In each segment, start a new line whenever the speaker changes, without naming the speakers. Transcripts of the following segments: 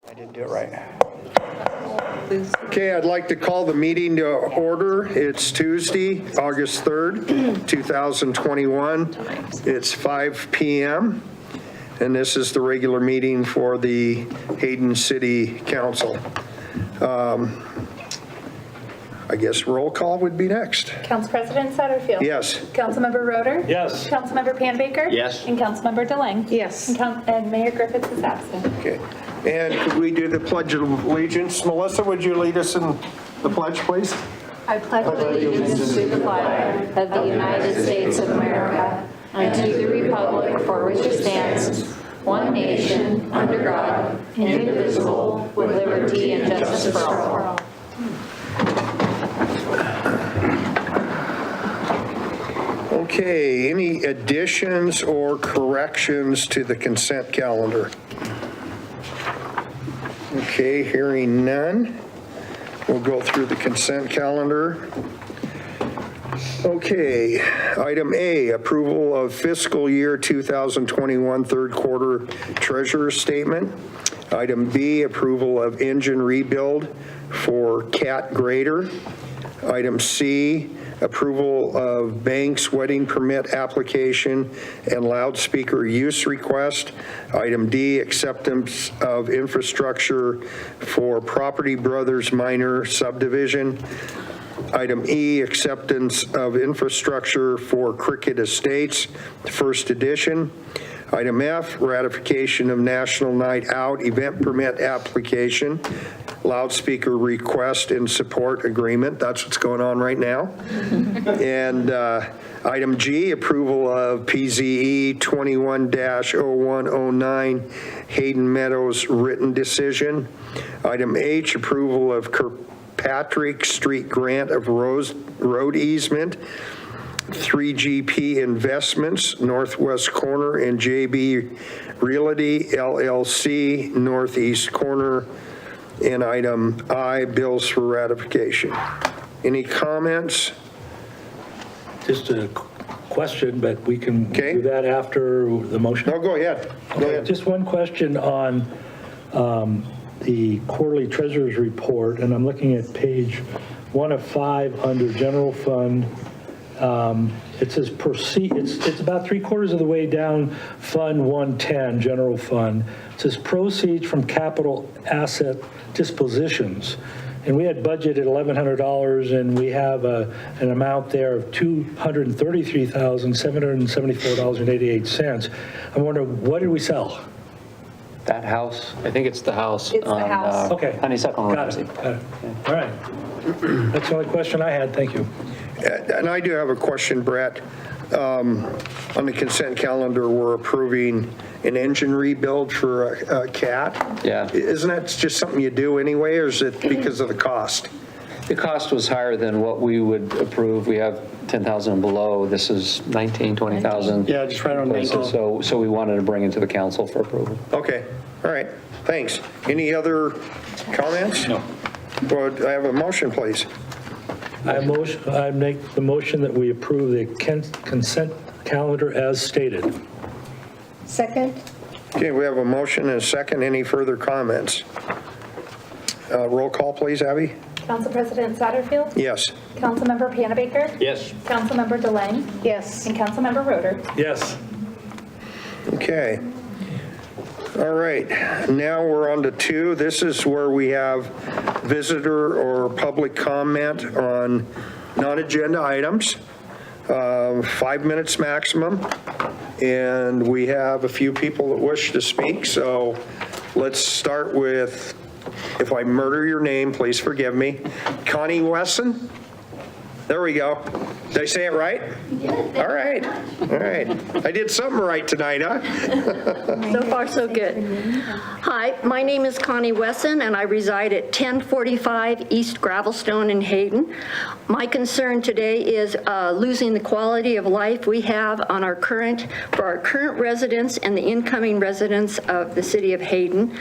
I didn't do it right. Okay, I'd like to call the meeting to order. It's Tuesday, August 3rd, 2021. It's 5 p.m. and this is the regular meeting for the Hayden City Council. I guess roll call would be next.
Council President Satterfield.
Yes.
Councilmember Roeder.
Yes.
Councilmember Panbaker.
Yes.
And Councilmember DeLange.
Yes.
And Mayor Griffiths is absent.
Okay. And could we do the Pledge of Allegiance? Melissa, would you lead us in the pledge, please?
I pledge allegiance to the flag
Of the United States of America and to the republic for which it stands, one nation, under God, indivisible, with liberty and justice for all.
Okay, any additions or corrections to the consent calendar? Okay, hearing none, we'll go through the consent calendar. Okay, item A, approval of fiscal year 2021 third quarter treasurer's statement. Item B, approval of engine rebuild for Cat Grader. Item C, approval of Banks wedding permit application and loudspeaker use request. Item D, acceptance of infrastructure for Property Brothers minor subdivision. Item E, acceptance of infrastructure for Cricket Estates, first edition. Item F, ratification of National Night Out event permit application, loudspeaker request and support agreement. That's what's going on right now. And item G, approval of PZE 21-0109 Hayden Meadows written decision. Item H, approval of Kirkpatrick Street grant of road easement. 3GP Investments, Northwest Corner, and JB Realty, LLC, Northeast Corner. And item I, bills for ratification. Any comments?
Just a question, but we can
Okay.
do that after the motion.
No, go ahead. Go ahead.
Just one question on the quarterly treasurer's report, and I'm looking at page 1 of 5 under general fund. It says it's about 3/4 of the way down Fund 110, general fund. It says proceeds from capital asset dispositions. And we had budgeted $1,100 and we have an amount there of $233,774.88. I wonder, what did we sell?
That house, I think it's the house.
It's the
on,
house.
Okay.
Honeysuckle and
Got
Ramsey.
it. Got it. All right. That's the only question I had. Thank you.
And I do have a question, Brett. On the consent calendar, we're approving an engine rebuild for a Cat.
Yeah.
Isn't that just something you do anyway, or is it because of the cost?
The cost was higher than what we would approve. We have 10,000 below. This is 19, 20,000.
Yeah, just right on 19.
So we wanted to bring it to the council for approval.
Okay, all right, thanks. Any other comments?
No.
Well, I have a motion, please.
I make the motion that we approve the consent calendar as stated.
Second?
Okay, we have a motion and a second. Any further comments? Roll call, please, Abby?
Council President Satterfield.
Yes.
Councilmember Panbaker.
Yes.
Councilmember DeLange.
Yes.
And Councilmember Roeder.
Yes.
Okay. All right, now we're on to 2. This is where we have visitor or public comment on non-agenda items, 5 minutes maximum. And we have a few people that wish to speak, so let's start with, if I murder your name, please forgive me, Connie Wesson? There we go. Did I say it right? All right, all right. I did something right tonight, huh?
So far, so good. Hi, my name is Connie Wesson, and I reside at 1045 East Gravelstone in Hayden. My concern today is losing the quality of life we have on our current residents and the incoming residents of the city of Hayden,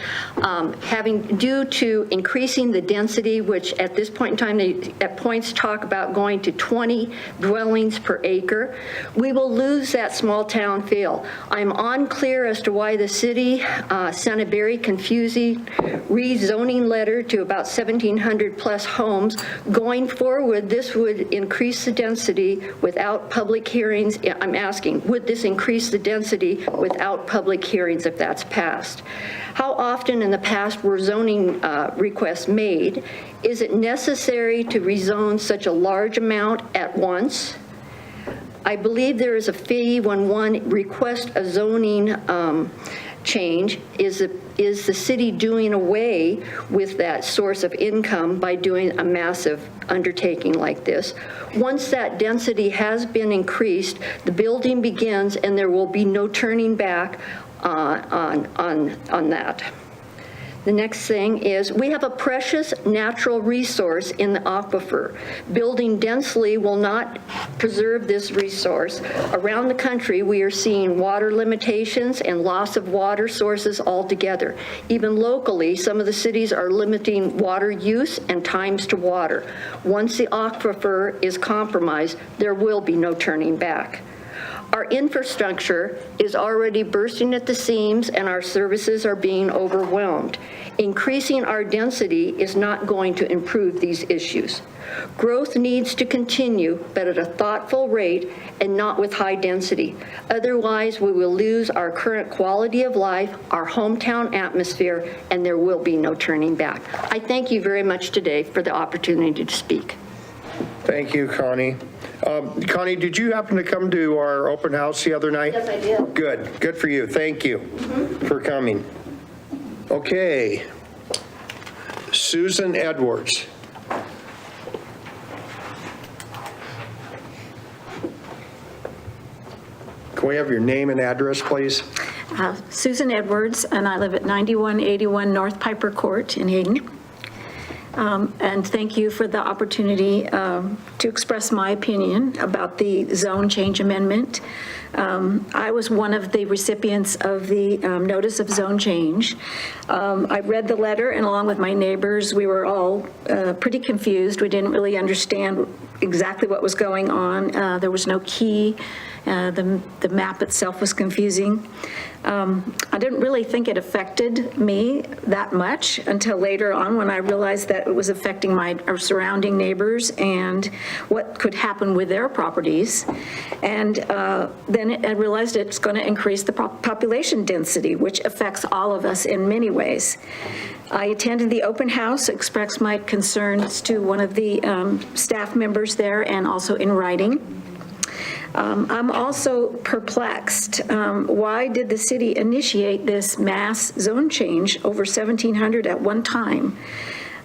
due to increasing the density, which at this point in time, they at points talk about going going to 20 dwellings per acre, we will lose that small town feel. I'm unclear as to why the city sent a very confusing rezoning letter to about 1,700 plus homes. Going forward, this would increase the density without public hearings. I'm asking, would this increase the density without public hearings if that's passed? How often in the past were zoning requests made? Is it necessary to rezone such a large amount at once? I believe there is a fee when one requests a zoning change. Is the city doing away with that source of income by doing a massive undertaking like this? Once that density has been increased, the building begins and there will be no turning back on that. The next thing is, we have a precious natural resource in the aquifer. Building densely will not preserve this resource. Around the country, we are seeing water limitations and loss of water sources altogether. Even locally, some of the cities are limiting water use and times to water. Once the aquifer is compromised, there will be no turning back. Our infrastructure is already bursting at the seams and our services are being overwhelmed. Increasing our density is not going to improve these issues. Growth needs to continue, but at a thoughtful rate and not with high density. Otherwise, we will lose our current quality of life, our hometown atmosphere, and there will be no turning back. I thank you very much today for the opportunity to speak.
Thank you, Connie. Connie, did you happen to come to our open house the other night?
Yes, I did.
Good for you. Thank you for coming. Okay. Susan Edwards. Can we have your name and address, please?
Susan Edwards, and I live at 9181 North Piper Court in Hayden. And thank you for the opportunity to express my opinion about the zone change amendment. I was one of the recipients of the notice of zone change. I read the letter, and along with my neighbors, we were all pretty confused. We didn't really understand exactly what was going on. There was no key. The map itself was confusing. I didn't really think it affected me that much until later on when I realized that it was affecting our surrounding neighbors and what could happen with their properties. And then I realized it's going to increase the population density, which affects all of us in many ways. I attended the open house, expressed my concerns to one of the staff members there and also in writing. I'm also perplexed. Why did the city initiate this mass zone change over 1,700 at one time?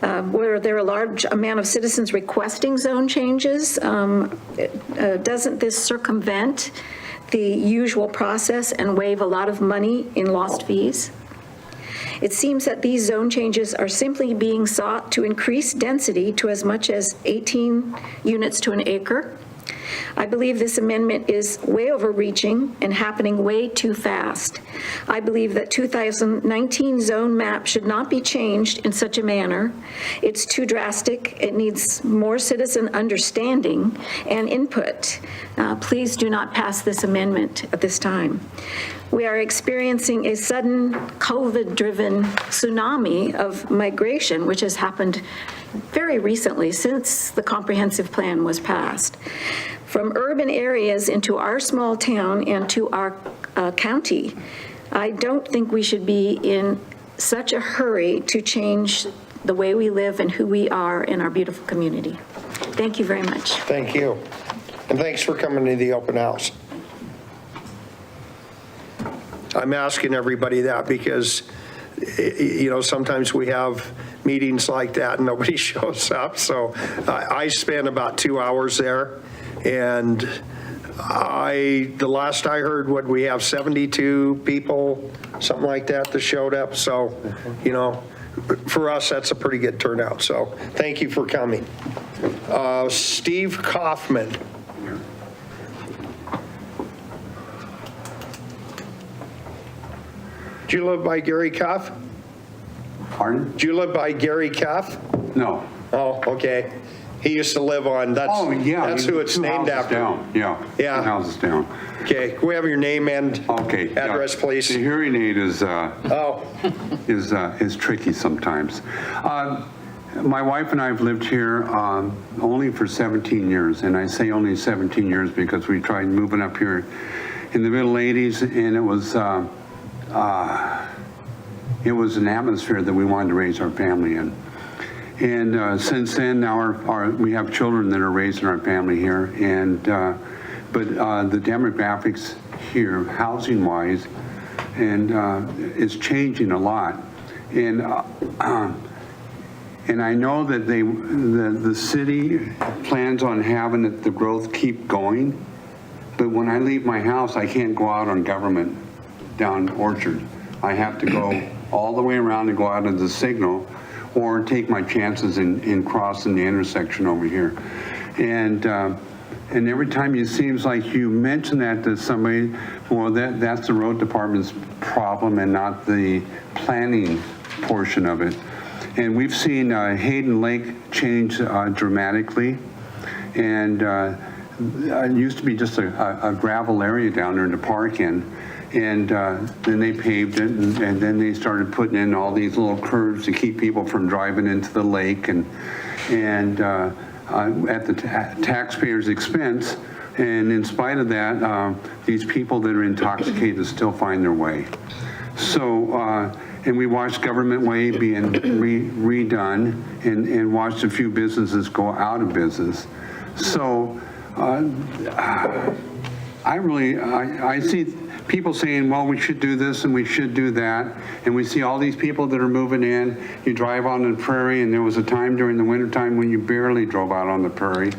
Were there a large amount of citizens requesting zone changes? Doesn't this circumvent the usual process and waive a lot of money in lost fees? It seems that these zone changes are simply being sought to increase density to as much as 18 units to an acre. I believe this amendment is way overreaching and happening way too fast. I believe that 2019 zone map should not be changed in such a manner. It's too drastic. It needs more citizen understanding and input. Please do not pass this amendment at this time. We are experiencing a sudden COVID-driven tsunami of migration, which has happened very recently since the comprehensive plan was passed. From urban areas into our small town and to our county, I don't think we should be in such a hurry to change the way we live and who we are in our beautiful community. Thank you very much.
Thank you. And thanks for coming to the open house. I'm asking everybody that because, you know, sometimes we have meetings like that and nobody shows up. So I spent about 2 hours there, and the last I heard, what we have 72 people, something like that showed up. So, you know, for us, that's a pretty good turnout. So thank you for coming. Steve Kaufman. Do you live by Gary Cuff?
Pardon?
Do you live by Gary Cuff?
No.
Oh, okay. He used to live on,
Oh, yeah.
that's who it's
two
named
houses
after.
down. Yeah.
Yeah.
2 houses down.
Okay, can we have your name and
Okay. yeah.
address, please?
The hearing aid
Oh,
is tricky sometimes. My wife and I have lived here only for 17 years, and I say only 17 years because we tried moving up here in the middle 80s, and it was an atmosphere that we wanted to raise our family in. And since then, now we have children that are raised in our family here, and but the demographics here, housing-wise, and is changing a lot. And I know that the city plans on having the growth keep going, but when I leave my house, I can't go out on Government down Orchard. I have to go all the way around and go out of the signal, or take my chances in crossing the intersection over here. And every time it seems like you mention that to somebody, well, that's the road department's problem and not the planning portion of it. And we've seen Hayden Lake change dramatically. And it used to be just a gravel area down there to park in. And then they paved it, and then they started putting in all these little curves to keep people from driving into the lake, and at the taxpayers' expense. And in spite of that, these people that are intoxicated still find their way. So, and we watched Government Way being redone, and watched a few businesses go out of business. So I see people saying, well, we should do this and we should do that. And we see all these people that are moving in. You drive on the prairie, and there was a time during the wintertime when you barely drove out on the prairie.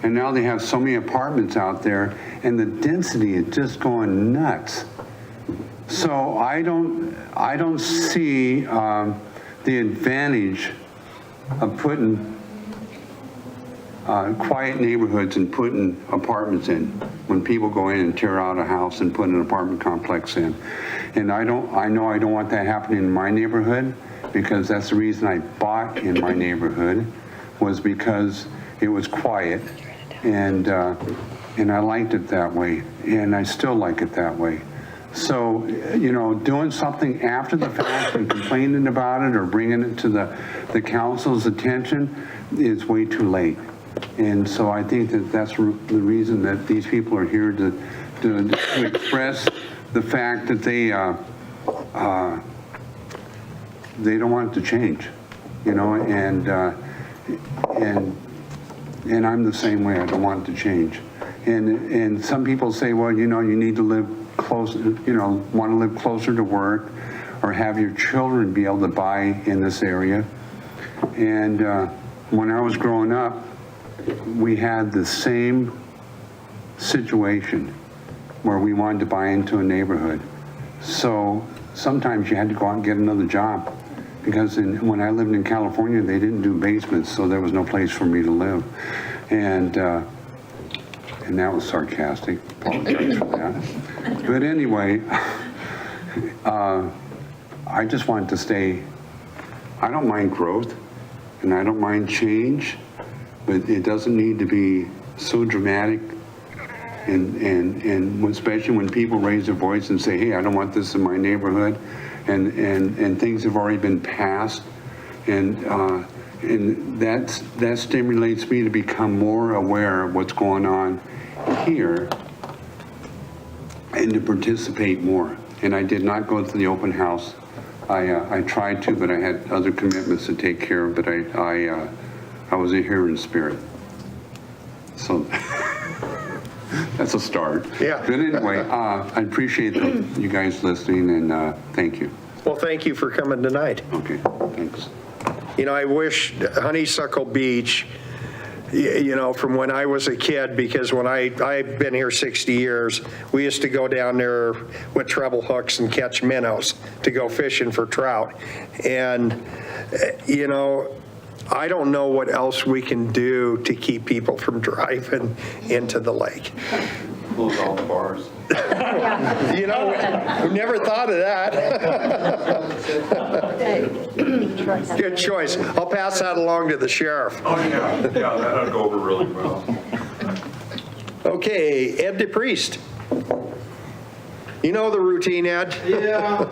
And now they have so many apartments out there, and the density is just going nuts. So I don't see the advantage of putting quiet neighborhoods and putting apartments in when people go in and tear out a house and put an apartment complex in. And I know I don't want that happening in my neighborhood, because that's the reason I bought in my neighborhood, was because it was quiet, and I liked it that way, and I still like it that way. So, you know, doing something after the fact and complaining about it or bringing it to the council's attention is way too late. And so I think that that's the reason that these people are here to express the fact that they don't want it to change, you know, and I'm the same way. I don't want it to change. And some people say, well, you know, you need to live close, you know, want to live closer to work, or have your children be able to buy in this area. And when I was growing up, we had the same situation where we wanted to buy into a neighborhood. So sometimes you had to go out and get another job, because when I lived in California, they didn't do basements, so there was no place for me to live. And that was sarcastic. Apologize for that. But anyway, I just wanted to stay. I don't mind growth, and I don't mind change, but it doesn't need to be so dramatic. And especially when people raise their voice and say, hey, I don't want this in my neighborhood, and things have already been passed, and that stimulates me to become more aware of what's going on here and to participate more. And I did not go to the open house. I tried to, but I had other commitments to take care of, but I was here in spirit. So that's a start.
Yeah.
But anyway, I appreciate you guys listening, and thank you.
well, thank you for coming tonight.
Okay, thanks.
You know, I wish Honeysuckle Beach, you know, from when I was a kid, because when I've been here 60 years, we used to go down there with treble hooks and catch minnows to go fishing for trout. And, you know, I don't know what else we can do to keep people from driving into the lake.
Close all the bars.
You know, we never thought of that. Good choice. I'll pass that along to the sheriff.
Oh, yeah, that'll go over really well.
Okay, Ed DePriest. You know the routine, Ed?
Yeah.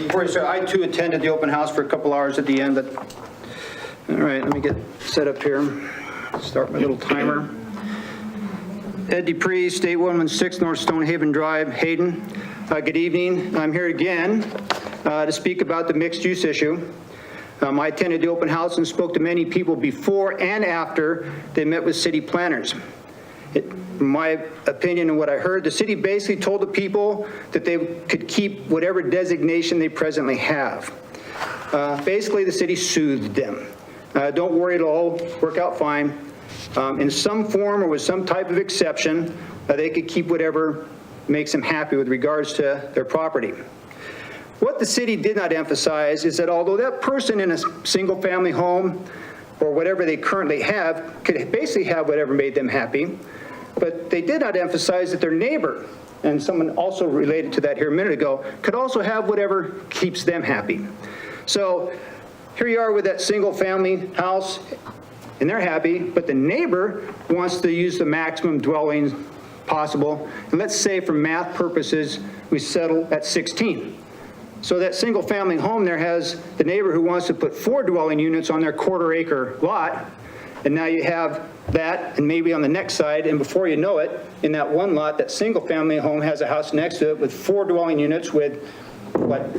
Before I start, I too attended the open house for a couple hours at the end, but, all right, let me get set up here. Start my little timer. Ed DePriest, 8116 North Stonehaven Drive, Hayden. Good evening. I'm here again to speak about the mixed use issue. I attended the open house and spoke to many people before and after they met with city planners. In my opinion and what I heard, the city basically told the people that they could keep whatever designation they presently have. Basically, the city soothed them. Don't worry, it'll all work out fine. In some form or with some type of exception, they could keep whatever makes them happy with regards to their property. What the city did not emphasize is that although that person in a single-family home or whatever they currently have could basically have whatever made them happy, but they did not emphasize that their neighbor, and someone also related to that here a minute ago, could also have whatever keeps them happy. So here you are with that single-family house, and they're happy, but the neighbor wants to use the maximum dwellings possible. And let's say for math purposes, we settle at 16. So that single-family home there has the neighbor who wants to put 4 dwelling units on their quarter-acre lot, and now you have that, and maybe on the next side, and before you know it, in that one lot, that single-family home has a house next to it with 4 dwelling units with, what,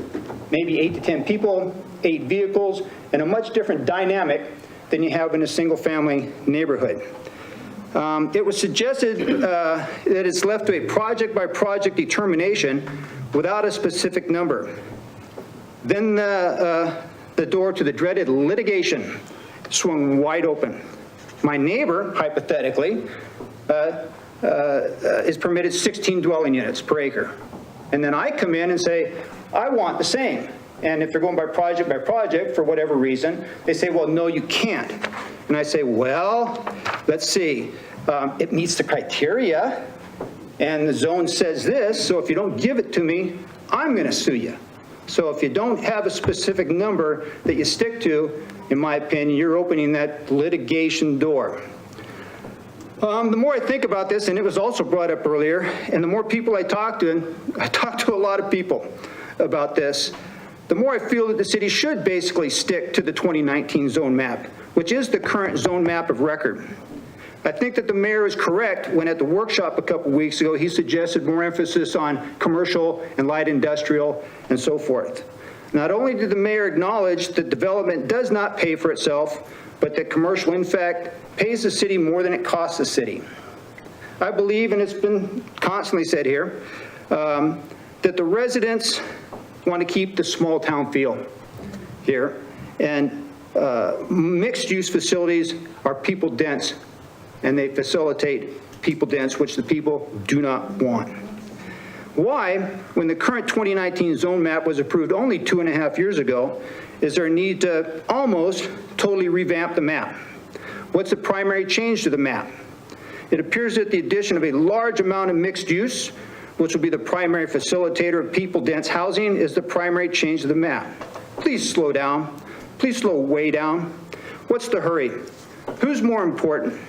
maybe 8 to 10 people, 8 vehicles, and a much different dynamic than you have in a single-family neighborhood. It was suggested that it's left to a project-by-project determination without a specific number. Then the door to the dreaded litigation swung wide open. My neighbor, hypothetically, is permitted 16 dwelling units per acre. And then I come in and say, I want the same. And if they're going by project, for whatever reason, they say, well, no, you can't. And I say, well, let's see. It meets the criteria, and the zone says this, so if you don't give it to me, I'm going to sue you. So if you don't have a specific number that you stick to, in my opinion, you're opening that litigation door. The more I think about this, and it was also brought up earlier, and the more people I talk to, and I talk to a lot of people about this, the more I feel that the city should basically stick to the 2019 zone map, which is the current zone map of record. I think that the mayor is correct when at the workshop a couple weeks ago, he suggested more emphasis on commercial and light industrial and so forth. Not only did the mayor acknowledge that development does not pay for itself, but that commercial, in fact, pays the city more than it costs the city. I believe, and it's been constantly said here, that the residents want to keep the small town feel here, and mixed-use facilities are people dense, and they facilitate people dense, which the people do not want. Why, when the current 2019 zone map was approved only 2.5 years ago, is there a need to almost totally revamp the map? What's the primary change to the map? It appears that the addition of a large amount of mixed use, which will be the primary facilitator of people-dense housing, is the primary change to the map. Please slow down. Please slow way down. What's the hurry? Who's more important?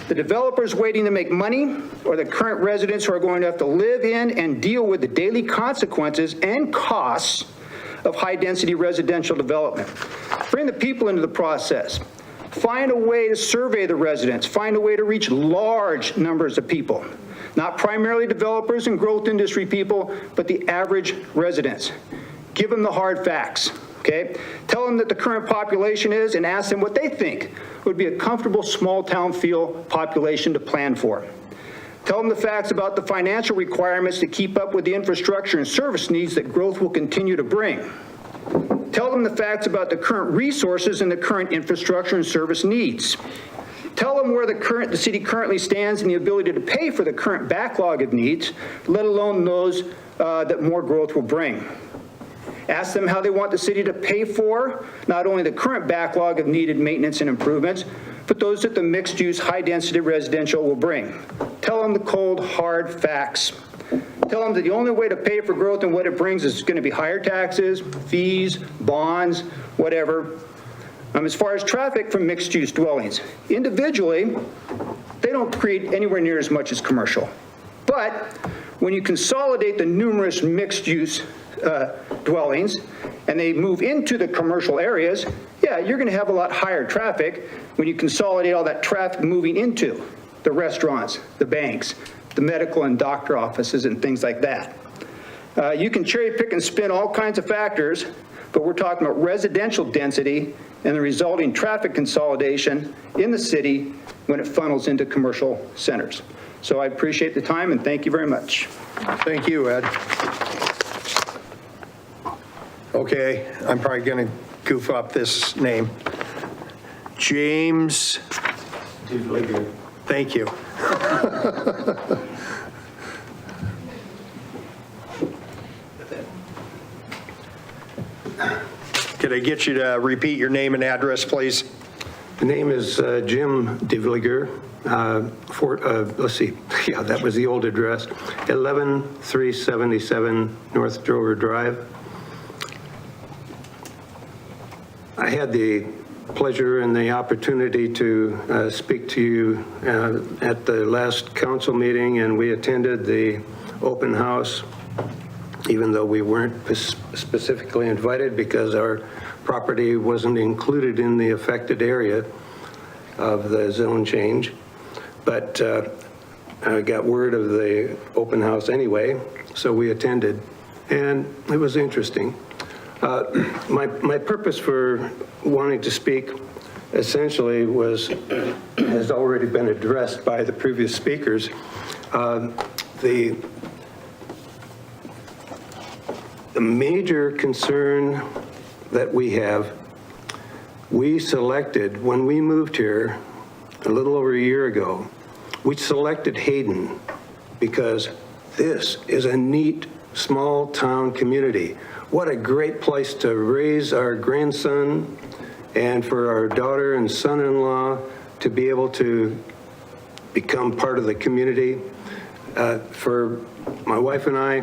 The developers waiting to make money, or the current residents who are going to have to live in and deal with the daily consequences and costs of high-density residential development? Bring the people into the process. Find a way to survey the residents. Find a way to reach large numbers of people. Not primarily developers and growth industry people, but the average residents. Give them the hard facts, okay? Tell them that the current population is, and ask them what they think would be a comfortable small town feel population to plan for. Tell them the facts about the financial requirements to keep up with the infrastructure and service needs that growth will continue to bring. Tell them the facts about the current resources and the current infrastructure and service needs. Tell them where the city currently stands in the ability to pay for the current backlog of needs, let alone those that more growth will bring. Ask them how they want the city to pay for not only the current backlog of needed maintenance and improvements, but those that the mixed-use, high-density residential will bring. Tell them the cold, hard facts. Tell them that the only way to pay for growth and what it brings is going to be higher taxes, fees, bonds, whatever. As far as traffic from mixed-use dwellings, individually, they don't create anywhere near as much as commercial. But when you consolidate the numerous mixed-use dwellings and they move into the commercial areas, yeah, you're going to have a lot higher traffic when you consolidate all that traffic moving into the restaurants, the banks, the medical and doctor offices and things like that. You can cherry pick and spin all kinds of factors, but we're talking about residential density and the resulting traffic consolidation in the city when it funnels into commercial centers. So I appreciate the time and thank you very much.
Thank you, Ed. Okay, I'm probably going to goof up this name. James. Thank you. Could I get you to repeat your name and address, please?
The name is Jim DeVilliger. Let's see, yeah, that was the old address, 11377 North Drover Drive. I had the pleasure and the opportunity to speak to you at the last council meeting, and we attended the open house, even though we weren't specifically invited because our property wasn't included in the affected area of the zone change. But I got word of the open house anyway, so we attended, and it was interesting. My purpose for wanting to speak essentially has already been addressed by the previous speakers. The major concern that we have, we selected, when we moved here a little over a year ago, we selected Hayden because this is a neat small town community. What a great place to raise our grandson and for our daughter and son-in-law to be able to become part of the community. For my wife and I,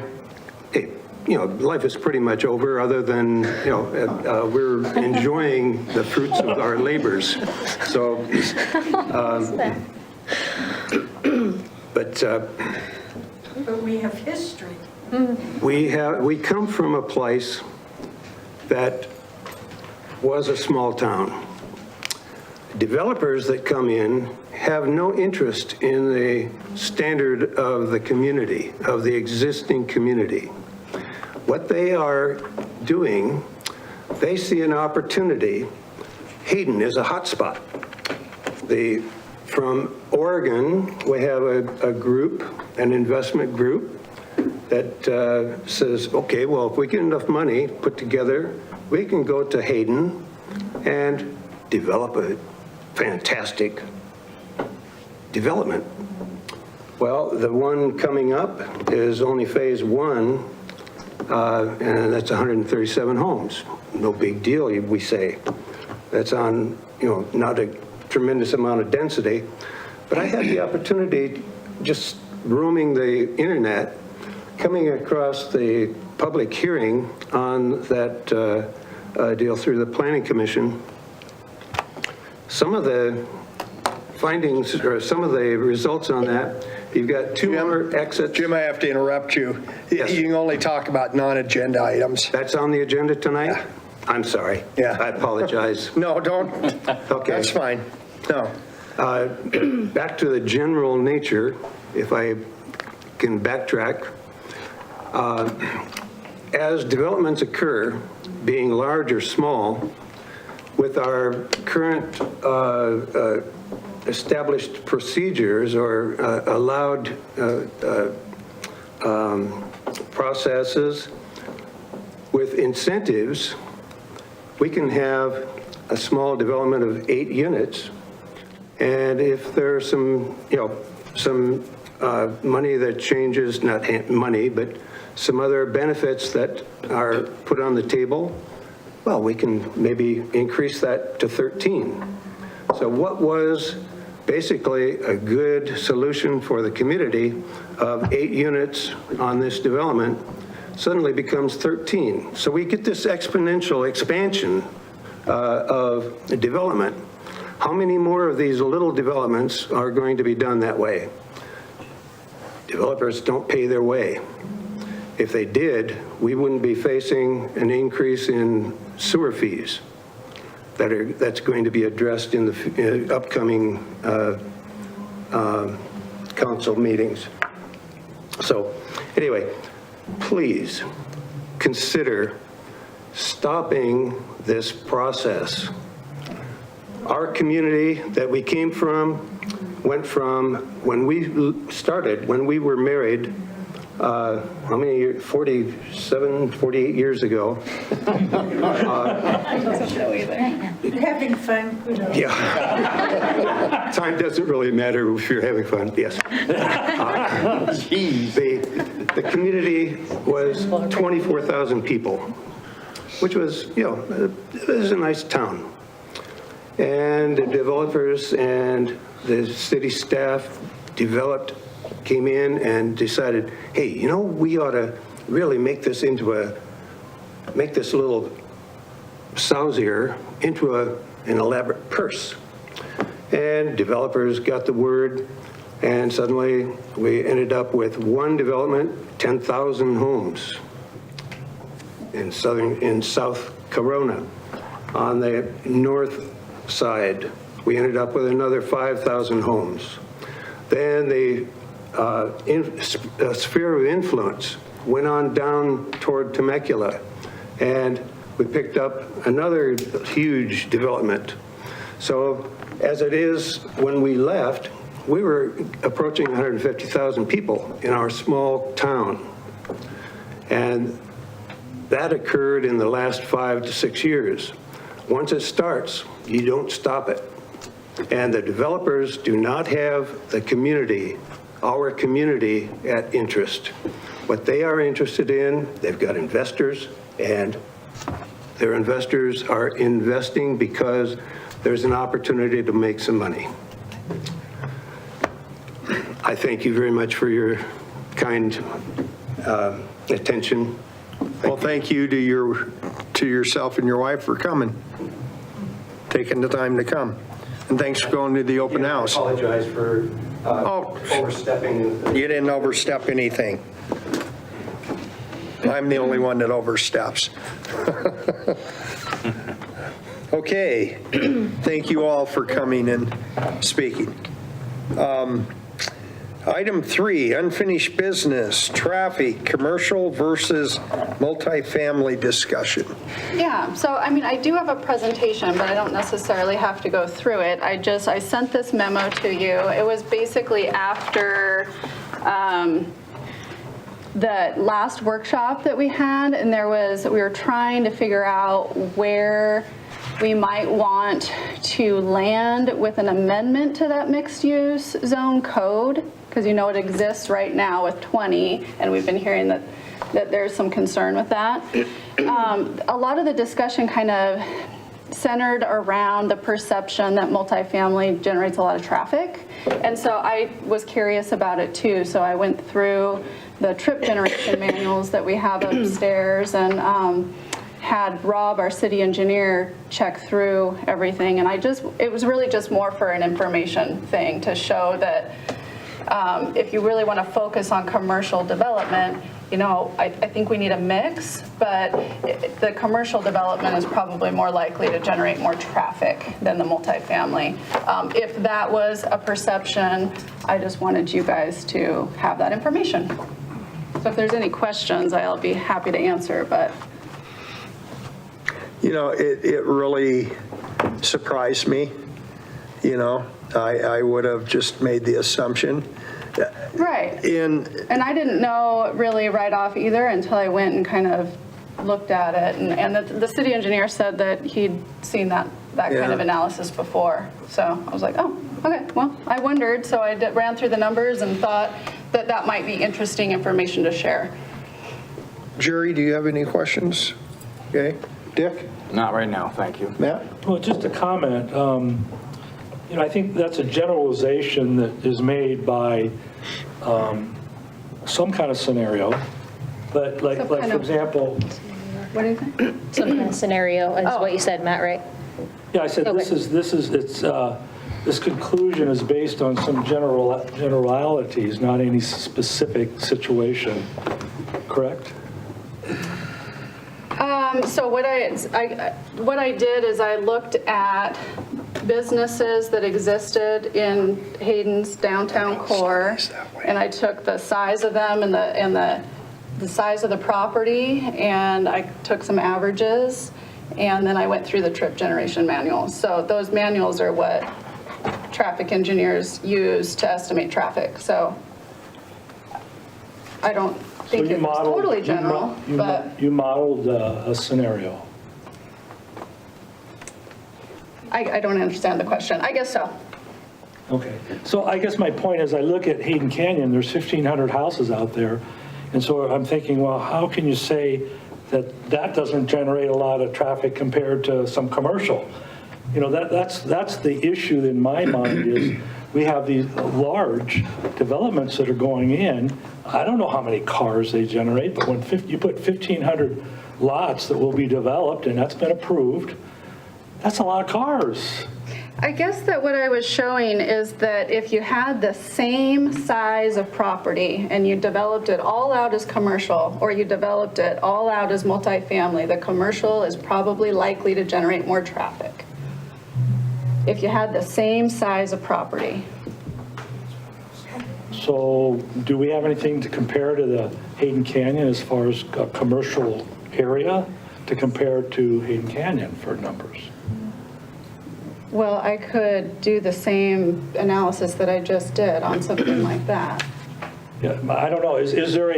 life is pretty much over other than, we're enjoying the fruits of our labors. So, but
we have history.
we come from a place that was a small town. Developers that come in have no interest in the standard of the community, of the existing community. What they are doing, they see an opportunity. Hayden is a hotspot. From Oregon, we have a group, an investment group, that says, okay, well, if we get enough money put together, we can go to Hayden and develop a fantastic development. Well, the one coming up is only phase one, and that's 137 homes. No big deal, we say. That's on, not a tremendous amount of density. But I had the opportunity, just roaming the internet, coming across the public hearing on that deal through the Planning Commission. Some of the findings, or some of the results on that, you've got two more exits.
Jim, I have to interrupt you.
Yes.
You can only talk about non-agenda items.
That's on the agenda tonight?
Yeah.
I'm sorry.
Yeah.
I apologize.
No, don't.
Okay.
That's fine. No.
Back to the general nature, if I can backtrack. As developments occur, being large or small, with our current established procedures or allowed processes with incentives, we can have a small development of 8 units. And if there's some, some money that changes, not money, but some other benefits that are put on the table, well, we can maybe increase that to 13. So what was basically a good solution for the community of 8 units on this development suddenly becomes 13. So we get this exponential expansion of development. How many more of these little developments are going to be done that way? Developers don't pay their way. If they did, we wouldn't be facing an increase in sewer fees that's going to be addressed in the upcoming council meetings. So anyway, please consider stopping this process. Our community that we came from went from when we started, when we were married, how many years, 47, 48 years ago.
Having fun.
Yeah. Time doesn't really matter if you're having fun, yes. The community was 24,000 people, which was, it was a nice town. And the developers and the city staff came in and decided, hey, we ought to really make this little sowsier into an elaborate purse. And developers got the word, and suddenly we ended up with one development, 10,000 homes in South Corona. On the north side, we ended up with another 5,000 homes. Then the sphere of influence went on down toward Temecula, and we picked up another huge development. So as it is, when we left, we were approaching 150,000 people in our small town. And that occurred in the last 5 to 6 years. Once it starts, you don't stop it. And the developers do not have the community, our community, at interest. What they are interested in, they've got investors, and their investors are investing because there's an opportunity to make some money. I thank you very much for your kind attention.
Well, thank you to yourself and your wife for coming, taking the time to come. And thanks for going to the open house.
I apologize for overstepping.
You didn't overstep anything. I'm the only one that oversteps. Okay, thank you all for coming and speaking. Item 3, unfinished business, traffic, commercial versus multifamily discussion.
Yeah, so I do have a presentation, but I don't necessarily have to go through it. I sent this memo to you. It was basically after the last workshop that we had, and we were trying to figure out where we might want to land with an amendment to that mixed-use zone code, because it exists right now with 20, and we've been hearing that there's some concern with that. A lot of the discussion kind of centered around the perception that multifamily generates a lot of traffic, and so I was curious about it too, so I went through the trip generation manuals that we have upstairs and had Rob, our city engineer, check through everything, and it was really just more for an information thing to show that if you really want to focus on commercial development, I think we need a mix, but the commercial development is probably more likely to generate more traffic than the multifamily. If that was a perception, I just wanted you guys to have that information. So if there's any questions, I'll be happy to answer, but.
It really surprised me. I would have just made the assumption.
Right. And I didn't know really right off either until I went and kind of looked at it. And the city engineer said that he'd seen that kind of analysis before. So I was like, oh, okay, well, I wondered. So I ran through the numbers and thought that might be interesting information to share.
Jerry, do you have any questions? Okay. Dick?
Not right now, thank you.
Matt?
Well, just a comment. I think that's a generalization that is made by some kind of scenario, but like
Some
for
kind of-
example,
What do you think?
Some kind of scenario is what you said, Matt, right?
yeah, I said this conclusion is based on some generalities, not any specific situation, correct?
So what I did is I looked at businesses that existed in Hayden's downtown core, and I took the size of them and the size of the property, and I took some averages, and then I went through the trip generation manuals. So those manuals are what traffic engineers use to estimate traffic. So I don't think
So you
it was
modeled-
totally general, but
You modeled a scenario.
I don't understand the question. I guess so.
Okay, so I guess my point is I look at Hayden Canyon, there's 1,500 houses out there, and so I'm thinking, well, how can you say that that doesn't generate a lot of traffic compared to some commercial? That's the issue in my mind is we have these large developments that are going in. I don't know how many cars they generate, but when you put 1,500 lots that will be developed, and that's been approved, that's a lot of cars.
I guess that what I was showing is that if you had the same size of property and you developed it all out as commercial, or you developed it all out as multifamily, the commercial is probably likely to generate more traffic. If you had the same size of property.
So do we have anything to compare to the Hayden Canyon as far as a commercial area to compare to Hayden Canyon for numbers?
Well, I could do the same analysis that I just did on something like that.
Yeah, I don't know, is there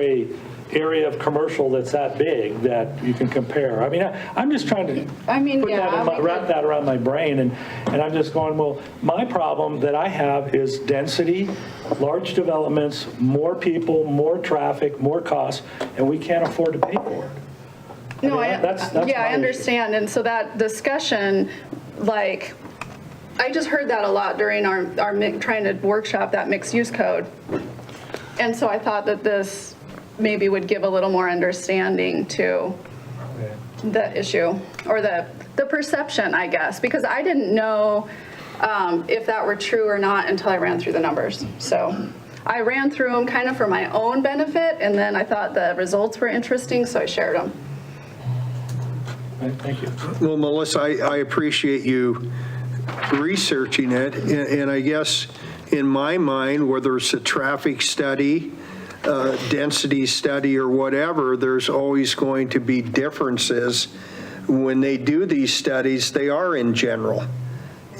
a area of commercial that's that big that you can compare? I mean, I'm just trying to wrap that around my brain, and I'm just going, well, my problem that I have is density, large developments, more people, more traffic, more costs, and we can't afford to pay for it.
No,
that's my
I
issue.
understand. And so that discussion, like, I just heard that a lot during our trying to workshop that mixed use code. And so I thought that this maybe would give a little more understanding to the issue, or the perception, I guess, because I didn't know if that were true or not until I ran through the numbers. So I ran through them kind of for my own benefit, and then I thought the results were interesting, so I shared them.
Thank you.
Well, Melissa, I appreciate you researching it, and I guess in my mind, whether it's a traffic study, density study, or whatever, there's always going to be differences. When they do these studies, they are in general.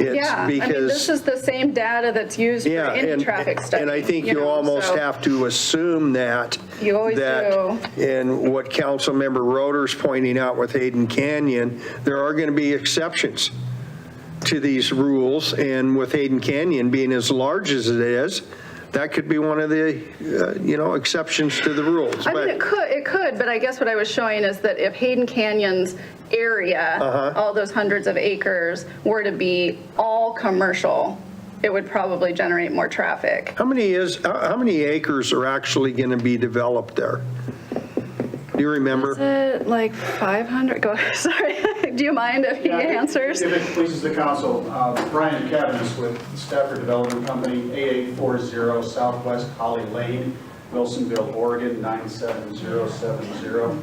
Yeah, I mean, this is the same data that's used for any traffic study.
And I think you almost have to assume that.
You always do.
And what Councilmember Roeder's pointing out with Hayden Canyon, there are going to be exceptions to these rules, and with Hayden Canyon being as large as it is, that could be one of the, exceptions to the rules.
I mean, it could, but I guess what I was showing is that if Hayden Canyon's area, all those hundreds of acres, were to be all commercial, it would probably generate more traffic.
How many acres are actually going to be developed there? Do you remember?
Is it like 500? Go, sorry. Do you mind if he answers?
If it pleases the council, Brian Kavanaugh with Stafford Development Company, 8840 Southwest Holly Lane, Wilsonville, Oregon, 97070.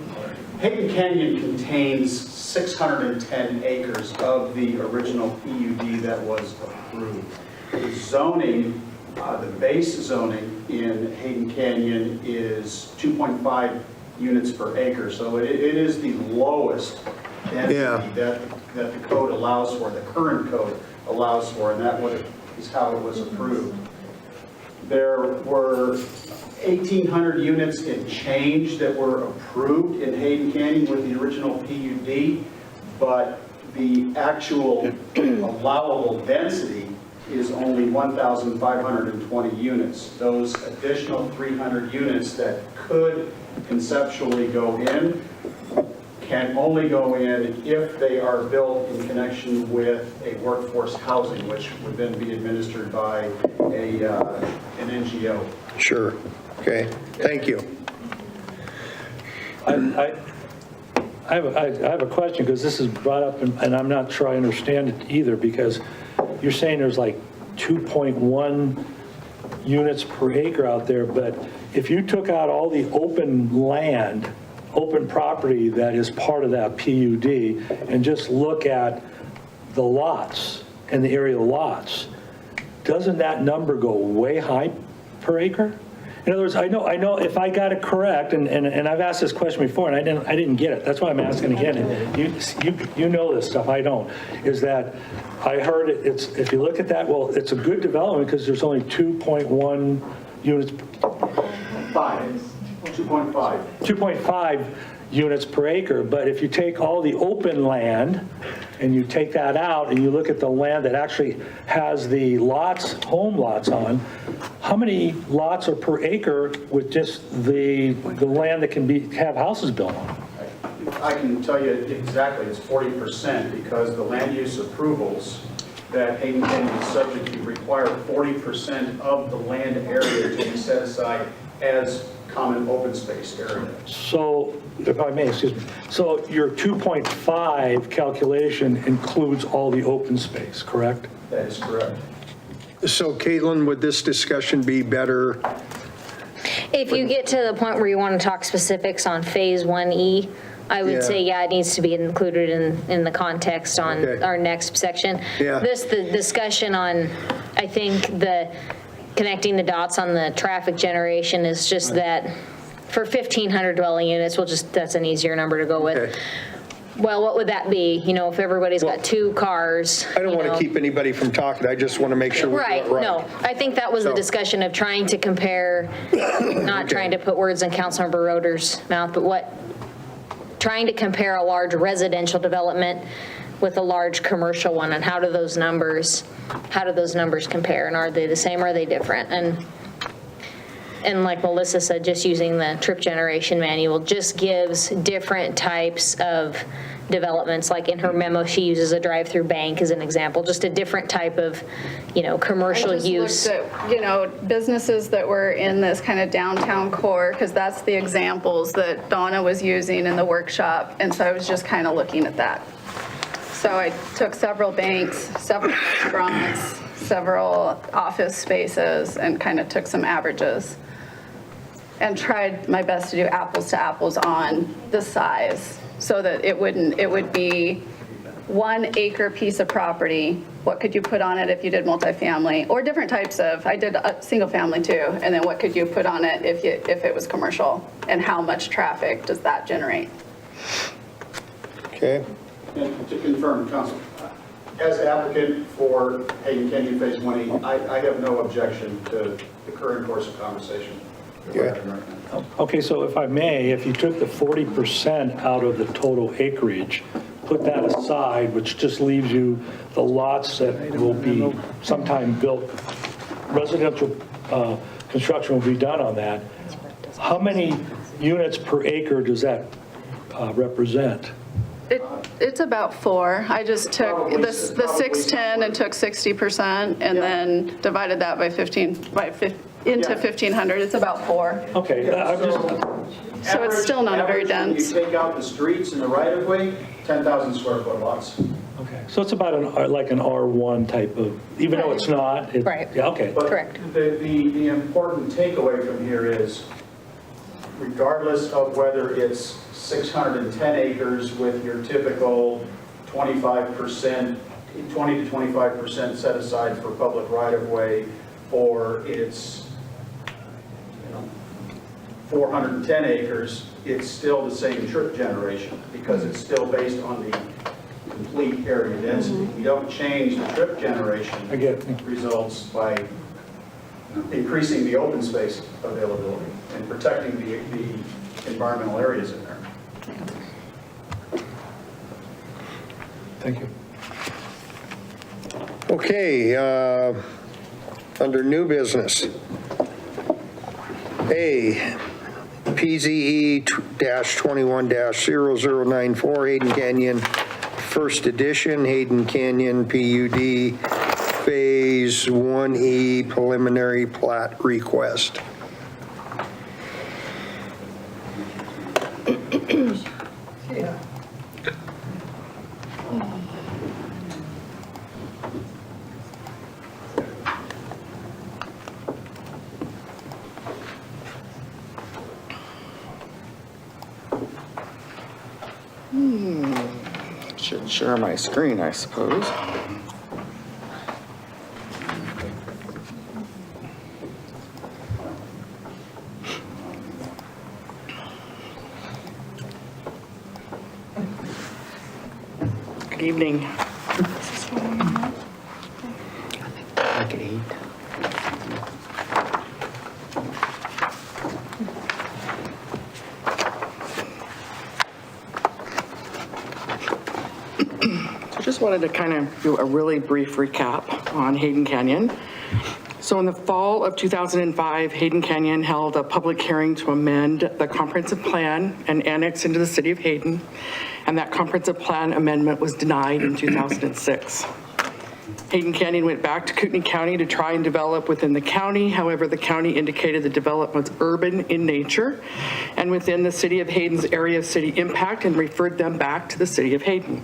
Hayden Canyon contains 610 acres of the original PUD that was approved. The zoning, the base zoning in Hayden Canyon is 2.5 units per acre, so it is the lowest density that the code allows for, the current code allows for, and that is how it was approved. There were 1,800 units and change that were approved in Hayden Canyon with the original PUD, but the actual allowable density is only 1,520 units. Those additional 300 units that could conceptually go in can only go in if they are built in connection with a workforce housing, which would then be administered by an NGO.
Sure. Okay, thank you.
I have a question, because this is brought up, and I'm not sure I understand it either, because you're saying there's like 2.1 units per acre out there, but if you took out all the open land, open property that is part of that PUD, and just look at the lots and the area lots, doesn't that number go way high per acre? In other words, I know if I got it correct, and I've asked this question before, and I didn't get it. That's why I'm asking again. And you know this stuff, I don't. Is that I heard it's, if you look at that, well, it's a good development because there's only 2.1 units. 2.5 units per acre, but if you take all the open land and you take that out and you look at the land that actually has the lots, home lots on, how many lots are per acre with just the land that can have houses built on?
I can tell you exactly, it's 40%, because the land use approvals that Hayden County is subject to require 40% of the land area to be set aside as common open space area.
So, if I may, excuse me, so your 2.5 calculation includes all the open space, correct?
That is correct.
So Caitlin, would this discussion be better?
If you get to the point where you want to talk specifics on Phase 1E, I would say, yeah, it needs to be included in the context on our next section.
Yeah.
The discussion on, I think, connecting the dots on the traffic generation is just that for 1,500 dwelling units, that's an easier number to go with.
Okay.
Well, what would that be? You know, if everybody's got 2 cars.
I don't want to keep anybody from talking. I just want to make sure we do it right.
No, I think that was the discussion of trying to compare, not trying to put words in Councilmember Roeder's mouth, but trying to compare a large residential development with a large commercial one, and how do those numbers compare, and are they the same or are they different? And like Melissa said, just using the trip generation manual just gives different types of developments. Like in her memo, she uses a drive-through bank as an example, just a different type of, commercial use.
I just looked at, businesses that were in this kind of downtown core, because that's the examples that Donna was using in the workshop, and so I was just kind of looking at that. So I took several banks, several restaurants, several office spaces, and kind of took some averages and tried my best to do apples to apples on the size, so that it would be 1 acre piece of property. What could you put on it if you did multifamily, or different types of, I did a single family too, and then what could you put on it if it was commercial, and how much traffic does that generate?
Okay.
And to confirm, Council, as applicant for Hayden Canyon Phase 1E, I have no objection to the current course of conversation.
Okay, so if I may, if you took the 40% out of the total acreage, put that aside, which just leaves you the lots that will be sometime built, residential construction will be done on that, how many units per acre does that represent?
It's about 4. I just took the 610 and took 60% and then divided that by 1,500. It's about 4.
Okay,
So it's still not a very dense.
When you take out the streets and the right-of-way, 10,000 square foot lots.
okay, so it's about like an R1 type of, even though it's not.
Right.
Yeah, okay.
But
Correct.
the important takeaway from here is, regardless of whether it's 610 acres with your typical 25%, 20 to 25% set aside for public right-of-way, or it's 410 acres, it's still the same trip generation, because it's still based on the complete area density. We don't change the trip generation results by increasing the open space availability and protecting the environmental areas in there.
Thank you.
Okay, under new business. A, PZE-21-0094 Hayden Canyon, first edition, Hayden Canyon PUD, Phase 1E preliminary plat request.
Should share my screen, I suppose. Good evening.
I could eat.
So just wanted to kind of do a really brief recap on Hayden Canyon. So in the fall of 2005, Hayden Canyon held a public hearing to amend the comprehensive plan and annex into the city of Hayden, and that comprehensive plan amendment was denied in 2006. Hayden Canyon went back to Kootenai County to try and develop within the county. However, the county indicated the development was urban in nature and within the city of Hayden's area of city impact and referred them back to the city of Hayden.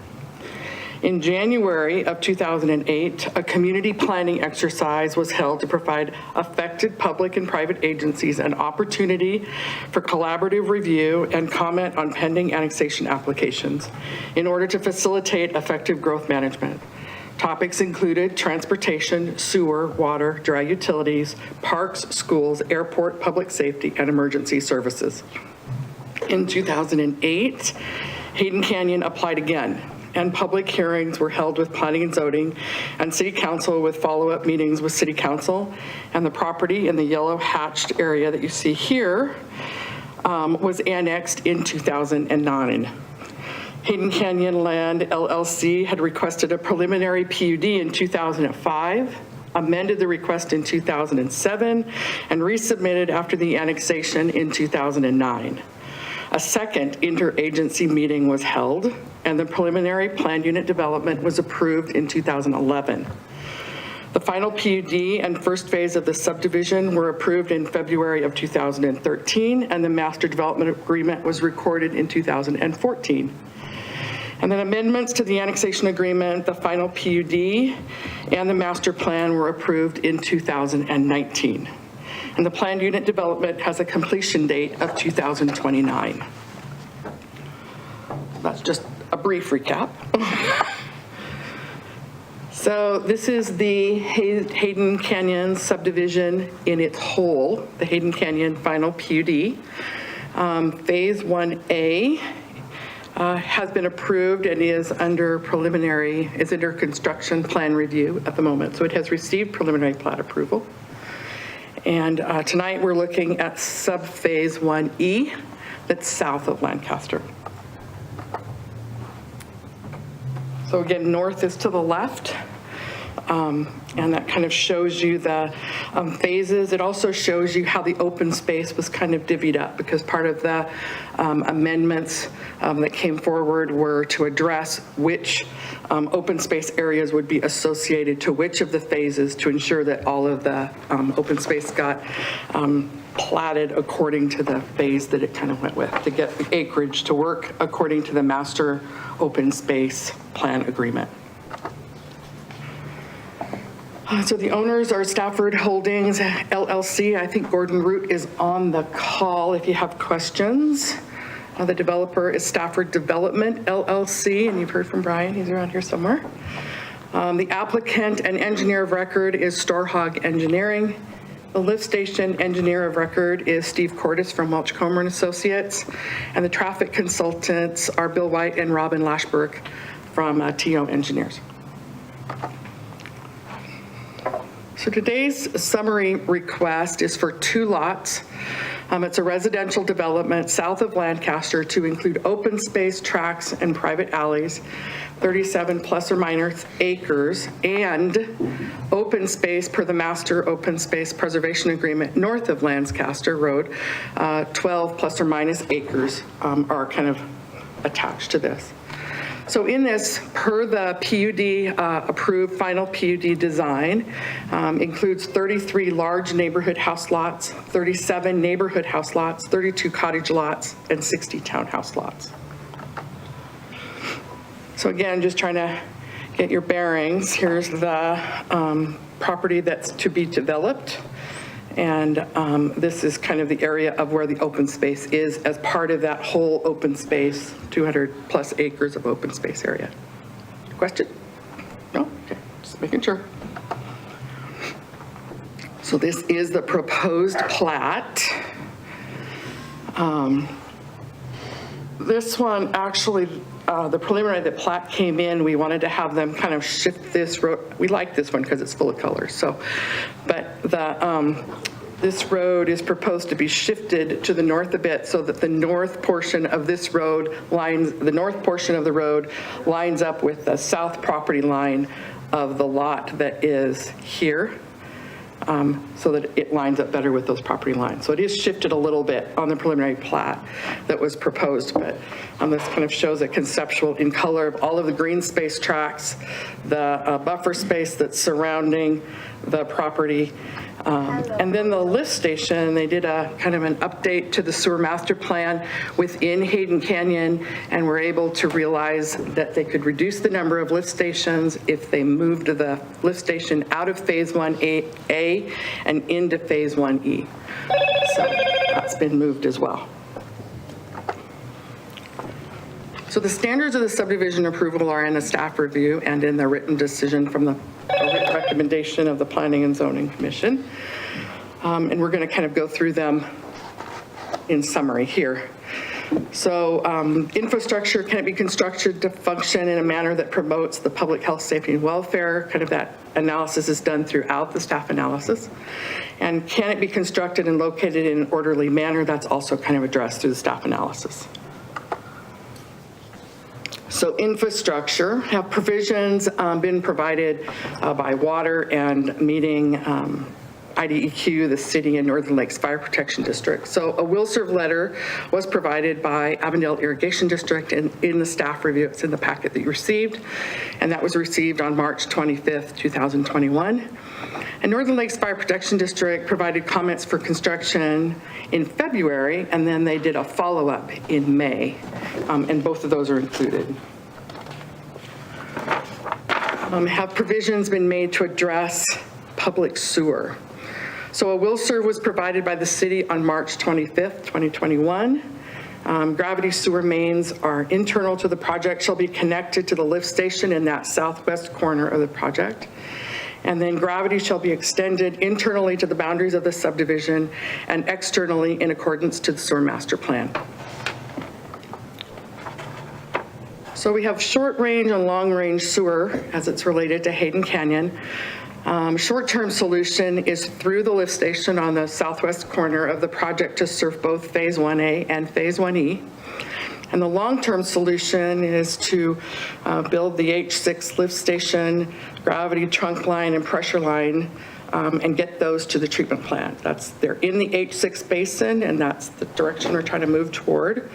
In January of 2008, a community planning exercise was held to provide affected public and private agencies an opportunity for collaborative review and comment on pending annexation applications in order to facilitate effective growth management. Topics included transportation, sewer, water, dry utilities, parks, schools, airport, public safety, and emergency services. In 2008, Hayden Canyon applied again, and public hearings were held with planning and zoning and city council with follow-up meetings with city council, and the property in the yellow hatched area that you see here was annexed in 2009. Hayden Canyon Land LLC had requested a preliminary PUD in 2005, amended the request in 2007, and resubmitted after the annexation in 2009. A second interagency meeting was held, and the preliminary planned unit development was approved in 2011. The final PUD and first phase of the subdivision were approved in February of 2013, and the master development agreement was recorded in 2014. And then amendments to the annexation agreement, the final PUD, and the master plan were approved in 2019. And the planned unit development has a completion date of 2029. That's just a brief recap. So this is the Hayden Canyon subdivision in its whole, the Hayden Canyon final PUD. Phase 1A has been approved and is under construction plan review at the moment. So it has received preliminary plat approval. And tonight we're looking at sub-phase 1E that's south of Lancaster. So again, north is to the left. And that kind of shows you the phases. It also shows you how the open space was kind of divvied up, because part of the amendments that came forward were to address which open space areas would be associated to which of the phases to ensure that all of the open space got platted according to the phase that it kind of went with, to get the acreage to work according to the master open space plan agreement. So the owners are Stafford Holdings LLC. I think Gordon Root is on the call if you have questions. The developer is Stafford Development LLC, and you've heard from Brian, he's around here somewhere. The applicant and engineer of record is Storhog Engineering. The lift station engineer of record is Steve Cordes from Welch Comer and Associates, and the traffic consultants are Bill White and Robin Lashberg from TO Engineers. So today's summary request is for 2 lots. It's a residential development south of Lancaster to include open space, tracks, and private alleys, 37 plus or minus acres, and open space per the master open space preservation agreement north of Lancaster Road, 12 plus or minus acres are kind of attached to this. So in this, per the PUD approved final PUD design, includes 33 large neighborhood house lots, 37 neighborhood house lots, 32 cottage lots, and 60 townhouse lots. So again, just trying to get your bearings. Here's the property that's to be developed. And this is kind of the area of where the open space is as part of that whole open space, 200 plus acres of open space area. Question? No? Okay, just making sure. So this is the proposed plat. This one actually, the preliminary, the plat came in, we wanted to have them kind of shift this road. We like this one because it's full of colors. So, but this road is proposed to be shifted to the north a bit so that the north portion of this road lines, the north portion of the road lines up with the south property line of the lot that is here. So that it lines up better with those property lines. So it is shifted a little bit on the preliminary plat that was proposed, but this kind of shows a conceptual in color of all of the green space tracts, the buffer space that's surrounding the property. And then the lift station, they did a kind of an update to the sewer master plan within Hayden Canyon, and were able to realize that they could reduce the number of lift stations if they moved the lift station out of phase 1A and into phase 1E. So that's been moved as well. So the standards of the subdivision approval are in a staff review and in the written decision from the recommendation of the Planning and Zoning Commission. And we're going to kind of go through them in summary here. So infrastructure can it be constructed to function in a manner that promotes the public health, safety, and welfare? Kind of that analysis is done throughout the staff analysis. And can it be constructed and located in an orderly manner? That's also kind of addressed through the staff analysis. So infrastructure, have provisions been provided by water and meeting IDEQ, the city and Northern Lakes Fire Protection District. So a will serve letter was provided by Avondale Irrigation District, and in the staff review, it's in the packet that you received, and that was received on March 25th, 2021. And Northern Lakes Fire Protection District provided comments for construction in February, and then they did a follow-up in May, and both of those are included. Have provisions been made to address public sewer? So a will serve was provided by the city on March 25th, 2021. Gravity sewer mains are internal to the project, shall be connected to the lift station in that southwest corner of the project. And then gravity shall be extended internally to the boundaries of the subdivision and externally in accordance to the sewer master plan. So we have short range and long range sewer as it's related to Hayden Canyon. Short-term solution is through the lift station on the southwest corner of the project to serve both phase 1A and phase 1E. And the long-term solution is to build the H6 lift station, gravity trunk line and pressure line, and get those to the treatment plant. They're in the H6 basin, and that's the direction we're trying to move toward.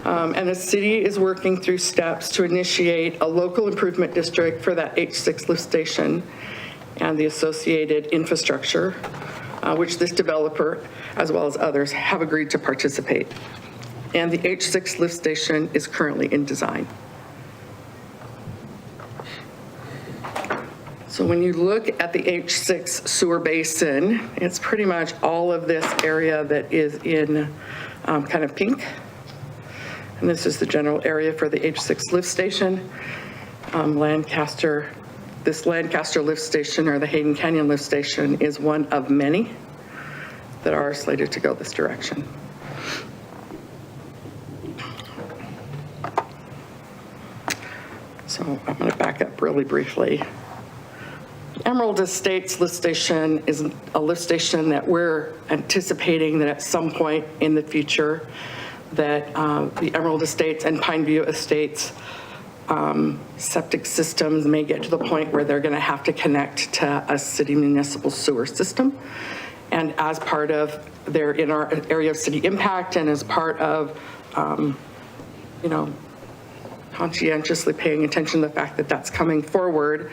And the city is working through steps to initiate a local improvement district for that H6 lift station and the associated infrastructure, which this developer, as well as others, have agreed to participate. And the H6 lift station is currently in design. So when you look at the H6 sewer basin, it's pretty much all of this area that is in kind of pink. And this is the general area for the H6 lift station. This Lancaster lift station, or the Hayden Canyon lift station, is one of many that are slated to go this direction. So I'm going to back up really briefly Emerald Estates lift station is a lift station that we're anticipating that at some point in the future that the Emerald Estates and Pineview Estates septic systems may get to the point where they're going to have to connect to a city municipal sewer system. And as part of in our area of city impact and as part of, conscientiously paying attention to the fact that that's coming forward,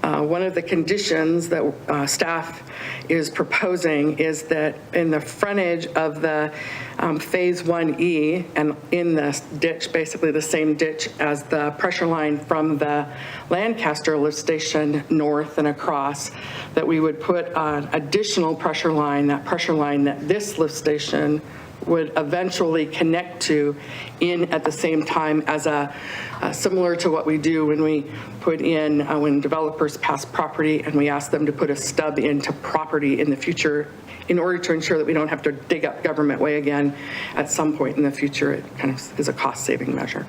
one of the conditions that staff is proposing is that in the frontage of the Phase 1E and in the ditch, basically the same ditch as the pressure line from the Lancaster lift station north and across, that we would put an additional pressure line, that pressure line that this lift station would eventually connect to in at the same time as similar to what we do when we put in, when developers pass property and we ask them to put a stub into property in the future in order to ensure that we don't have to dig up government way again at some point in the future. It kind of is a cost-saving measure.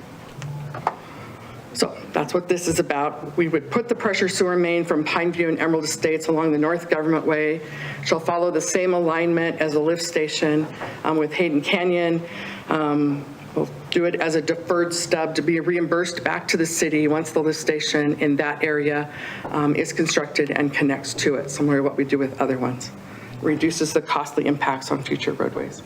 So that's what this is about. We would put the pressure sewer main from Pineview and Emerald Estates along the North Government Way. Shall follow the same alignment as a lift station with Hayden Canyon. We'll do it as a deferred stub to be reimbursed back to the city once the lift station in that area is constructed and connects to it, similar to what we do with other ones. Reduces the costly impacts on future roadways.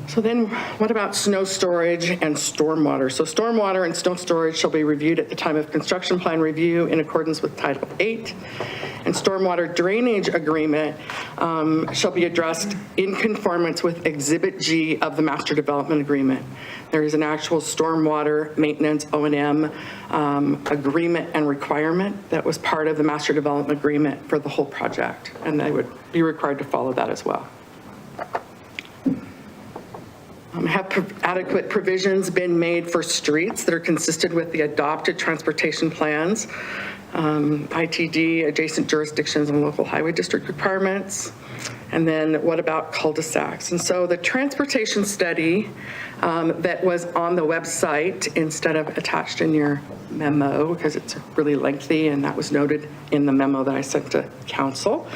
So then what about snow storage and stormwater? So stormwater and snow storage shall be reviewed at the time of construction plan review in accordance with Title 8. And stormwater drainage agreement shall be addressed in conformance with Exhibit G of the Master Development Agreement. There is an actual stormwater maintenance O&M agreement and requirement that was part of the Master Development Agreement for the whole project, and they would be required to follow that as well. Have adequate provisions been made for streets that are consistent with the adopted transportation plans, ITD, adjacent jurisdictions, and local highway district requirements? And then what about cul-de-sacs? And so the transportation study that was on the website instead of attached in your memo, because it's really lengthy, and that was noted in the memo that I sent to council,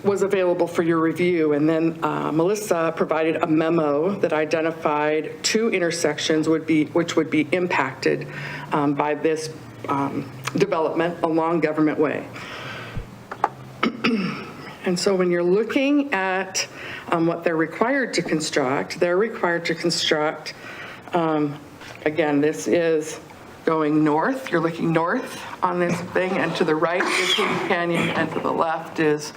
was available for your review. And then Melissa provided a memo that identified 2 intersections which would be impacted by this development along Government Way. And so when you're looking at what they're required to construct, again, this is going north. You're looking north on this thing, and to the right is Hayden Canyon, and to the left is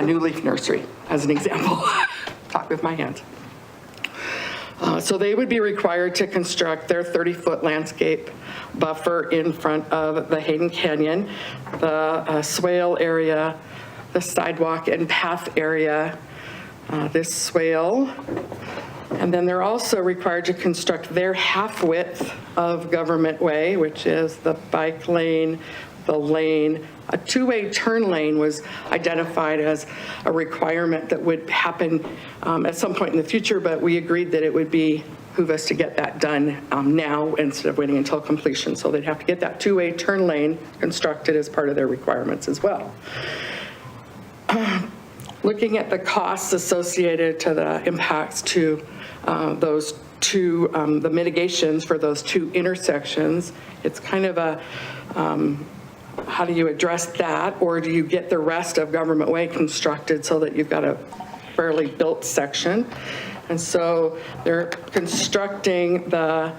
New Leaf Nursery, as an example. Talk with my hands. So they would be required to construct their 30-foot landscape buffer in front of the Hayden Canyon, the swale area, the sidewalk and path area, this swale. And then they're also required to construct their half width of Government Way, which is the bike lane, the lane. A 2-way turn lane was identified as a requirement that would happen at some point in the future, but we agreed that it would behoove us to get that done now instead of waiting until completion. So they'd have to get that 2-way turn lane constructed as part of their requirements as well. Looking at the costs associated to the impacts to those 2, the mitigations for those 2 intersections, it's kind of a, how do you address that? Or do you get the rest of Government Way constructed so that you've got a fairly built section? And so they're constructing the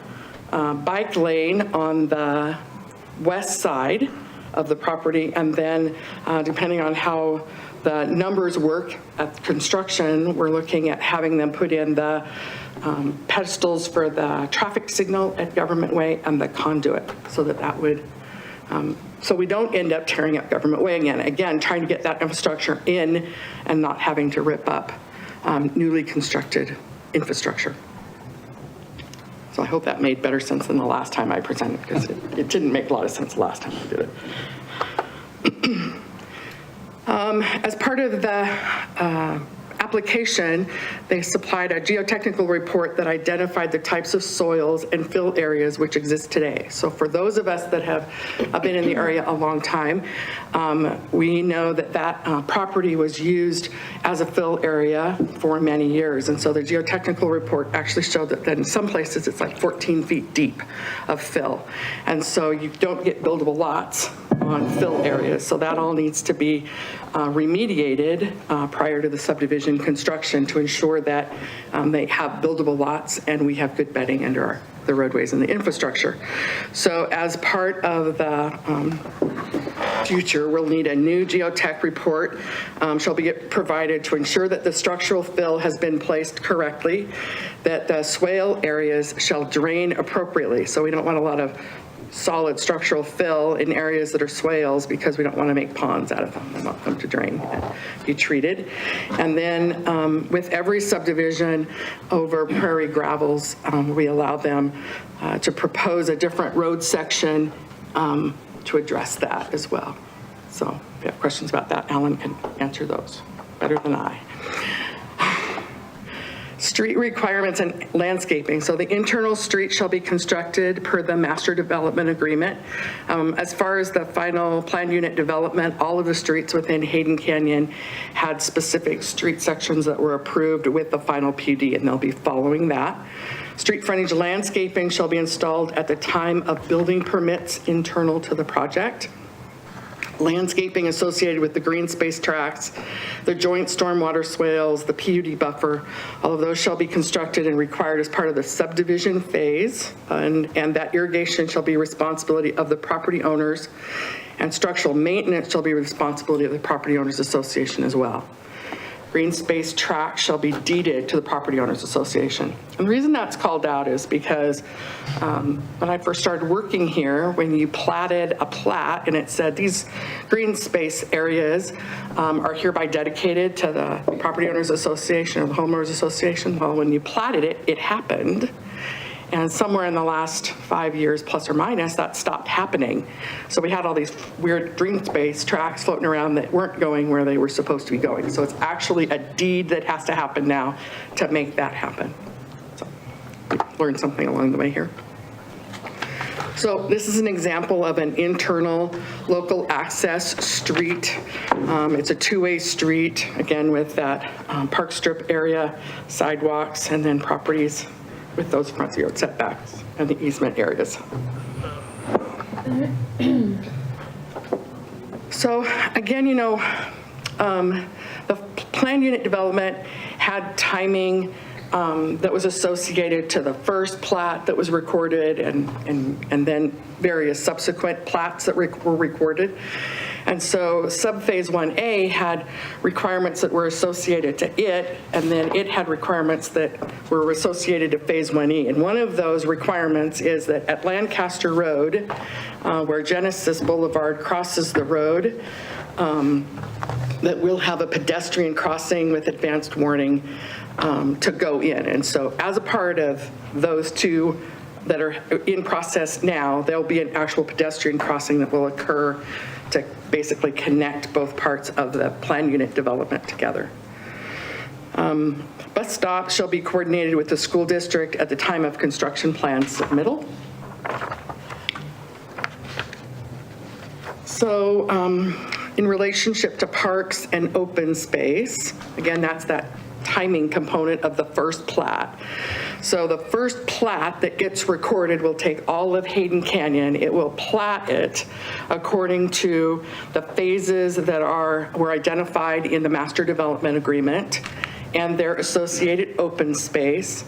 bike lane on the west side of the property, and then depending on how the numbers work at construction, we're looking at having them put in the pedestals for the traffic signal at Government Way and the conduit, so that would, so we don't end up tearing up Government Way again. Again, trying to get that infrastructure in and not having to rip up newly constructed infrastructure. So I hope that made better sense than the last time I presented, because it didn't make a lot of sense the last time I did it. As part of the application, they supplied a geotechnical report that identified the types of soils and fill areas which exist today. So for those of us that have been in the area a long time, we know that that property was used as a fill area for many years. And so the geotechnical report actually showed that in some places it's like 14 feet deep of fill. And so you don't get buildable lots on fill areas. So that all needs to be remediated prior to the subdivision construction to ensure that they have buildable lots and we have good bedding under the roadways and the infrastructure. So as part of the future, we'll need a new geotech report shall be provided to ensure that the structural fill has been placed correctly, that the swale areas shall drain appropriately. So we don't want a lot of solid structural fill in areas that are swales because we don't want to make ponds out of them. We want them to drain and be treated. And then with every subdivision over prairie gravels, we allow them to propose a different road section to address that as well. So if you have questions about that, Alan can answer those better than I. Street requirements and landscaping. So the internal street shall be constructed per the master development agreement. As far as the final plan unit development, all of the streets within Hayden Canyon had specific street sections that were approved with the final PUD, and they'll be following that. Street frontage landscaping shall be installed at the time of building permits internal to the project. Landscaping associated with the green space tracts, the joint stormwater swales, the PUD buffer, all of those shall be constructed and required as part of the subdivision phase, and that irrigation shall be responsibility of the property owners, and structural maintenance shall be responsibility of the property owners association as well. Green space tract shall be deeded to the property owners association. And the reason that's called out is because when I first started working here, when you platted a plat and it said these green space areas are hereby dedicated to the property owners association or the homeowners association, well, when you platted it, it happened. And somewhere in the last 5 years, plus or minus, that stopped happening. So we had all these weird green space tracts floating around that weren't going where they were supposed to be going. So it's actually a deed that has to happen now to make that happen. So learned something along the way here. So this is an example of an internal local access street. It's a two-way street, again, with that park strip area, sidewalks, and then properties with those front yard setbacks and the easement areas. So again, you know, the plan unit development had timing that was associated to the first plat that was recorded and then various subsequent plats that were recorded. And so subphase 1A had requirements that were associated to it, and then it had requirements that were associated to phase 1E. And one of those requirements is that at Lancaster Road, where Genesis Boulevard crosses the road, that we'll have a pedestrian crossing with advanced warning to go in. And so as a part of those two that are in process now, there'll be an actual pedestrian crossing that will occur to basically connect both parts of the plan unit development together. Bus stops shall be coordinated with the school district at the time of construction plan submittal. So in relationship to parks and open space, again, that's that timing component of the first plat. So the first plat that gets recorded will take all of Hayden Canyon. It will plat it according to the phases that were identified in the master development agreement and their associated open space.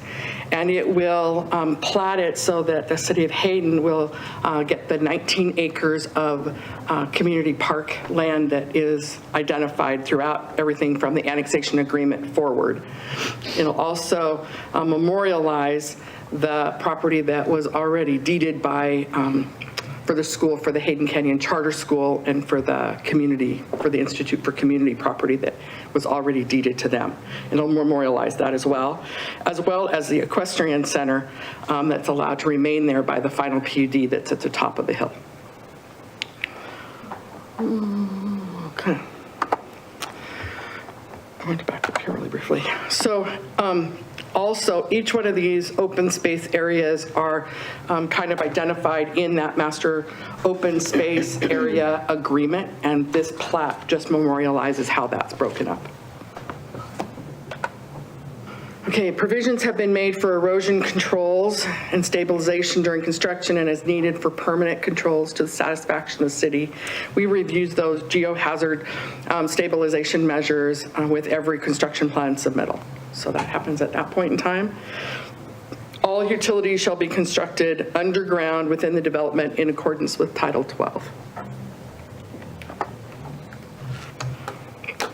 And it will plat it so that the city of Hayden will get the 19 acres of community park land that is identified throughout everything from the annexation agreement forward. It'll also memorialize the property that was already deeded by for the school, for the Hayden Canyon Charter School, and for the community, for the Institute for Community Property that was already deeded to them. And it'll memorialize that as well as the equestrian center that's allowed to remain there by the final PUD that's at the top of the hill. Okay. I went back up here really briefly. So also, each one of these open space areas are kind of identified in that master open space area agreement, and this plat just memorializes how that's broken up. Okay, provisions have been made for erosion controls and stabilization during construction and as needed for permanent controls to the satisfaction of the city. We reviewed those geohazard stabilization measures with every construction plan submittal. So that happens at that point in time. All utilities shall be constructed underground within the development in accordance with Title 12.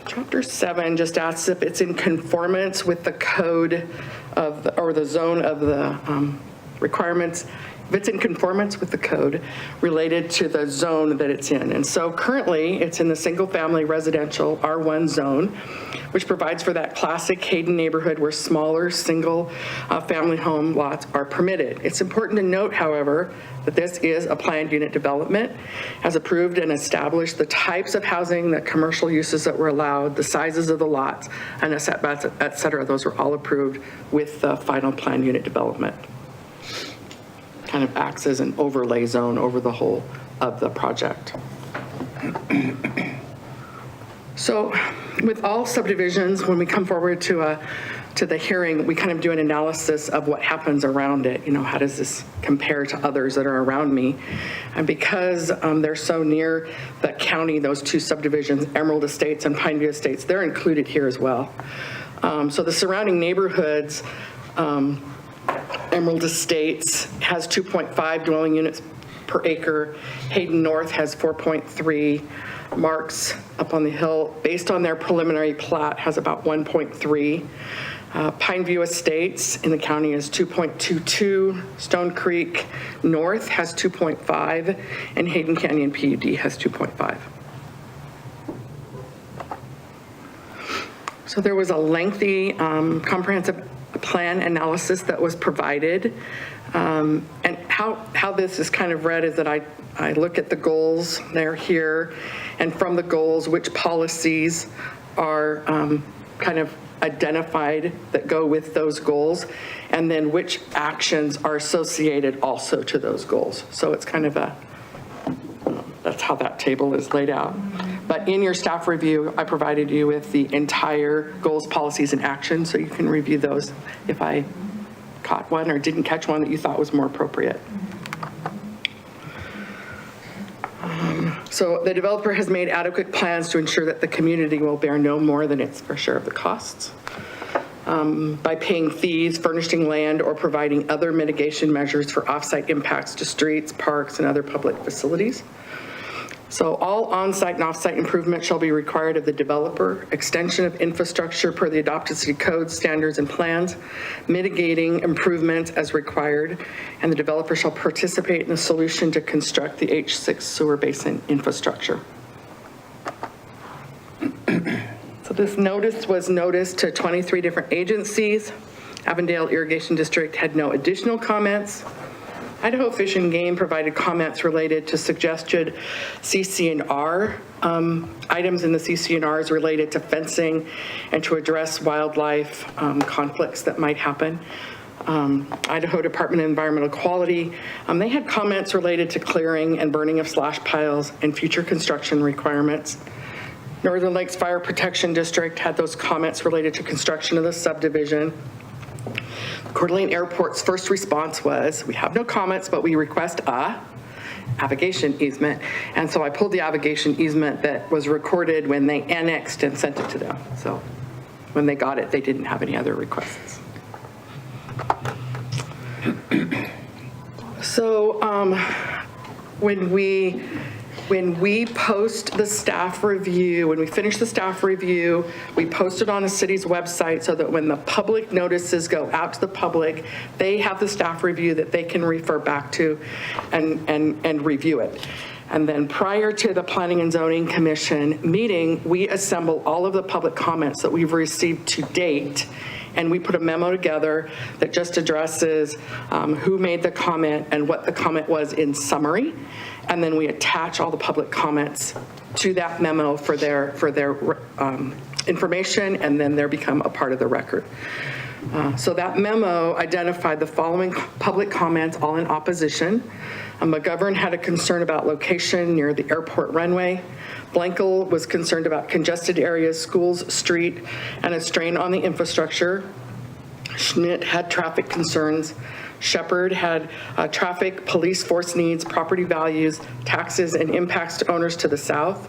Chapter 7 just asks if it's in conformance with the code of, or the zone of the requirements, if it's in conformance with the code related to the zone that it's in. And so currently, it's in the single-family residential R1 zone, which provides for that classic Hayden neighborhood where smaller single-family home lots are permitted. It's important to note, however, that this is a planned unit development, as approved and established, the types of housing, the commercial uses that were allowed, the sizes of the lots, and the setbacks, et cetera, those were all approved with the final planned unit development. Kind of acts as an overlay zone over the whole of the project. So with all subdivisions, when we come forward to the hearing, we kind of do an analysis of what happens around it. You know, how does this compare to others that are around me? And because they're so near the county, those two subdivisions, Emerald Estates and Pineview Estates, they're included here as well. So the surrounding neighborhoods, Emerald Estates has 2.5 dwelling units per acre. Hayden North has 4.3. Marks up on the hill, based on their preliminary plat, has about 1.3. Pineview Estates in the county is 2.22. Stone Creek North has 2.5, and Hayden Canyon PUD has 2.5. So there was a lengthy comprehensive plan analysis that was provided. And how this is kind of read is that I look at the goals, they're here, and from the goals, which policies are kind of identified that go with those goals, and then which actions are associated also to those goals. So it's kind of that's how that table is laid out. But in your staff review, I provided you with the entire goals, policies, and actions, so you can review those if I caught one or didn't catch one that you thought was more appropriate. So the developer has made adequate plans to ensure that the community will bear no more than its fair share of the costs by paying fees, furnishing land, or providing other mitigation measures for off-site impacts to streets, parks, and other public facilities. So all on-site and off-site improvements shall be required of the developer, extension of infrastructure per the adopted city codes, standards, and plans, mitigating improvements as required, and the developer shall participate in the solution to construct the H6 sewer basin infrastructure. So this notice was noticed to 23 different agencies. Avondale Irrigation District had no additional comments. Idaho Fish and Game provided comments related to suggested CC&R items in the CC&Rs related to fencing and to address wildlife conflicts that might happen. Idaho Department of Environmental Quality, they had comments related to clearing and burning of slash piles and future construction requirements. Northern Lakes Fire Protection District had those comments related to construction of the subdivision. Coeur d'Alene Airport's first response was, we have no comments, but we request a navigation easement. And so I pulled the navigation easement that was recorded when they annexed and sent it to them. So when they got it, they didn't have any other requests. So when we post the staff review, when we finish the staff review, we post it on the city's website so that when the public notices go out to the public, they have the staff review that they can refer back to and review it. And then prior to the Planning and Zoning Commission meeting, we assemble all of the public comments that we've received to date, and we put a memo together that just addresses who made the comment and what the comment was in summary. And then we attach all the public comments to that memo for their information, and then they become a part of the record. So that memo identified the following public comments, all in opposition. McGovern had a concern about location near the airport runway. Blankel was concerned about congested areas, schools, street, and a strain on the infrastructure. Schmidt had traffic concerns. Shepard had traffic, police force needs, property values, taxes, and impacts to owners to the south.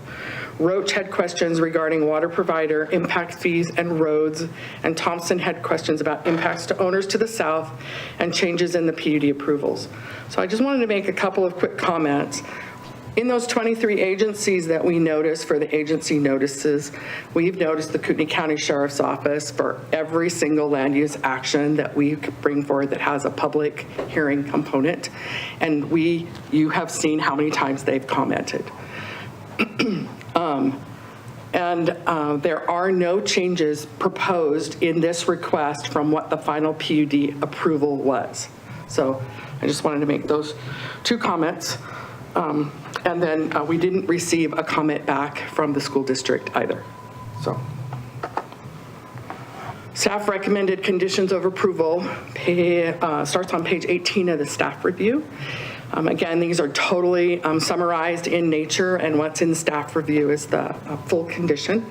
Roach had questions regarding water provider, impact fees, and roads. And Thompson had questions about impacts to owners to the south and changes in the PUD approvals. So I just wanted to make a couple of quick comments. In those 23 agencies that we noticed for the agency notices, we've noticed the Kootenai County Sheriff's Office for every single land use action that we bring forward that has a public hearing component. And you have seen how many times they've commented. There are no changes proposed in this request from what the final PUD approval was. So I just wanted to make those two comments. And then we didn't receive a comment back from the school district either. So staff recommended conditions of approval starts on page 18 of the staff review. Again, these are totally summarized in nature, and what's in the staff review is the full condition.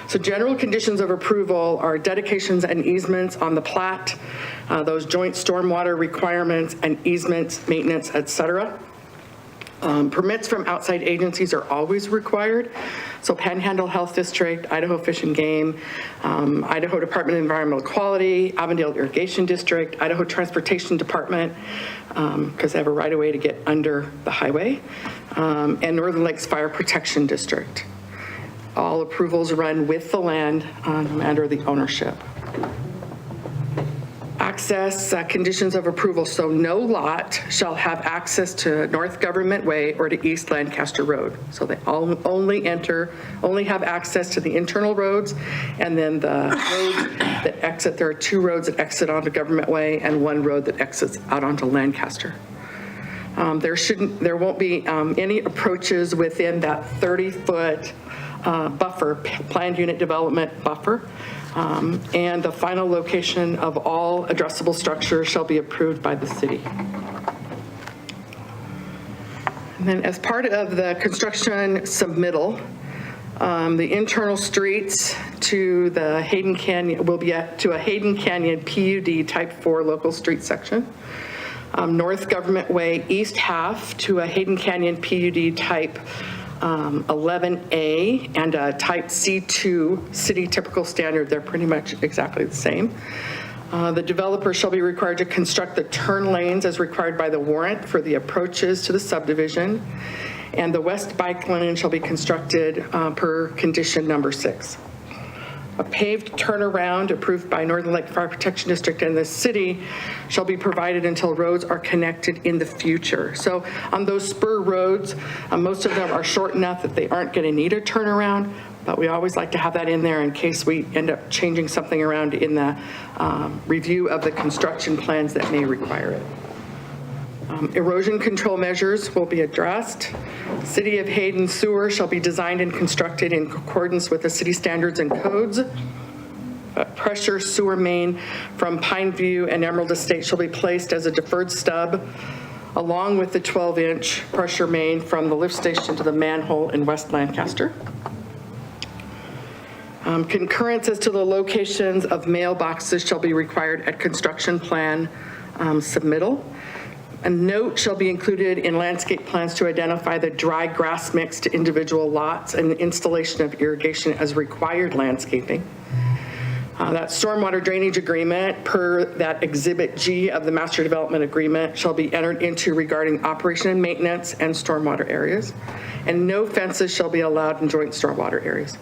So general conditions of approval are dedications and easements on the plat, those joint stormwater requirements and easements, maintenance, et cetera. Permits from outside agencies are always required. So Panhandle Health District, Idaho Fish and Game, Idaho Department of Environmental Quality, Avondale Irrigation District, Idaho Transportation Department, because they have a right of way to get under the highway, and Northern Lakes Fire Protection District. All approvals run with the land, no matter the ownership. Access conditions of approval, so no lot shall have access to North Government Way or to East Lancaster Road. So they only have access to the internal roads, and then the roads that exit, there are two roads that exit onto Government Way and one road that exits out onto Lancaster. There won't be any approaches within that 30-foot buffer, planned unit development buffer. And the final location of all addressable structures shall be approved by the city. And then as part of the construction submittal, the internal streets to the Hayden Canyon will be to a Hayden Canyon PUD type 4 local street section. North Government Way east half to a Hayden Canyon PUD type 11A and a type C2 city typical standard. They're pretty much exactly the same. The developer shall be required to construct the turn lanes as required by the warrant for the approaches to the subdivision, and the west bike lane shall be constructed per condition number 6. A paved turnaround approved by Northern Lake Fire Protection District and the city shall be provided until roads are connected in the future. So on those spur roads, most of them are short enough that they aren't going to need a turnaround, but we always like to have that in there in case we end up changing something around in the review of the construction plans that may require it. Erosion control measures will be addressed. City of Hayden sewer shall be designed and constructed in accordance with the city standards and codes. Pressure sewer main from Pineview and Emerald Estate shall be placed as a deferred stub, along with the 12-inch pressure main from the lift station to the manhole in West Lancaster. Concurrence as to the locations of mailboxes shall be required at construction plan submittal. A note shall be included in landscape plans to identify the dry grass mix to individual lots and the installation of irrigation as required landscaping. That stormwater drainage agreement per that Exhibit G of the Master Development Agreement shall be entered into regarding operation and maintenance and stormwater areas. And no fences shall be allowed in joint stormwater areas.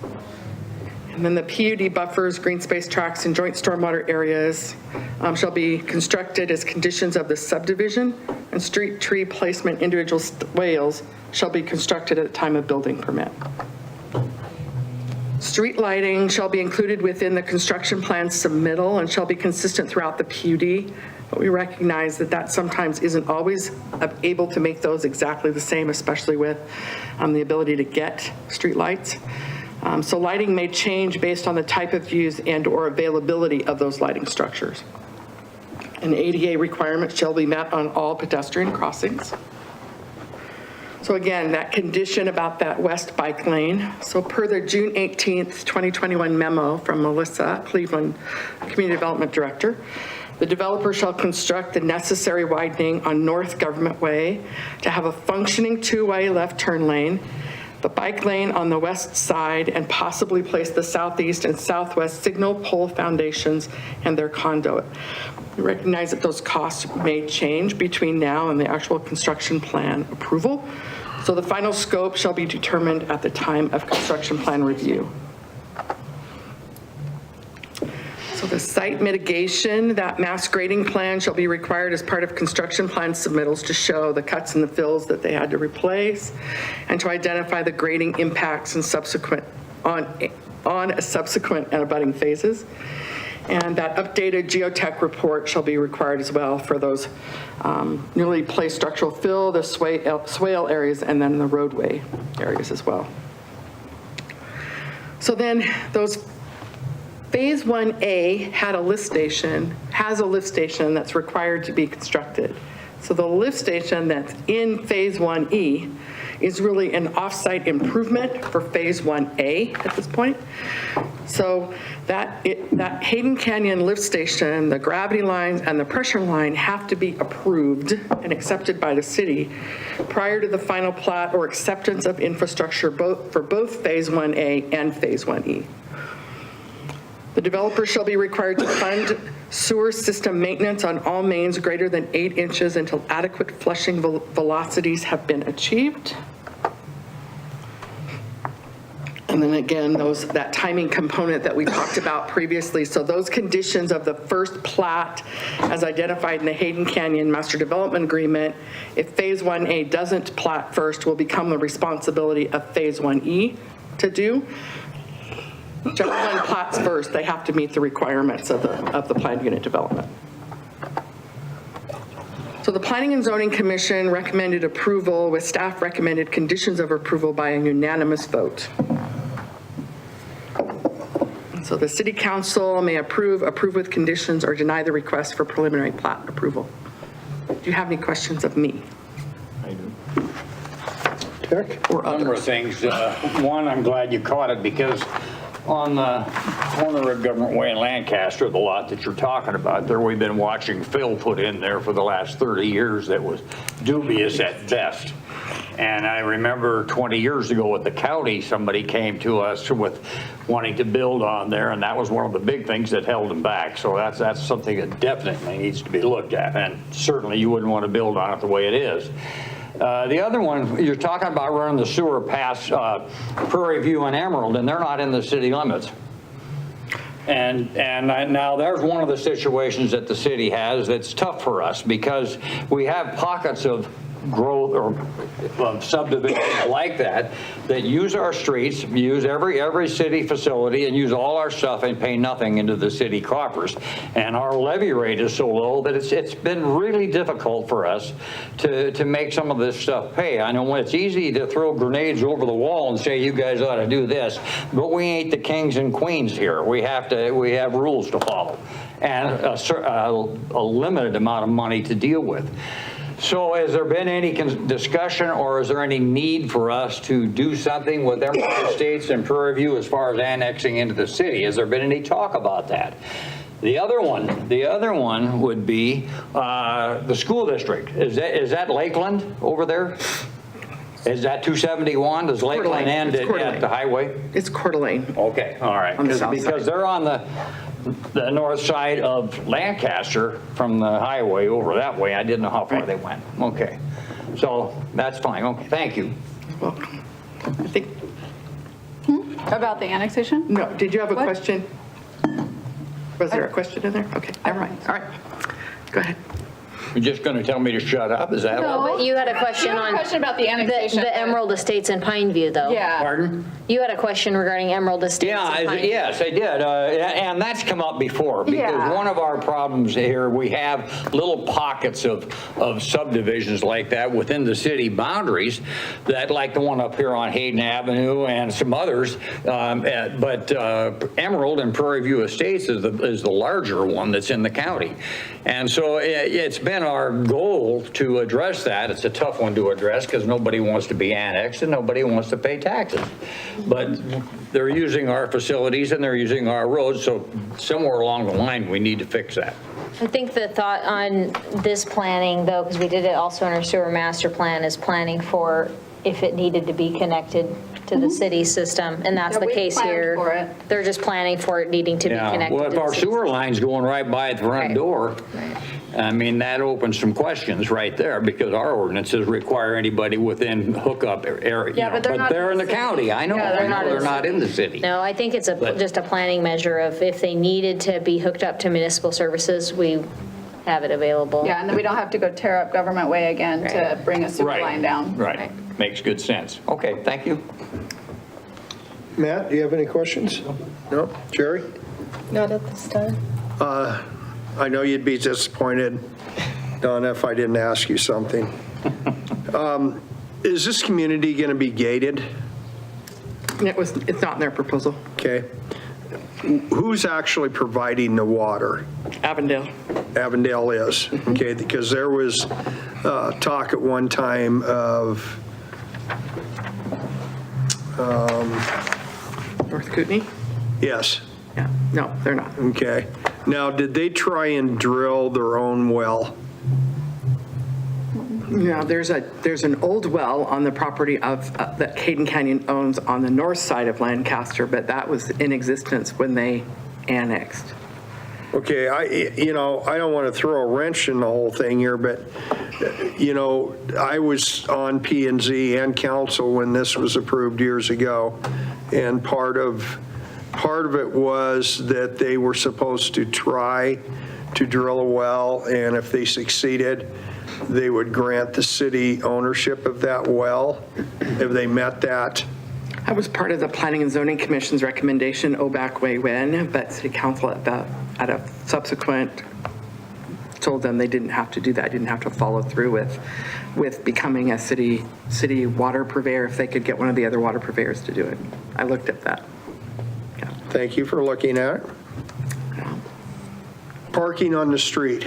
And then the PUD buffers, green space tracts, and joint stormwater areas shall be constructed as conditions of the subdivision, and street tree placement individual swales shall be constructed at the time of building permit. Street lighting shall be included within the construction plan submittal and shall be consistent throughout the PUD, but we recognize that that sometimes isn't always able to make those exactly the same, especially with the ability to get street lights. So lighting may change based on the type of use and/or availability of those lighting structures. An ADA requirement shall be met on all pedestrian crossings. So again, that condition about that west bike lane. So per the June 18th, 2021 memo from Melissa Cleveland, Community Development Director, the developer shall construct the necessary widening on North Government Way to have a functioning two-way left turn lane, the bike lane on the west side, and possibly place the southeast and southwest signal pole foundations and their conduit. We recognize that those costs may change between now and the actual construction plan approval. So the final scope shall be determined at the time of construction plan review. So the site mitigation, that mass grading plan shall be required as part of construction plan submittals to show the cuts and the fills that they had to replace and to identify the grading impacts and subsequent on subsequent and abutting phases. And that updated geotech report shall be required as well for those newly placed structural fill, the swale areas, and then the roadway areas as well. So then those Phase 1A has a lift station that's required to be constructed. So the lift station that's in Phase 1E is really an off-site improvement for Phase 1A at this point. So that Hayden Canyon lift station, the gravity lines and the pressure line have to be approved and accepted by the city prior to the final plat or acceptance of infrastructure for both Phase 1A and Phase 1E. The developer shall be required to fund sewer system maintenance on all mains greater than 8 inches until adequate flushing velocities have been achieved. And then again, that timing component that we talked about previously. So those conditions of the first plat as identified in the Hayden Canyon Master Development Agreement, if Phase 1A doesn't plat first, will become the responsibility of Phase 1E to do. Whichever one plats first, they have to meet the requirements of the planned unit development. So the Planning and Zoning Commission recommended approval with staff recommended conditions of approval by a unanimous vote. So the City Council may approve with conditions, or deny the request for preliminary plat approval. Do you have any questions of me?
I do.
Or
A number of things. One, I'm glad you caught it because on the corner of Government Way in Lancaster, the lot that you're talking about there, we've been watching fill put in there for the last 30 years that was dubious at best. And I remember 20 years ago at the county, somebody came to us with wanting to build on there, and that was one of the big things that held them back. So that's something that definitely needs to be looked at, and certainly you wouldn't want to build on it the way it is. The other one, you're talking about running the sewer past Prairie View and Emerald, and they're not in the city limits. And now there's one of the situations that the city has that's tough for us because we have pockets of growth or subdivisions like that use our streets, use every city facility and use all our stuff and pay nothing into the city coffers. And our levy rate is so low that it's been really difficult for us to make some of this stuff pay. I know it's easy to throw grenades over the wall and say you guys ought to do this, but we ain't the kings and queens here. We have rules to follow and a limited amount of money to deal with. So has there been any discussion or is there any need for us to do something with Emerald Estates and Prairie View as far as annexing into the city? Has there been any talk about that? The other one would be the school district. Is that Lakeland over there? Is that 271? Does Lakeland end at the highway?
It's Coeur d'Alene.
Okay, all right. Because they're on the north side of Lancaster from the highway over that way. I didn't know how far they went. Okay. So that's fine. Okay, thank you.
You're welcome. I think.
About the annexation?
No, did you have a question? Was there a question in there? Okay, never mind. All right, go ahead.
You're just going to tell me to shut up? Is that
No,
what?
but you had a question on
about the annexation.
the Emerald Estates in Pineview, though.
Yeah.
Pardon?
You had a question regarding Emerald Estates.
Yes, I did. And that's come up before, because
Yeah.
one of our problems here, we have little pockets of subdivisions like that within the city boundaries, that, like the one up here on Hayden Avenue and some others. But Emerald and Prairie View Estates is the larger one that's in the county. And so it's been our goal to address that. It's a tough one to address because nobody wants to be annexed and nobody wants to pay taxes. But they're using our facilities and they're using our roads, so somewhere along the line, we need to fix that.
I think the thought on this planning, though, because we did it also in our sewer master plan, is planning for if it needed to be connected to the city system, and that's
Yeah,
the
we
case
planned
here.
for it.
They're just planning for it needing to be
Yeah,
connected
well,
to
if
the
our
city
sewer
system.
line's going right by the front
Right.
door, I mean, that opens some questions right there, because our ordinances require anybody within hookup area.
Yeah, but they're not
they're in
in
the
the
county,
city.
I know,
Yeah, they're
I know
not in
they're
the
not in the city.
No, I think it's just a planning measure of if they needed to be hooked up to municipal services, we have it available.
Yeah, and then we don't have to go tear up Government Way again to bring a sewer
Right.
line down.
Right, makes good sense. Okay, thank you.
Matt, do you have any questions? No? Jerry?
Not at this time.
I know you'd be disappointed, Donna, if I didn't ask you something. Is this community going to be gated?
It's not in their proposal.
Okay. Who's actually providing the water?
Avondale.
Avondale is, okay, because there was talk at one time of,
North Kootenai?
yes,
Yeah, no, they're not.
okay. Now, did they try and drill their own well?
Yeah, there's an old well on the property of, that Hayden Canyon owns on the north side of Lancaster, but that was in existence when they annexed.
Okay, I don't want to throw a wrench in the whole thing here, but, I was on P&Z and council when this was approved years ago, and part of it was that they were supposed to try to drill a well, and if they succeeded, they would grant the city ownership of that well. Have they met that?
That was part of the Planning and Zoning Commission's recommendation back way when, but City Council at a subsequent told them they didn't have to do that, didn't have to follow through with becoming a city water purveyor if they could get one of the other water purveyors to do it. I looked at that. Yeah.
Thank you for looking at it. Parking on the street.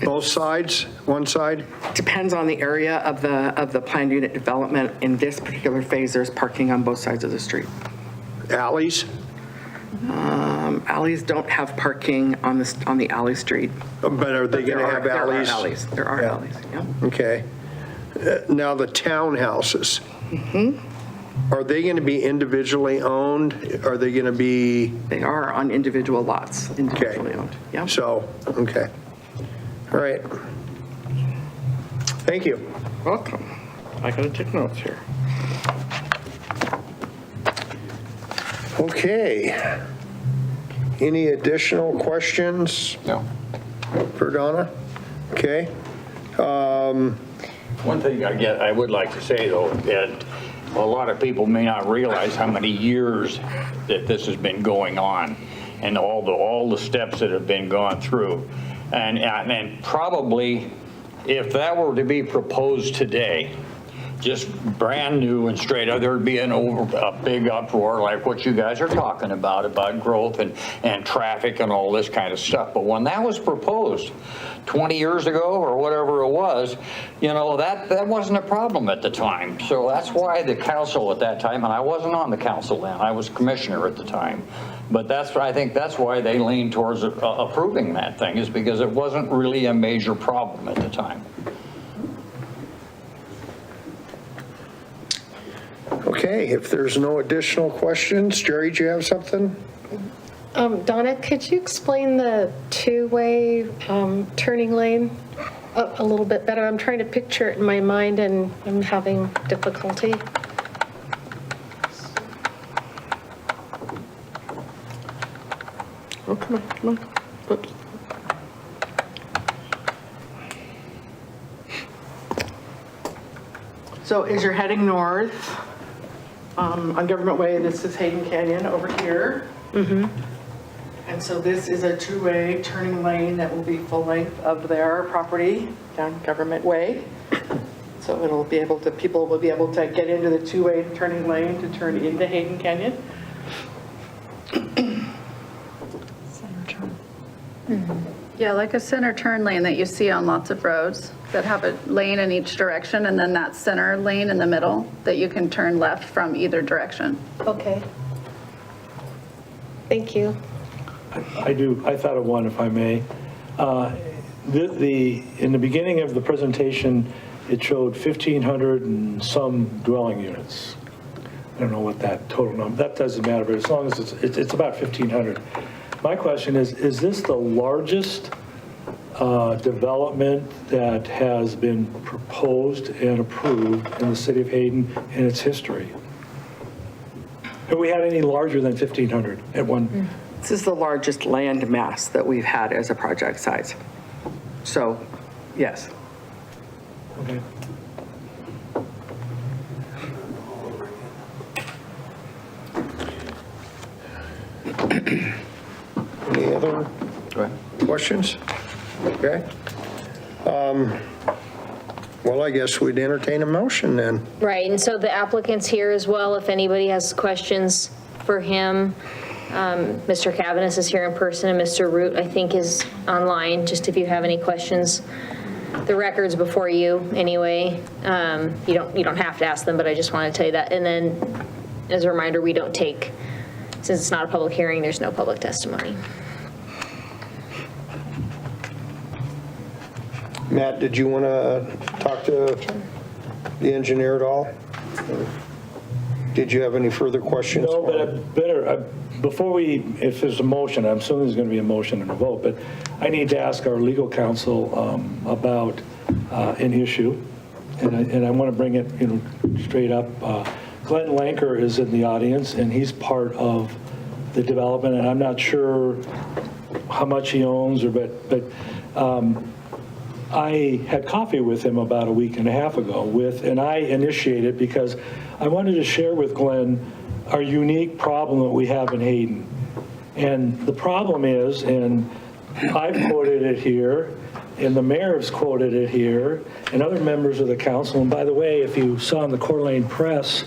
Both sides, one side?
Depends on the area of the planned unit development. In this particular phase, there's parking on both sides of the street.
Alleys?
Alleys don't have parking on the alley street.
But are they going to have alleys?
There are
Yeah.
alleys, yeah.
Okay. Now, the townhouses. Are they going to be individually owned? Are they going to be?
They are on individual lots, individually owned, yeah.
So, okay. All right. Thank you.
Welcome. I gotta take notes here.
Okay. Any additional questions?
No.
For Donna? Okay.
One thing I would like to say, though, that a lot of people may not realize how many years that this has been going on and all the steps that have been gone through. And probably, if that were to be proposed today, just brand new and straight up, there'd be a big uproar like what you guys are talking about growth and traffic and all this kind of stuff. But when that was proposed 20 years ago or whatever it was, that wasn't a problem at the time. So that's why the council at that time, and I wasn't on the council then, I was commissioner at the time. But I think that's why they leaned towards approving that thing, is because it wasn't really a major problem at the time.
Okay, if there's no additional questions, Jerry, do you have something?
Donna, could you explain the two-way turning lane a little bit better? I'm trying to picture it in my mind and I'm having difficulty.
Oh, come on. Oops. So as you're heading north, On Government Way, this is Hayden Canyon over here. And so this is a two-way turning lane that will be full length of their property down Government Way. So it'll be able to, people will be able to get into the two-way turning lane to turn into Hayden Canyon.
Yeah, like a center turn lane that you see on lots of roads that have a lane in each direction and then that center lane in the middle that you can turn left from either direction.
Okay. Thank you.
I thought of one, if I may. In the beginning of the presentation, it showed 1,500 and some dwelling units. I don't know what that total number, that doesn't matter, but as long as it's about 1,500. My question is this the largest development that has been proposed and approved in the city of Hayden in its history? Have we had any larger than 1,500 at one?
This is the largest land mass that we've had as a project size. So, yes.
Okay.
Any other questions? Okay. Well, I guess we'd entertain a motion then.
Right, and so the applicant's here as well, if anybody has questions for him. Mr. Cavanis is here in person, and Mr. Root, I think, is online, just if you have any questions. The record's before you anyway. You don't have to ask them, but I just want to tell you that. And then, as a reminder, we don't take, since it's not a public hearing, there's no public testimony.
Matt, did you want to talk to the engineer at all? Did you have any further questions?
No, but before we, if there's a motion, I'm assuming there's going to be a motion and a vote, but I need to ask our legal counsel about an issue, and I want to bring it straight up. Glenn Lanker is in the audience, and he's part of the development, and I'm not sure how much he owns, but I had coffee with him about a week and a half ago and I initiated because I wanted to share with Glenn our unique problem that we have in Hayden. And the problem is, and I've quoted it here, and the mayor's quoted it here, and other members of the council, and by the way, if you saw in the Coeur d'Alene Press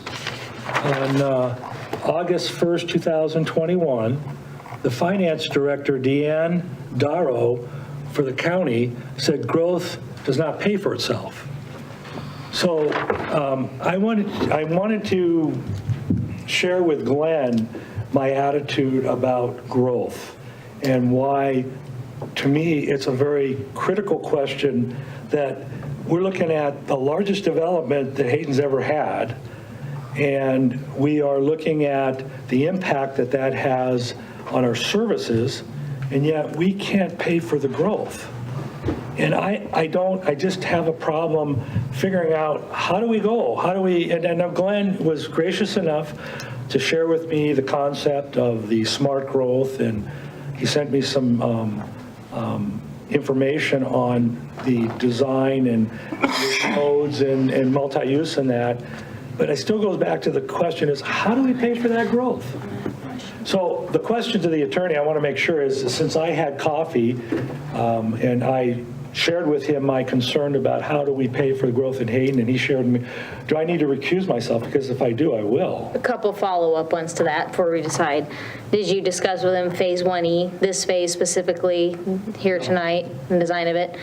on August 1st, 2021, the finance director, Deanne Darrow, for the county said growth does not pay for itself. So I wanted to share with Glenn my attitude about growth and why, to me, it's a very critical question that we're looking at the largest development that Hayden's ever had, and we are looking at the impact that that has on our services, and yet we can't pay for the growth. And I just have a problem figuring out how do we go? And now Glenn was gracious enough to share with me the concept of the smart growth, and he sent me some information on the design and codes and multi-use and that. But it still goes back to the question is, how do we pay for that growth? So the question to the attorney I want to make sure is, since I had coffee and I shared with him my concern about how do we pay for the growth in Hayden, and he shared with me, do I need to recuse myself? Because if I do, I will.
A couple follow-up ones to that before we decide. Did you discuss with him Phase 1E, this phase specifically here tonight, and design of it?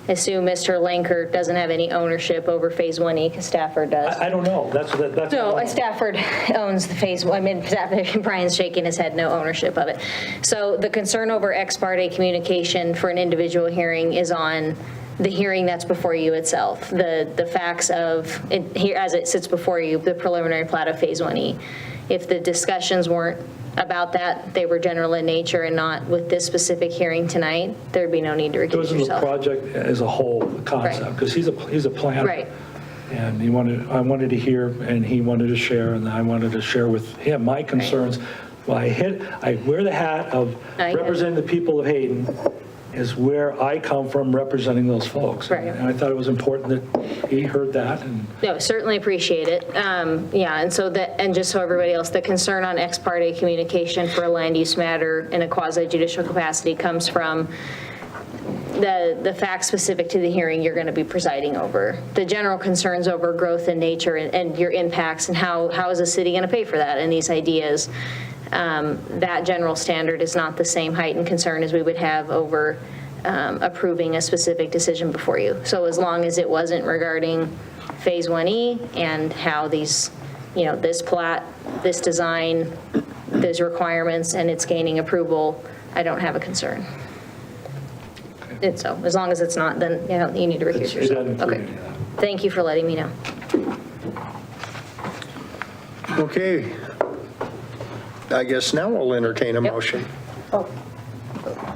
I assume Mr. Lanker doesn't have any ownership over Phase 1E because Stafford does.
I don't know. That's
No, Stafford owns the Phase 1. I mean, Brian's shaking his head, no ownership of it. So the concern over ex parte communication for an individual hearing is on the hearing that's before you itself. The facts of, here as it sits before you, the preliminary plat of Phase 1E. If the discussions weren't about that, they were general in nature and not with this specific hearing tonight, there'd be no need to recuse
yourself. It was the project as a whole, the concept, because he's a planner.
Right.
And I wanted to hear, and he wanted to share, and I wanted to share with him my concerns. Well, I wear the hat of representing the people of Hayden, is where I come from representing those folks.
Right.
And I thought it was important that he heard that, and
No, certainly appreciate it. Yeah, and so that, and just so everybody else, the concern on ex parte communication for a land use matter in a quasi judicial capacity comes from the facts specific to the hearing you're going to be presiding over. The general concerns over growth in nature and your impacts and how is the city going to pay for that and these ideas. That general standard is not the same heightened concern as we would have over approving a specific decision before you. So as long as it wasn't regarding Phase 1E and how these, this plat, this design, those requirements, and it's gaining approval, I don't have a concern. And so as long as it's not, then you need to recuse yourself. Okay. Thank you for letting me know.
Okay. I guess now we'll entertain a motion.
Oh,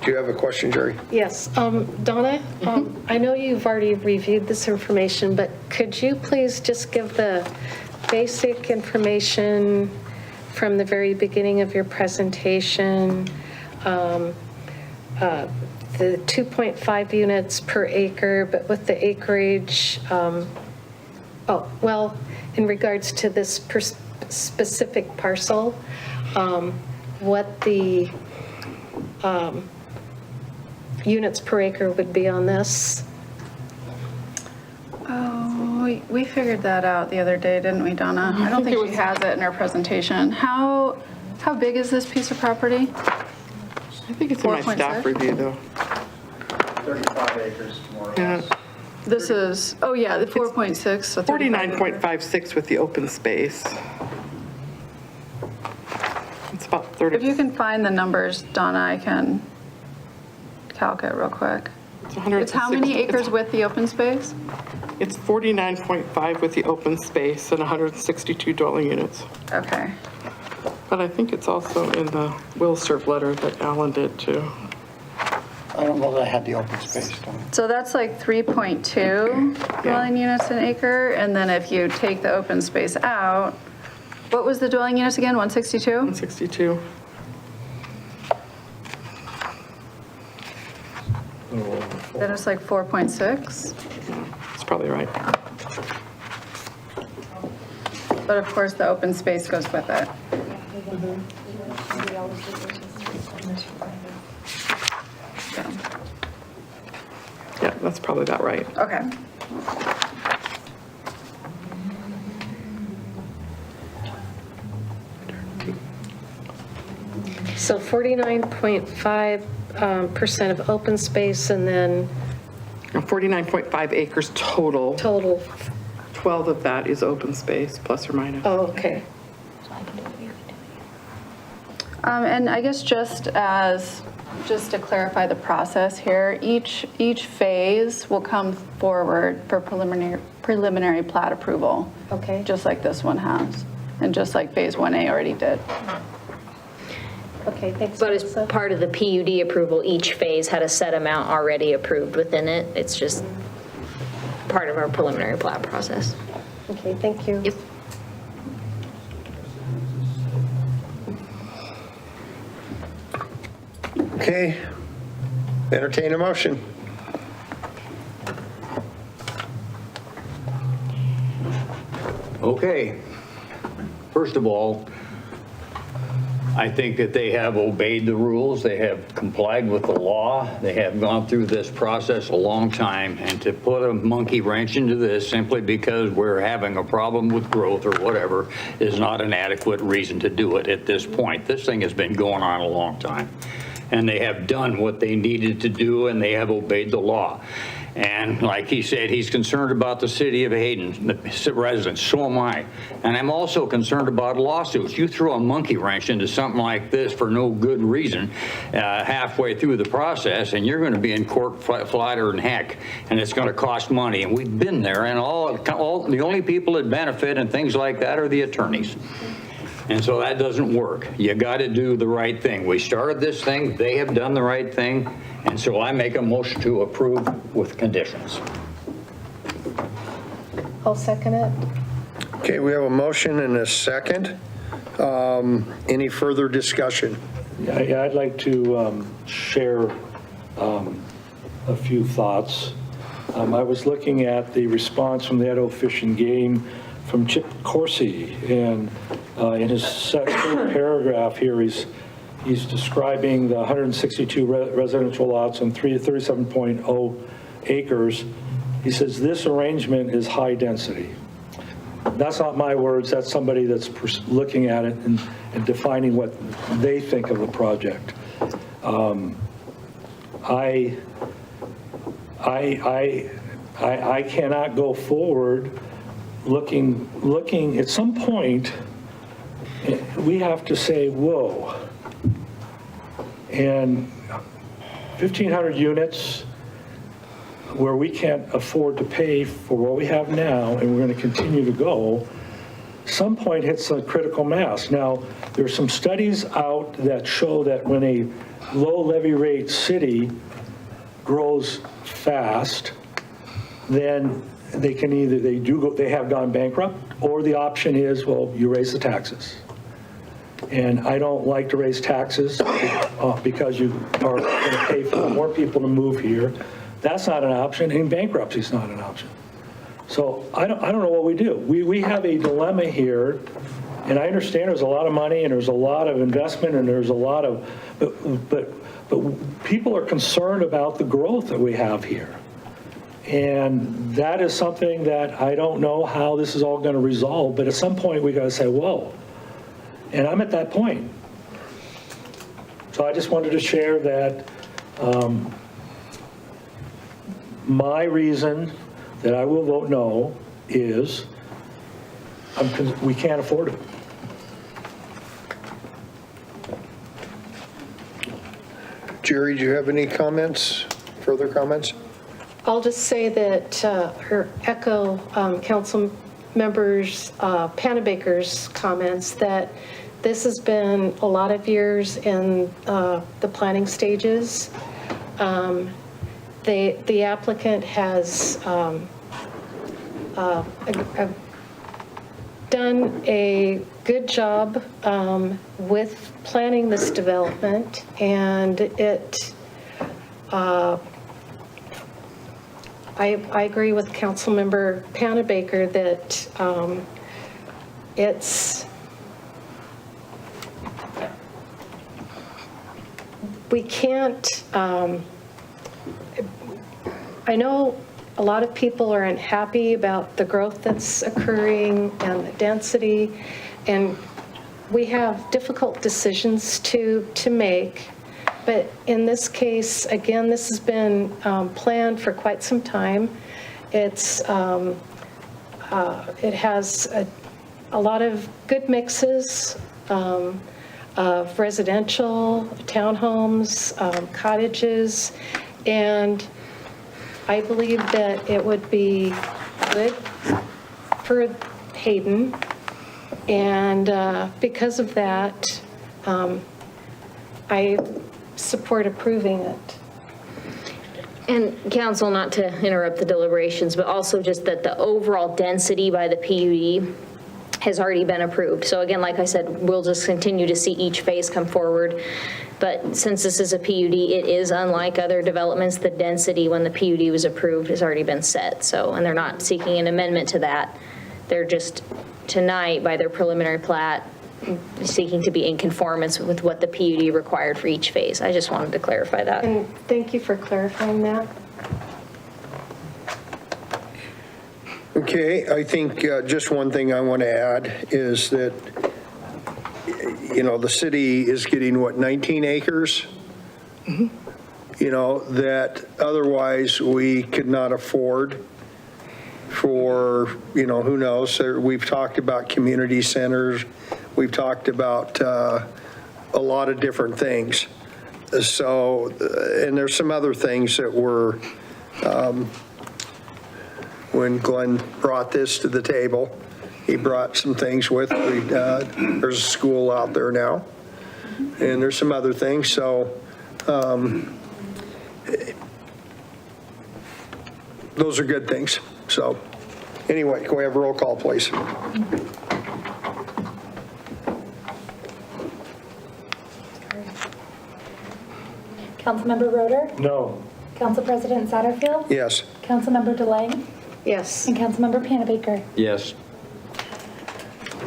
Do you have a question, Jerry?
yes. Donna, I know you've already reviewed this information, but could you please just give the basic information from the very beginning of your presentation? The 2.5 units per acre, but with the acreage, in regards to this specific parcel, what the units per acre would be on this?
Oh, we figured that out the other day, didn't we, Donna? I don't think she has it in her presentation. How big is this piece of property?
I think it's in my staff
4.6?
review, though.
35 acres, more or less.
This is, the 4.6, so
49.56 with the open space. It's about 30.
If you can find the numbers, Donna, I can calc it real quick. It's how many acres with the open space?
It's 49.5 with the open space and 162 dwelling units.
Okay.
But I think it's also in the will serve letter that Alan did too.
I don't know that I had the open space, Tom.
So that's like 3.2 dwelling units an acre, and then if you take the open space out, what was the dwelling units again, 162?
162.
Then it's like 4.6?
That's probably right.
But of course, the open space goes with it.
Yeah, that's probably about right.
Okay.
So 49.5% of open space, and then
49.5 acres total. 12 of that is open space, plus or minus.
Oh, okay.
And I guess just to clarify the process here, each phase will come forward for preliminary plat approval.
Okay.
Just like this one has, and just like Phase 1A already did.
Okay, thanks.
But as part of the PUD approval, each phase had a set amount already approved within it. It's just part of our preliminary plat process.
Okay, thank you.
Yep.
Okay. Entertain a motion.
Okay. First of all, I think that they have obeyed the rules, they have complied with the law, they have gone through this process a long time, and to put a monkey wrench into this simply because we're having a problem with growth or whatever is not an adequate reason to do it at this point. This thing has been going on a long time, and they have done what they needed to do, and they have obeyed the law. And like he said, he's concerned about the city of Hayden, the residents, so am I. And I'm also concerned about lawsuits. You throw a monkey wrench into something like this for no good reason halfway through the process, and you're going to be in court flatter than heck, and it's going to cost money. And we've been there, and the only people that benefit and things like that are the attorneys. And so that doesn't work. You got to do the right thing. We started this thing, they have done the right thing, and so I make a motion to approve with conditions.
I'll second it.
Okay, we have a motion and a second. Any further discussion?
Yeah, I'd like to share a few thoughts. I was looking at the response from the Idaho Fish and Game from Chip Corsi, and in his second paragraph here, he's describing the 162 residential lots on 37.0 acres. He says, this arrangement is high density. That's not my words, that's somebody that's looking at it and defining what they think of the project. I cannot go forward looking, at some point, we have to say, whoa. And 1,500 units where we can't afford to pay for what we have now, and we're going to continue to go, some point hits a critical mass. Now, there's some studies out that show that when a low levy rate city grows fast, then they can either, they have gone bankrupt, or the option is, well, you raise the taxes. And I don't like to raise taxes because you are going to pay for more people to move here. That's not an option, and bankruptcy is not an option. So I don't know what we do. We have a dilemma here, and I understand there's a lot of money and there's a lot of investment and there's a lot of, but people are concerned about the growth that we have here. And that is something that I don't know how this is all going to resolve, but at some point we got to say, whoa. And I'm at that point. So I just wanted to share that my reason that I will vote no is we can't afford it.
Jerry, do you have any comments, further comments?
I'll just say that her echo council members Panabaker's comments that this has been a lot of years in the planning stages. The applicant has done a good job with planning this development, and I agree with Councilmember Panabaker that we can't, I know a lot of people are unhappy about the growth that's occurring and the density, and we have difficult decisions to make. But in this case, again, this has been planned for quite some time. It has a lot of good mixes of residential, townhomes, cottages, and I believe that it would be good for Hayden. And because of that, I support approving it.
And council, not to interrupt the deliberations, but also just that the overall density by the PUD has already been approved. So again, like I said, we'll just continue to see each phase come forward. But since this is a PUD, it is unlike other developments. The density when the PUD was approved has already been set. So, and they're not seeking an amendment to that. They're just tonight by their preliminary plat seeking to be in conformance with what the PUD required for each phase. I just wanted to clarify that.
And thank you for clarifying that.
Okay, I think just one thing I want to add is that, you know, the city is getting, what, 19 acres? You know, that otherwise we could not afford for, you know, who knows? We've talked about community centers. We've talked about a lot of different things. So, and there's some other things that were, when Glenn brought this to the table, he brought some things with. There's a school out there now, and there's some other things. So those are good things. So anyway, can we have a roll call, please?
Councilmember Roeder?
No.
Council President Satterfield.
Yes.
Councilmember Delang.
Yes.
And Councilmember Panabaker.
Yes.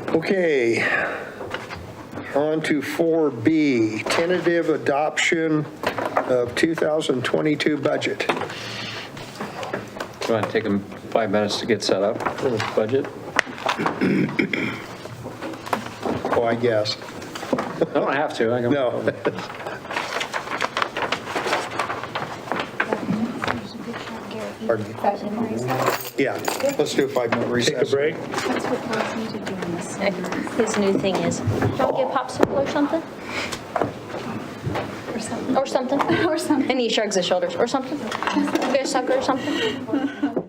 Okay. On to 4B, tentative adoption of 2022 budget.
Do you want to take them 5 minutes to get set up for the budget?
Oh, I guess.
I don't have to. I can.
No. Pardon me. Yeah, let's do a 5-minute recess.
Take a break.
That's what Paul's need to do in this. His new thing is, don't get popsicle or something? Or something. Or something. And he shrugs his shoulders, or something. Get a sucker or something.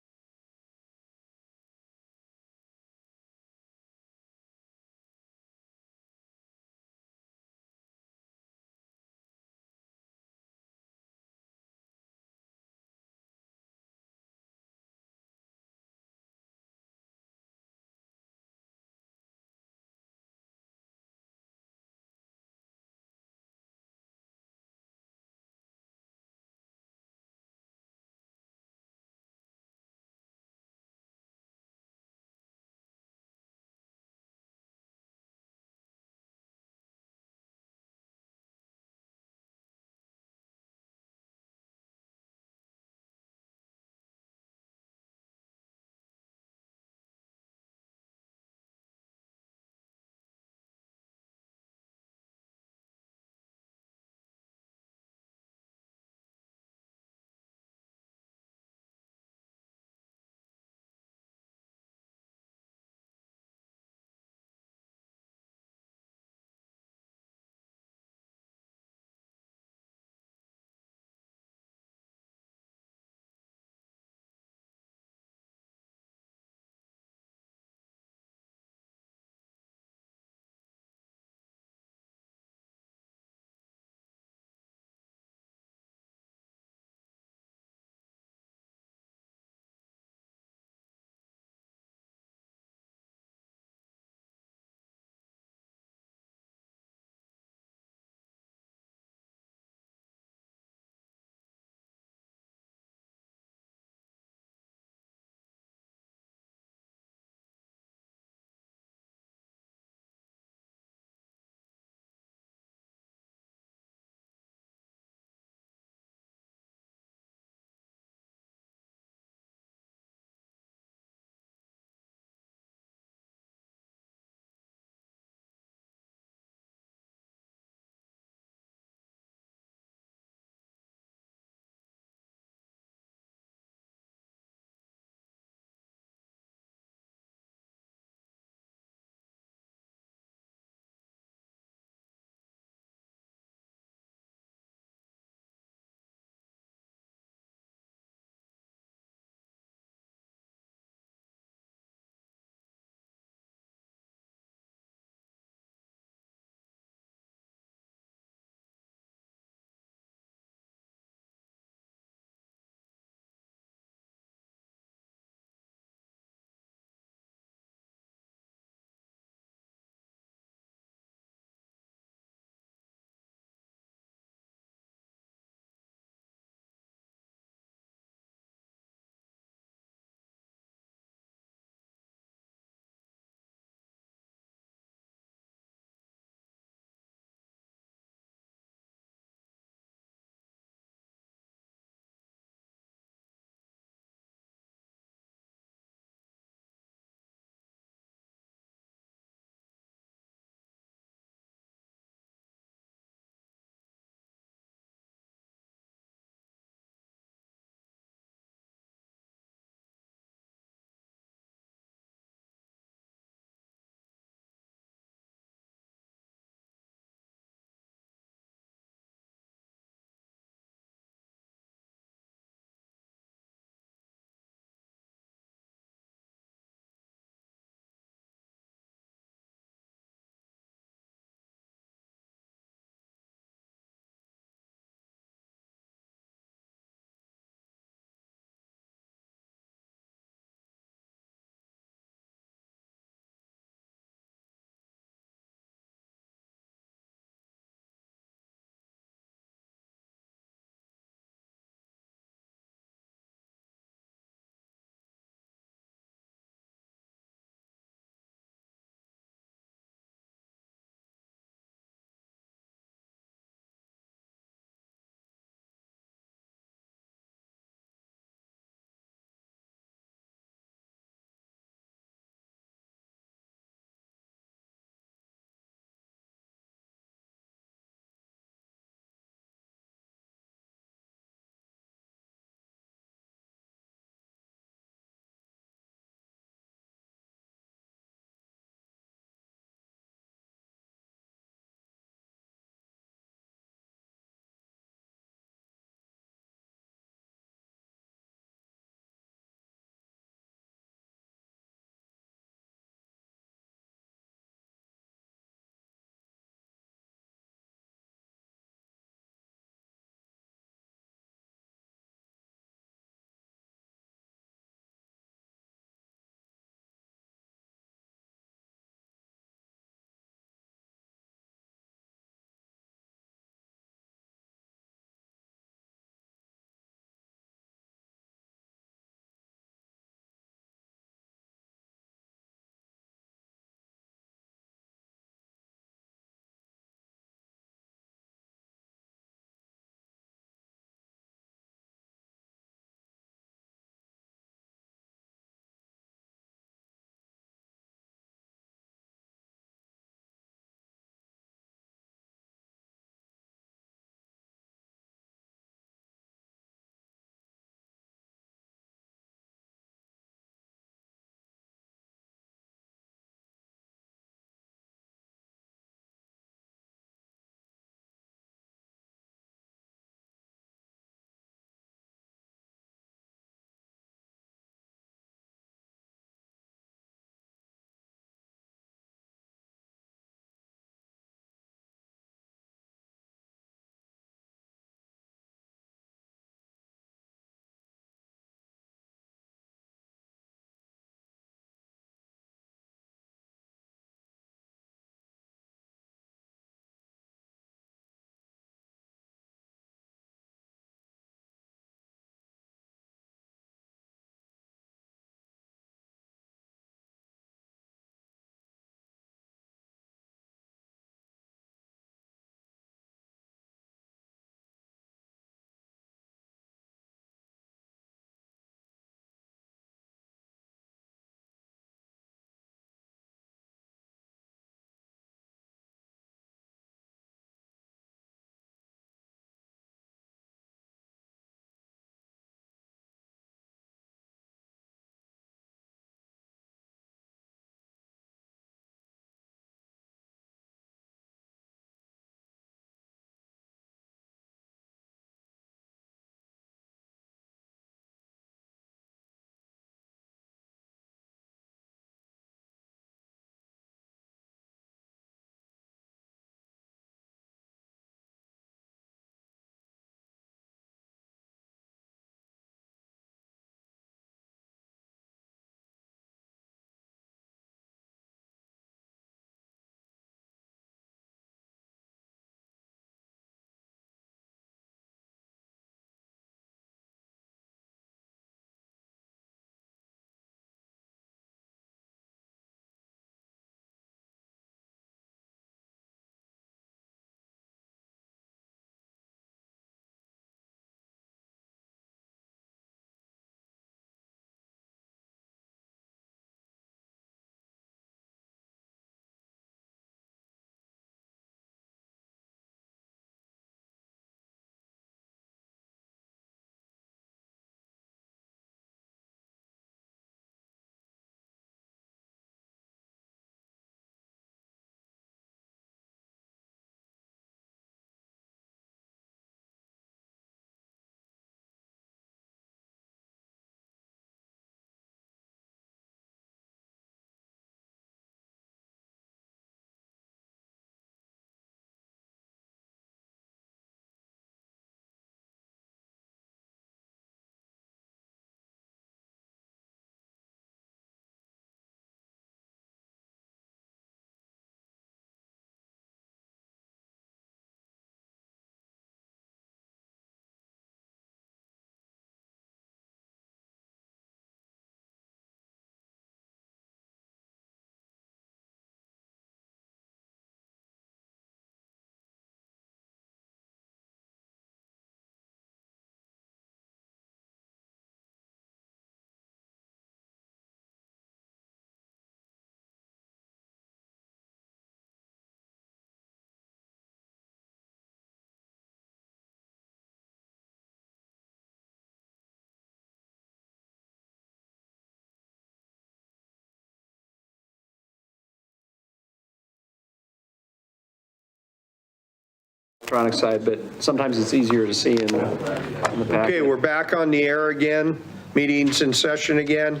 electronic side, but sometimes it's easier to see in the packet.
Okay, we're back on the air again. Meeting's in session again.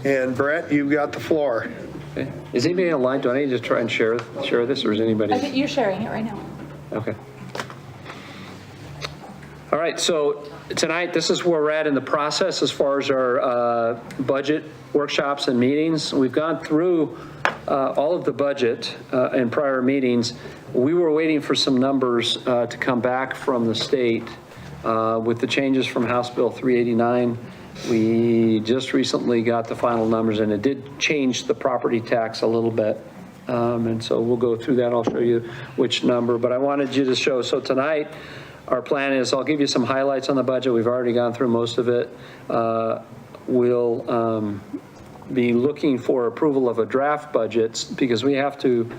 And Brett, you've got the floor.
Okay. Is anybody online? Do I need to try and share this, or is anybody?
I think you're sharing it right now.
Okay. All right, so tonight, this is where we're at in the process as far as our budget workshops and meetings. We've gone through all of the budget in prior meetings. We were waiting for some numbers to come back from the state with the changes from House Bill 389. We just recently got the final numbers, and it did change the property tax a little bit. And so we'll go through that. I'll show you which number, but I wanted you to show. So tonight, our plan is, I'll give you some highlights on the budget. We've already gone through most of it. We'll be looking for approval of a draft budget because we have to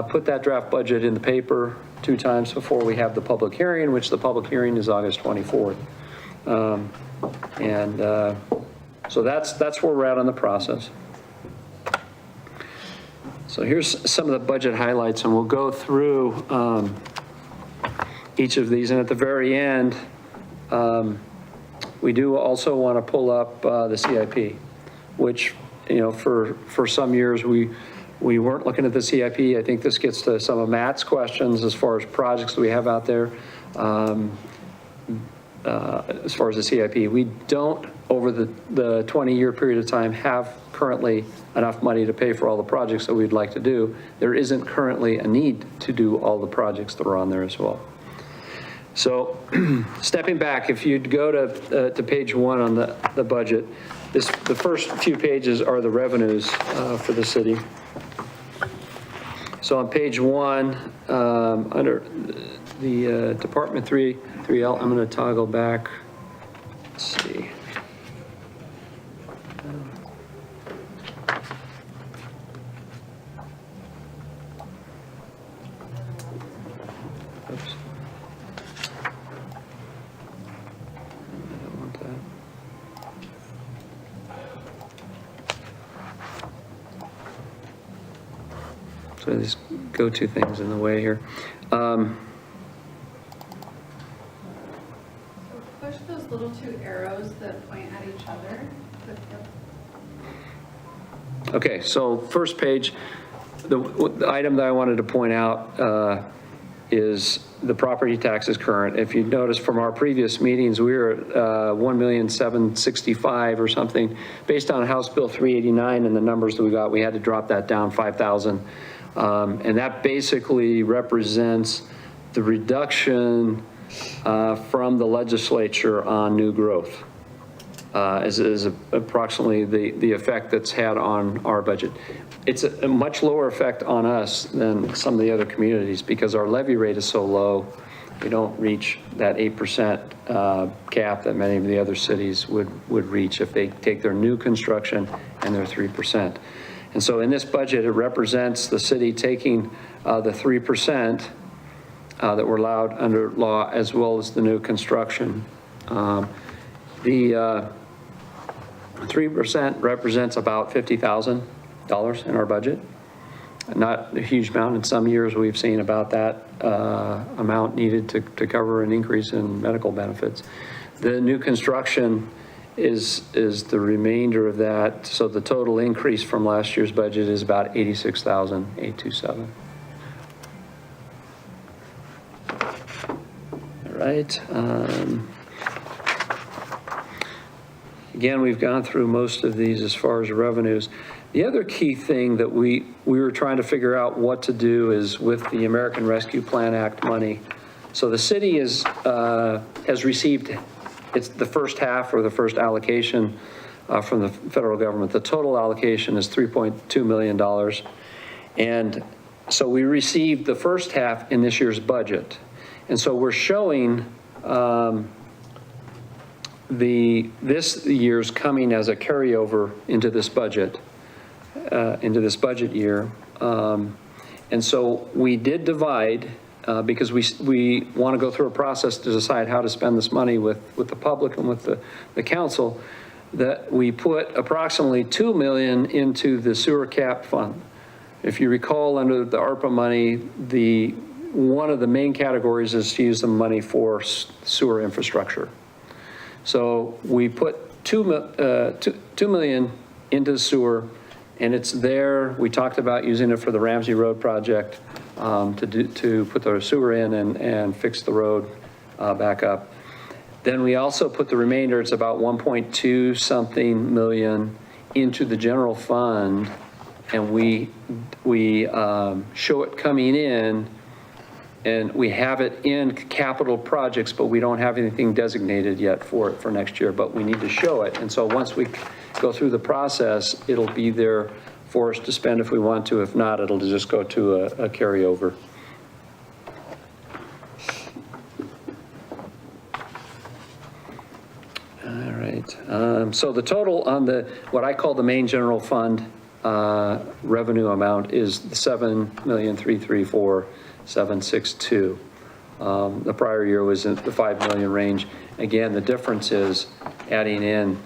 put that draft budget in the paper 2 times before we have the public hearing, which the public hearing is August 24th. So that's where we're at on the process. So here's some of the budget highlights, and we'll go through each of these. And at the very end, we do also want to pull up the CIP, which, you know, for some years we weren't looking at the CIP. I think this gets to some of Matt's questions as far as projects that we have out there. As far as the CIP, we don't, over the 20-year period of time, have currently enough money to pay for all the projects that we'd like to do. There isn't currently a need to do all the projects that are on there as well. So stepping back, if you'd go to page 1 on the budget, the first few pages are the revenues for the city. So on page 1, under the Department 3L, I'm going to toggle back. Let's see. Oops. I don't want that. So these go-to things in the way here.
Push those little 2 arrows that point at each other.
Okay, so first page, the item that I wanted to point out is the property taxes current. If you notice from our previous meetings, we were at $1,765,000 or something. Based on House Bill 389 and the numbers that we got, we had to drop that down 5,000. And that basically represents the reduction from the legislature on new growth. Is approximately the effect that's had on our budget. It's a much lower effect on us than some of the other communities because our levy rate is so low, we don't reach that 8% cap that many of the other cities would reach if they take their new construction and their 3%. And so in this budget, it represents the city taking the 3% that were allowed under law as well as the new construction. The 3% represents about $50,000 in our budget. Not a huge amount. In some years, we've seen about that amount needed to cover an increase in medical benefits. The new construction is the remainder of that. So the total increase from last year's budget is about $86,827. All right. Again, we've gone through most of these as far as revenues. The other key thing that we were trying to figure out what to do is with the American Rescue Plan Act money. So the city has received, it's the first half or the first allocation from the federal government. The total allocation is $3.2 million. And so we received the first half in this year's budget. And so we're showing this year's coming as a carryover into this budget year. And so we did divide because we want to go through a process to decide how to spend this money with the public and with the council, that we put approximately $2 million into the sewer cap fund. If you recall, under the ARPA money, one of the main categories is to use the money for sewer infrastructure. So we put $2 million into the sewer, and it's there. We talked about using it for the Ramsey Road project to put the sewer in and fix the road back up. Then we also put the remainder, it's about 1.2 something million, into the general fund, and we show it coming in, and we have it in capital projects, but we don't have anything designated yet for it for next year, but we need to show it. And so once we go through the process, it'll be there for us to spend if we want to. If not, it'll just go to a carryover. All right. So the total on what I call the main general fund revenue amount is the $7,334,762. The prior year was in the $5 million range. Again, the difference is adding in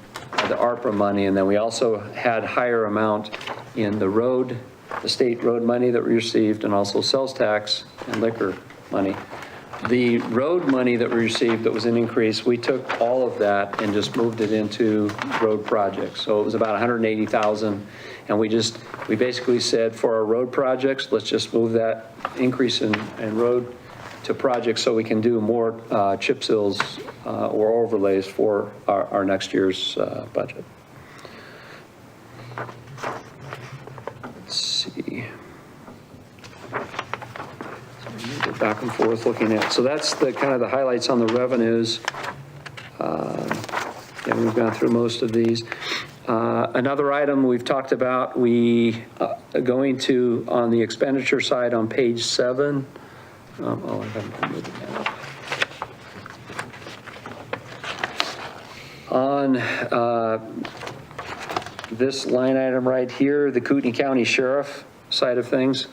the ARPA money, and then we also had higher amount in the state road money that we received, and also sales tax and liquor money. The road money that we received that was an increase, we took all of that and just moved it into road projects. So it was about 180,000, and we basically said for our road projects, let's just move that increase in road to projects so we can do more chip seals or overlays for our next year's budget. Let's see. Go back and forth looking at. So that's the kind of the highlights on the revenues. Yeah, we've gone through most of these. Another item we've talked about, we going to on the expenditure side on page 7. I haven't moved it now. On this line item right here, the Kootenai County Sheriff side of things,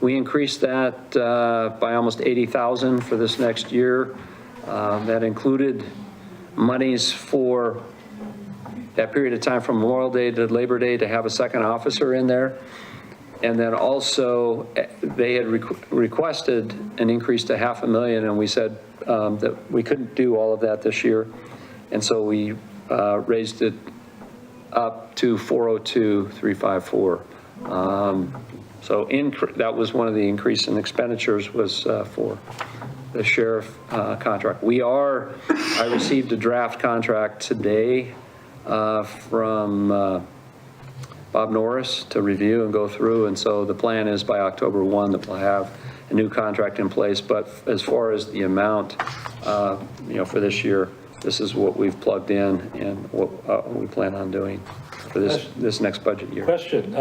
we increased that by almost 80,000 for this next year. That included monies for that period of time from Memorial Day to Labor Day to have a second officer in there. And then also they had requested an increase to $500,000, and we said that we couldn't do all of that this year. And so we raised it up to $402,354. So that was one of the increase in expenditures was for the sheriff contract. I received a draft contract today from Bob Norris to review and go through, and so the plan is by October 1 that we'll have a new contract in place. But as far as the amount, for this year, this is what we've plugged in and what we plan on doing for this next budget year.
Question,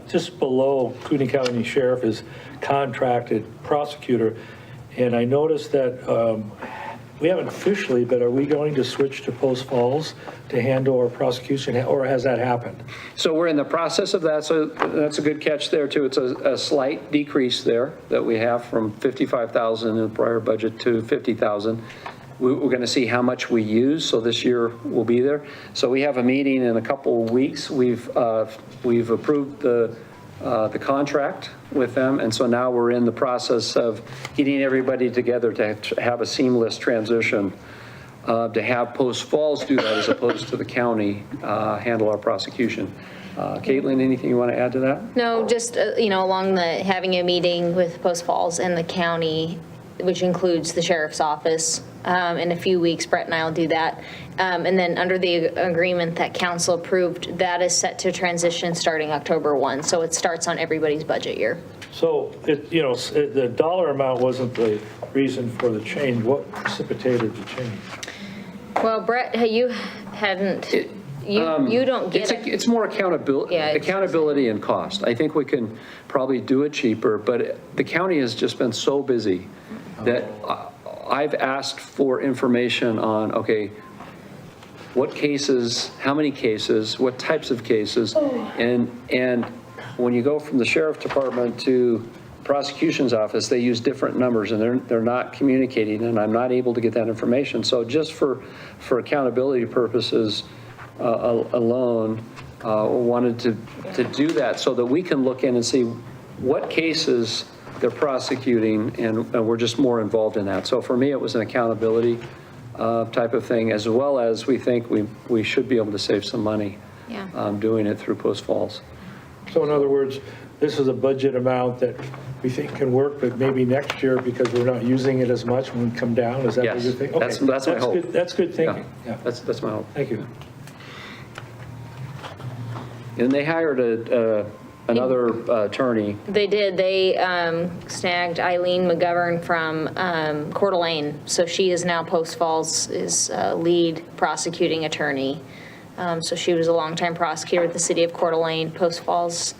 just below Kootenai County Sheriff is contracted prosecutor, and I noticed that we haven't officially, but are we going to switch to Post Falls to handle our prosecution, or has that happened?
So we're in the process of that, so that's a good catch there too. It's a slight decrease there that we have from 55,000 in the prior budget to 50,000. We're going to see how much we use, so this year we'll be there. So we have a meeting in a couple of weeks. We've approved the contract with them, and so now we're in the process of getting everybody together to have a seamless transition, to have Post Falls do that as opposed to the county handle our prosecution. Caitlin, anything you want to add to that?
No, just, along having a meeting with Post Falls and the county, which includes the sheriff's office. In a few weeks, Brett and I will do that. And then under the agreement that council approved, that is set to transition starting October 1. So it starts on everybody's budget year.
So, the dollar amount wasn't the reason for the change. What precipitated the change?
Well, Brett, you hadn't, you don't get it.
It's more accountability and cost. I think we can probably do it cheaper, but the county has just been so busy that I've asked for information on, okay, what cases, how many cases, what types of cases, and when you go from the sheriff department to prosecution's office, they use different numbers and they're not communicating, and I'm not able to get that information. So just for accountability purposes alone, wanted to do that so that we can look in and see what cases they're prosecuting, and we're just more involved in that. So for me, it was an accountability type of thing, as well as we think we should be able to save some money doing it through Post Falls.
So in other words, this is a budget amount that we think can work, but maybe next year, because we're not using it as much, when we come down, is that what
Yes,
you're thinking? Okay.
that's my hope.
Good. That's good thinking. Yeah.
That's my hope.
Thank you.
And they hired another attorney.
They did. They snagged Eileen McGovern from Coeur d'Alene. So she is now Post Falls' lead prosecuting attorney. So she was a longtime prosecutor at the city of Coeur d'Alene. Post Falls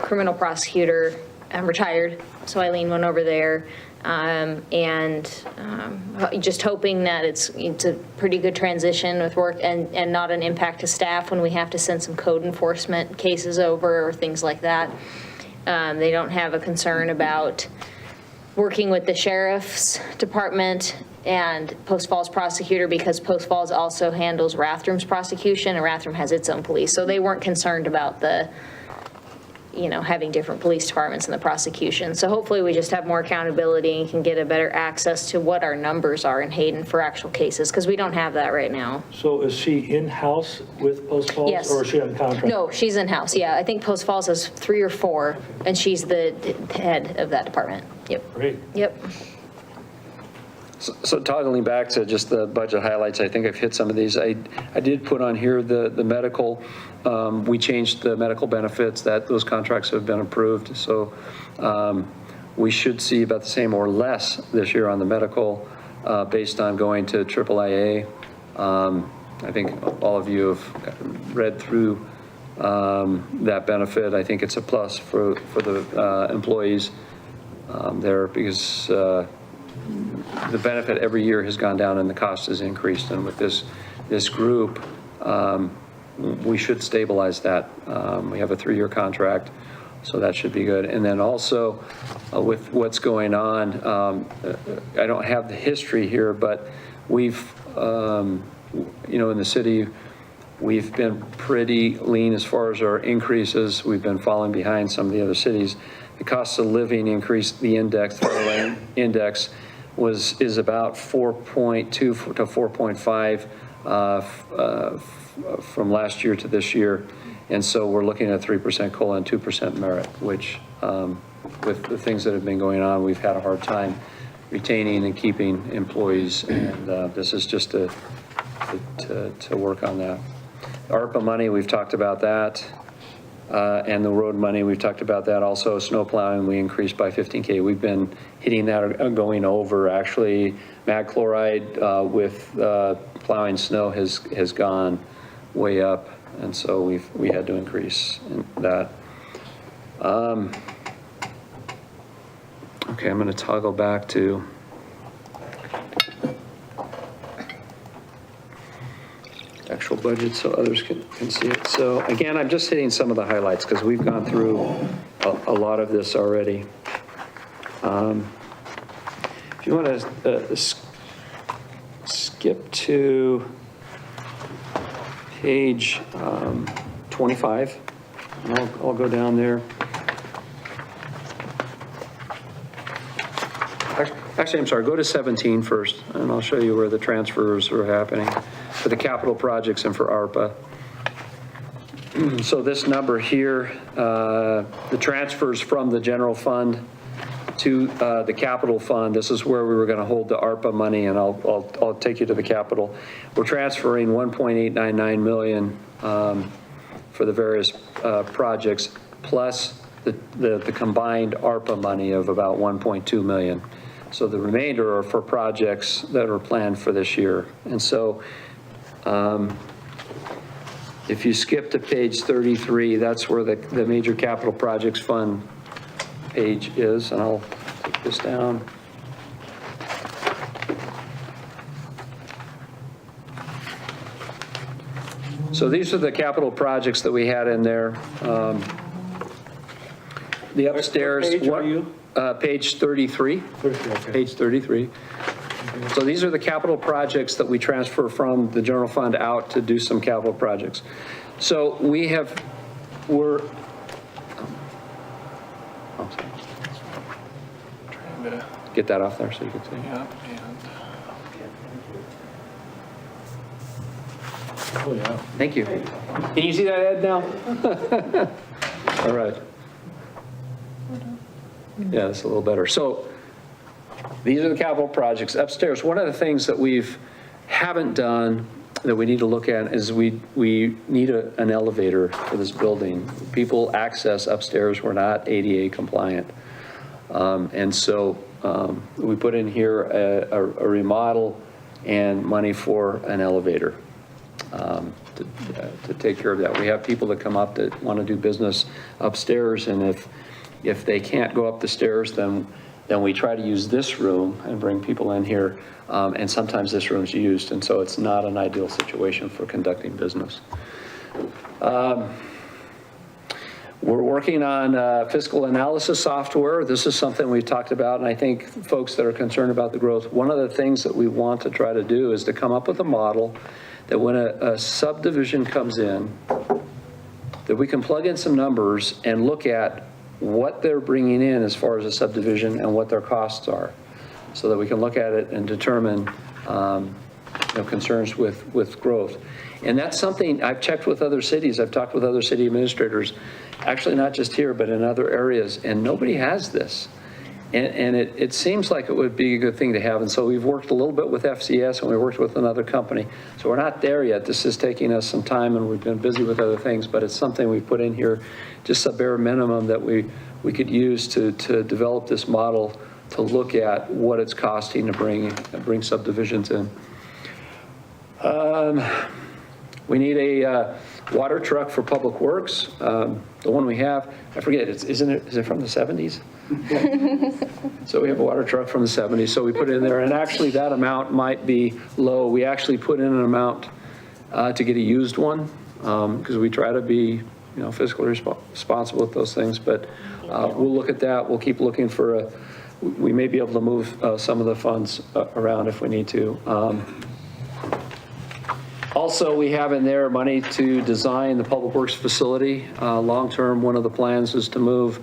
criminal prosecutor, retired. So Eileen went over there. Just hoping that it's a pretty good transition with work and not an impact to staff when we have to send some code enforcement cases over or things like that. They don't have a concern about working with the sheriff's department and Post Falls prosecutor, because Post Falls also handles Rathdrum's prosecution, and Rathdrum has its own police. So they weren't concerned about having different police departments in the prosecution. So hopefully we just have more accountability and can get a better access to what our numbers are in Hayden for actual cases, because we don't have that right now.
So is she in-house with Post Falls?
Yes.
Or is she on contract?
No, she's in-house, yeah. I think Post Falls has 3 or 4, and she's the head of that department. Yep.
Great.
Yep.
So toggling back to just the budget highlights, I think I've hit some of these. I did put on here the medical. We changed the medical benefits, those contracts have been approved. So we should see about the same or less this year on the medical based on going to AAA. I think all of you have read through that benefit. I think it's a plus for the employees there, because the benefit every year has gone down and the cost has increased. And with this group, we should stabilize that. We have a 3-year contract, so that should be good. And then also with what's going on, I don't have the history here, but we've, in the city, we've been pretty lean as far as our increases. We've been falling behind some of the other cities. The cost of living increased, the index, the index is about 4.2 to 4.5 from last year to this year. And so we're looking at 3% COLA and 2% merit, which with the things that have been going on, we've had a hard time retaining and keeping employees. And this is just to work on that. ARPA money, we've talked about that. And the road money, we've talked about that. Also, snow plowing, we increased by 15K. We've been hitting that or going over. Actually, mag chloride with plowing snow has gone way up, and so we had to increase that. Okay, I'm going to toggle back to actual budget so others can see it. So again, I'm just hitting some of the highlights because we've gone through a lot of this already. If you want to skip to page 25, and I'll go down there. Actually, I'm sorry, go to 17 first, and I'll show you where the transfers are happening for the capital projects and for ARPA. So this number here, the transfers from the general fund to the capital fund, this is where we were going to hold the ARPA money, and I'll take you to the capital. We're transferring $1.899 million for the various projects, plus the combined ARPA money of about $1.2 million. So the remainder are for projects that are planned for this year. And so if you skip to page 33, that's where the major capital projects fund page is, and I'll take this down. So these are the capital projects that we had in there. The upstairs.
What page are you?
Page 33.
33, okay.
Page 33. So these are the capital projects that we transfer from the general fund out to do some capital projects. So get that off there so you can see.
Oh, yeah.
Thank you. Can you see that, Ed, now? All right. Yeah, that's a little better. So these are the capital projects. Upstairs, one of the things that haven't done that we need to look at is we need an elevator for this building. People access upstairs, we're not ADA compliant. And so we put in here a remodel and money for an elevator to take care of that. We have people that come up that want to do business upstairs, and if they can't go up the stairs, then we try to use this room and bring people in here, and sometimes this room's used, and so it's not an ideal situation for conducting business. We're working on fiscal analysis software. This is something we've talked about, and I think folks that are concerned about the growth, one of the things that we want to try to do is to come up with a model that when a subdivision comes in, that we can plug in some numbers and look at what they're bringing in as far as a subdivision and what their costs are, so that we can look at it and determine concerns with growth. And that's something I've checked with other cities. I've talked with other city administrators, actually not just here, but in other areas, and nobody has this. And it seems like it would be a good thing to have. And so we've worked a little bit with FCS, and we worked with another company. So we're not there yet. This is taking us some time, and we've been busy with other things, but it's something we've put in here, just a bare minimum that we could use to develop this model to look at what it's costing to bring subdivisions in. We need a water truck for Public Works. The one we have, I forget, is it from the 70s? So we have a water truck from the 70s, so we put it in there, and actually that amount might be low. We actually put in an amount to get a used one, because we try to be fiscally responsible with those things, but we'll look at that. We'll keep looking for we may be able to move some of the funds around if we need to. Also, we have in there money to design the Public Works facility. Long-term, one of the plans is to move,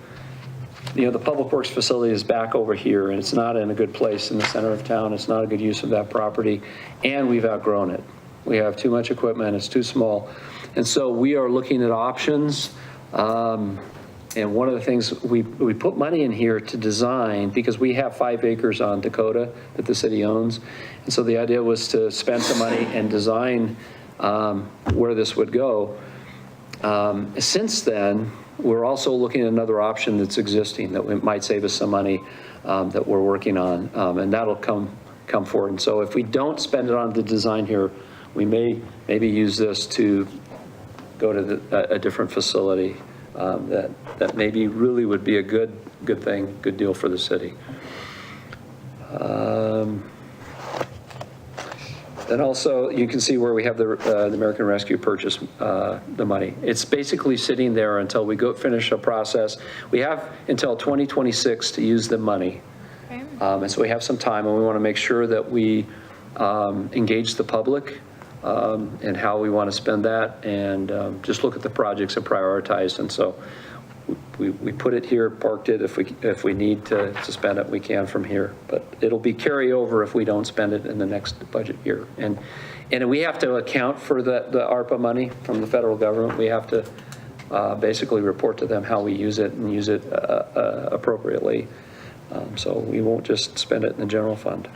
the Public Works facility is back over here, and it's not in a good place in the center of town. It's not a good use of that property, and we've outgrown it. We have too much equipment, it's too small. And so we are looking at options. And one of the things, we put money in here to design, because we have 5 acres on Dakota that the city owns. And so the idea was to spend some money and design where this would go. Since then, we're also looking at another option that's existing that might save us some money that we're working on, and that'll come forward. And so if we don't spend it on the design here, we may maybe use this to go to a different facility that maybe really would be a good thing, good deal for the city. Then also, you can see where we have the American Rescue purchase the money. It's basically sitting there until we finish a process. We have until 2026 to use the money. And so we have some time, and we want to make sure that we engage the public and how we want to spend that, and just look at the projects and prioritize. And so we put it here, parked it. If we need to spend it, we can from here. But it'll be carryover if we don't spend it in the next budget year. And we have to account for the ARPA money from the federal government. We have to basically report to them how we use it and use it appropriately. So we won't just spend it in the general fund.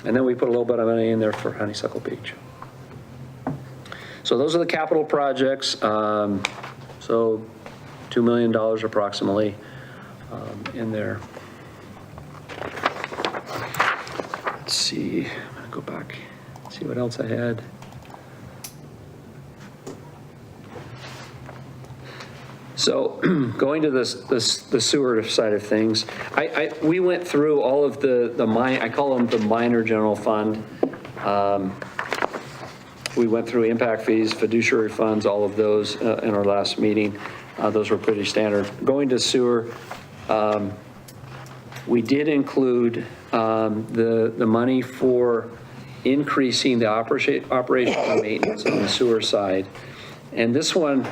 And then we put a little bit of money in there for Honeysuckle Beach. So those are the capital projects. So $2 million approximately in there. Let's see, I'm gonna go back, see what else I had. So going to the sewer side of things, we went through all of I call them the minor general fund. We went through impact fees, fiduciary funds, all of those in our last meeting. Those were pretty standard. Going to sewer, we did include the money for increasing the operational and maintenance on the sewer side. And this one,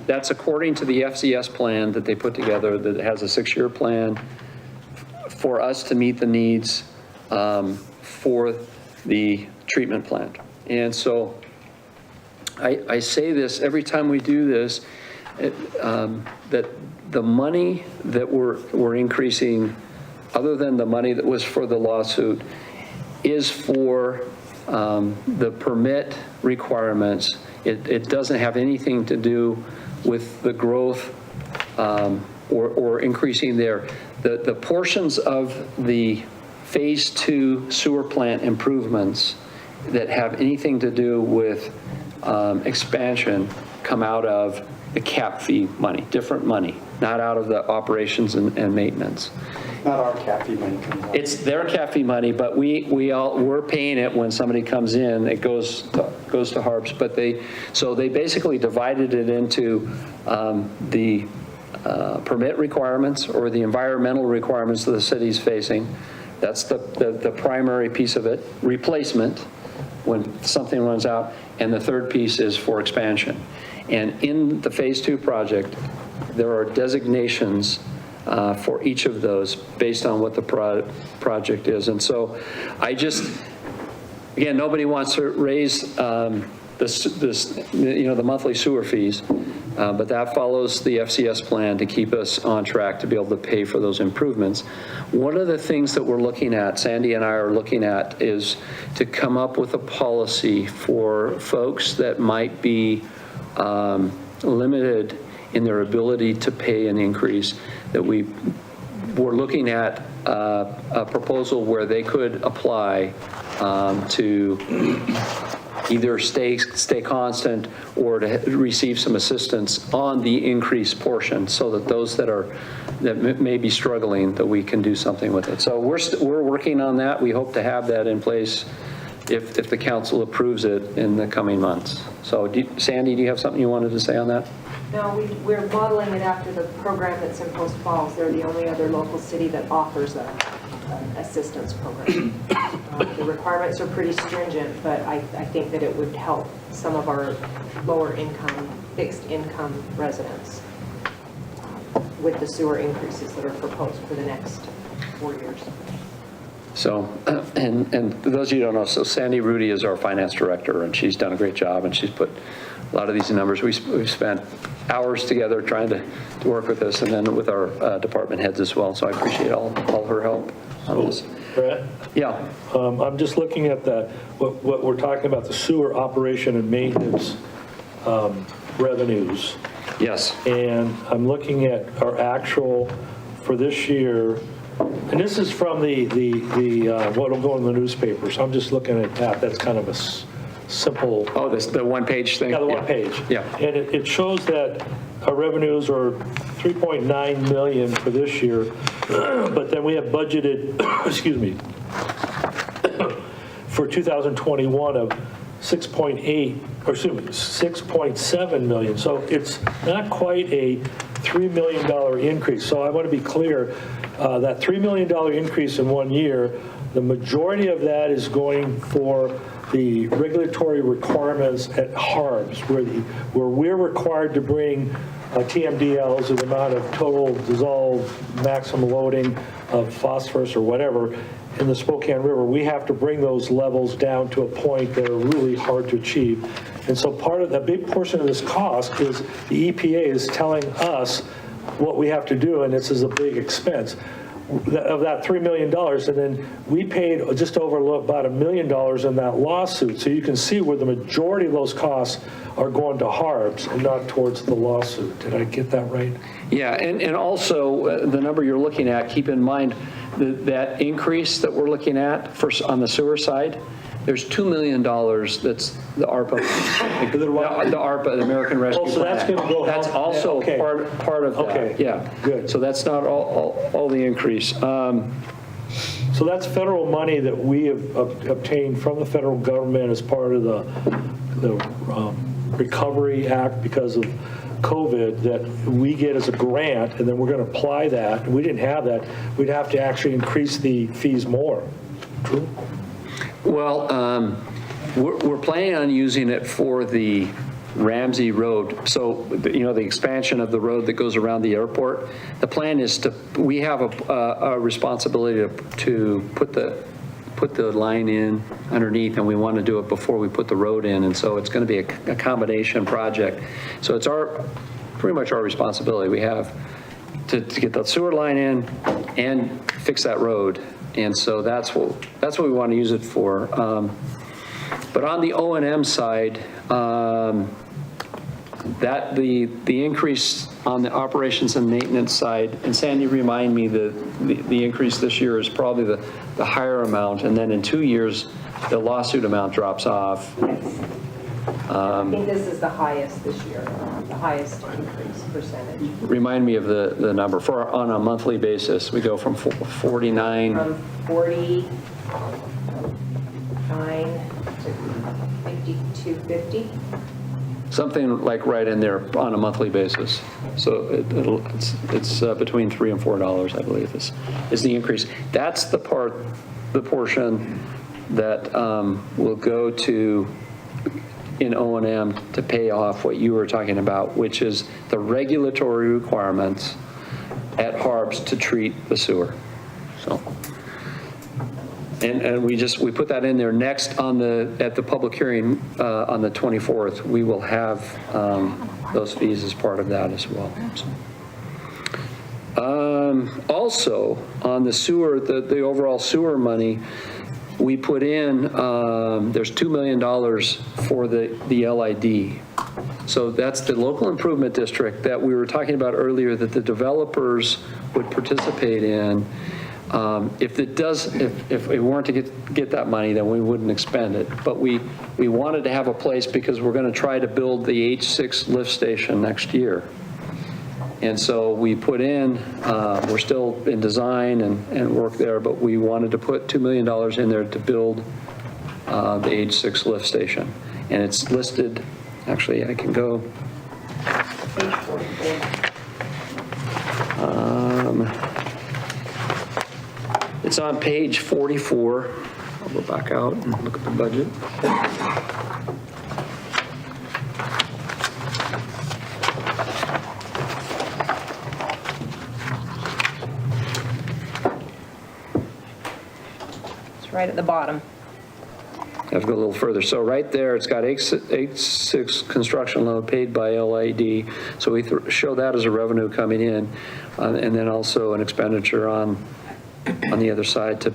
that's according to the FCS plan that they put together that has a 6-year plan, for us to meet the needs for the treatment plant. And so I say this every time we do this, that the money that we're increasing, other than the money that was for the lawsuit, is for the permit requirements. It doesn't have anything to do with the growth or increasing there. The portions of the Phase 2 sewer plant improvements that have anything to do with expansion come out of the cap fee money, different money, not out of the operations and maintenance.
Not our cap fee money comes out.
It's their cap fee money, but we're paying it when somebody comes in. It goes to Harbs, but so they basically divided it into the permit requirements or the environmental requirements that the city's facing. That's the primary piece of it. Replacement, when something runs out, and the third piece is for expansion. And in the Phase 2 project, there are designations for each of those based on what the project is. And so I just, again, nobody wants to raise the monthly sewer fees, but that follows the FCS plan to keep us on track to be able to pay for those improvements. One of the things that we're looking at, Sandy and I are looking at, is to come up with a policy for folks that might be limited in their ability to pay an increase, that we're looking at a proposal where they could apply to either stay constant or to receive some assistance on the increased portion, so that those that may be struggling, that we can do something with it. So we're working on that. We hope to have that in place if the council approves it in the coming months. So Sandy, do you have something you wanted to say on that?
No, we're modeling it after the program that's in Post Falls. They're the only other local city that offers an assistance program. The requirements are pretty stringent, but I think that it would help some of our lower income, fixed income residents with the sewer increases that are proposed for the next 4 years.
So, and for those of you who don't know, so Sandy Rudy is our finance director, and she's done a great job, and she's put a lot of these numbers. We've spent hours together trying to work with this, and then with our department heads as well. So I appreciate all her help on this.
Brett?
Yeah.
I'm just looking at what we're talking about, the sewer operation and maintenance revenues.
Yes.
And I'm looking at our actual for this year, and this is from the what will go in the newspaper. So I'm just looking at that. That's kind of a simple.
Oh, the one-page thing?
Yeah, the one page.
Yeah.
And it shows that our revenues are $3.9 million for this year, but then we have budgeted, excuse me, for 2021 of 6.7 million. So it's not quite a $3 million increase. So I want to be clear, that $3 million increase in 1 year, the majority of that is going for the regulatory requirements at Harbs, where we're required to bring TMDLs, the amount of total dissolved maximum loading of phosphorus or whatever in the Spokane River. We have to bring those levels down to a point that are really hard to achieve. And so part of the big portion of this cost is the EPA is telling us what we have to do, and this is a big expense of that $3 million, and then we paid just over about $1 million in that lawsuit. So you can see where the majority of those costs are going to Harbs and not towards the lawsuit. Did I get that right?
Yeah, and also the number you're looking at, keep in mind that increase that we're looking at on the sewer side, there's $2 million that's the ARPA, the ARPA, the American Rescue Plan.
So that's going to go.
That's also
okay.
part of that.
Okay.
Yeah.
Good.
So that's not all the increase.
So that's federal money that we have obtained from the federal government as part of the Recovery Act because of COVID, that we get as a grant, and then we're going to apply that. We didn't have that. We'd have to actually increase the fees more. True?
Well, we're planning on using it for the Ramsey Road. So, the expansion of the road that goes around the airport, the plan is we have a responsibility to put the line in underneath, and we want to do it before we put the road in, and so it's going to be a combination project. So it's pretty much our responsibility. We have to get the sewer line in and fix that road, and so that's what we want to use it for. But on the O&M side, that the increase on the operations and maintenance side, and Sandy, remind me, the increase this year is probably the higher amount, and then in 2 years, the lawsuit amount drops off.
I think this is the highest this year, the highest increase percentage.
Remind me of the number. On a monthly basis, we go from 49.
From 49 to 5250.
Something like right in there on a monthly basis. So it's between $3 and $4, I believe, is the increase. That's the portion that will go to in O&M to pay off what you were talking about, which is the regulatory requirements at Harbs to treat the sewer. So. And we put that in there. Next at the public hearing on the 24th, we will have those fees as part of that as well. So. Also on the sewer, the overall sewer money, we put in, there's $2 million for the LID. So that's the local improvement district that we were talking about earlier that the developers would participate in. If we weren't to get that money, then we wouldn't expend it. But we wanted to have a place because we're going to try to build the H6 lift station next year. And so we put in, we're still in design and work there, but we wanted to put $2 million in there to build the H6 lift station. And it's listed, actually I can go.
Page 44.
It's on page 44. I'll go back out and look at the budget.
It's right at the bottom.
I have to go a little further. So right there, it's got H6 construction loan paid by LID. So we show that as a revenue coming in, and then also an expenditure on the other side to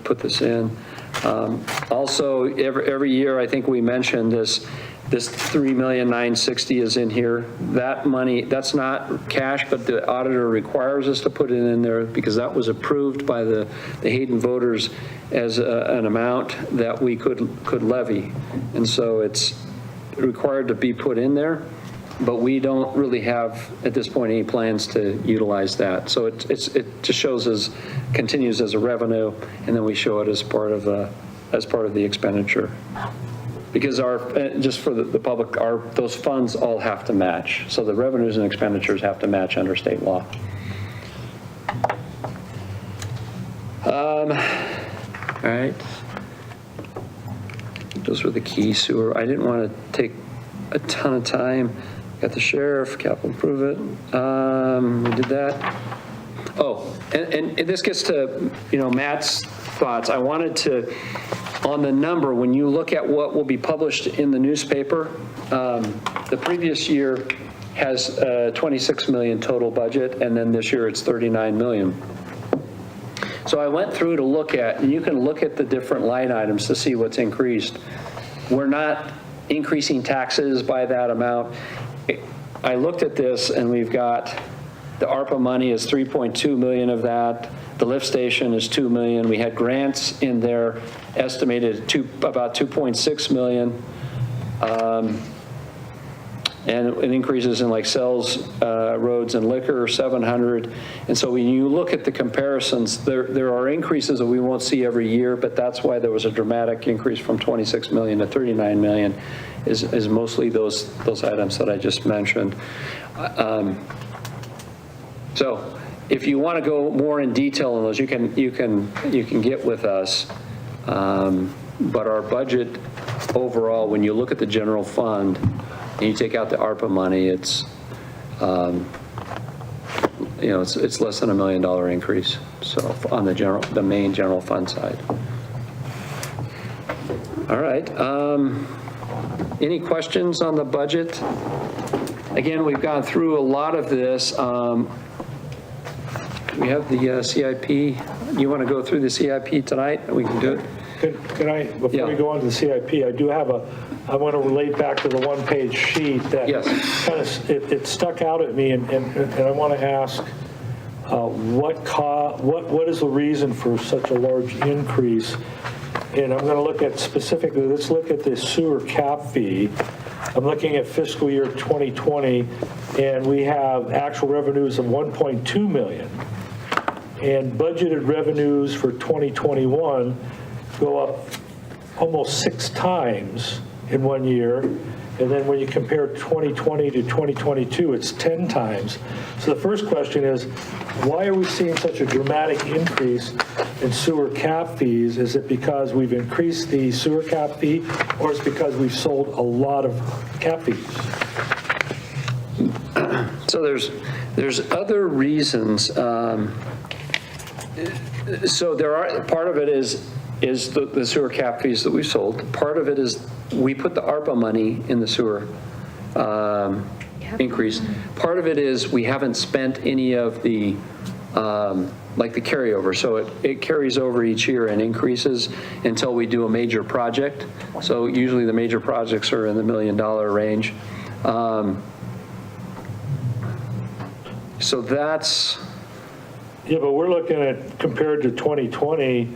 put this in. Also, every year, I think we mentioned this $3,960,000 is in here. That money, that's not cash, but the auditor requires us to put it in there because that was approved by the Hayden voters as an amount that we could levy. And so it's required to be put in there, but we don't really have, at this point, any plans to utilize that. So it just shows continues as a revenue, and then we show it as part of the expenditure. Because just for the public, those funds all have to match. So the revenues and expenditures have to match under state law. All right. Those were the key sewer. I didn't want to take a ton of time. Got the sheriff, capital improvement. We did that. Oh, and this gets to, Matt's thoughts. I wanted to, on the number, when you look at what will be published in the newspaper, the previous year has 26 million total budget, and then this year it's 39 million. So I went through to look at, and you can look at the different line items to see what's increased. We're not increasing taxes by that amount. I looked at this, and we've got the ARPA money is 3.2 million of that. The lift station is 2 million. We had grants in there estimated about 2.6 million. And increases in like sales, roads and liquor, 700. And so when you look at the comparisons, there are increases that we won't see every year, but that's why there was a dramatic increase from 26 million to 39 million is mostly those items that I just mentioned. So if you want to go more in detail on those, you can get with us. But our budget overall, when you look at the general fund, and you take out the ARPA money, it's, it's less than $1 million increase, so on the main general fund side. All right, any questions on the budget? Again, we've gone through a lot of this. We have the CIP. You want to go through the CIP tonight? We can do it.
Can I, before we go on to the CIP, I want to relate back to the one-page sheet that kind of, it stuck out at me, and I want to ask, what is the reason for such a large increase? And I'm going to look at specifically, let's look at the sewer cap fee. I'm looking at fiscal year 2020, and we have actual revenues of 1.2 million. And budgeted revenues for 2021 go up almost 6 times in 1 year. And then when you compare 2020 to 2022, it's 10 times. So the first question is, why are we seeing such a dramatic increase in sewer cap fees? Is it because we've increased the sewer cap fee, or is it because we've sold a lot of cap fees?
So there's other reasons. So there are, part of it is the sewer cap fees that we sold. Part of it is we put the ARPA money in the sewer increase. Part of it is we haven't spent any of the, like the carryover. So it carries over each year and increases until we do a major project. So usually the major projects are in the $1 million range. So that's...
Yeah, but we're looking at, compared to 2020,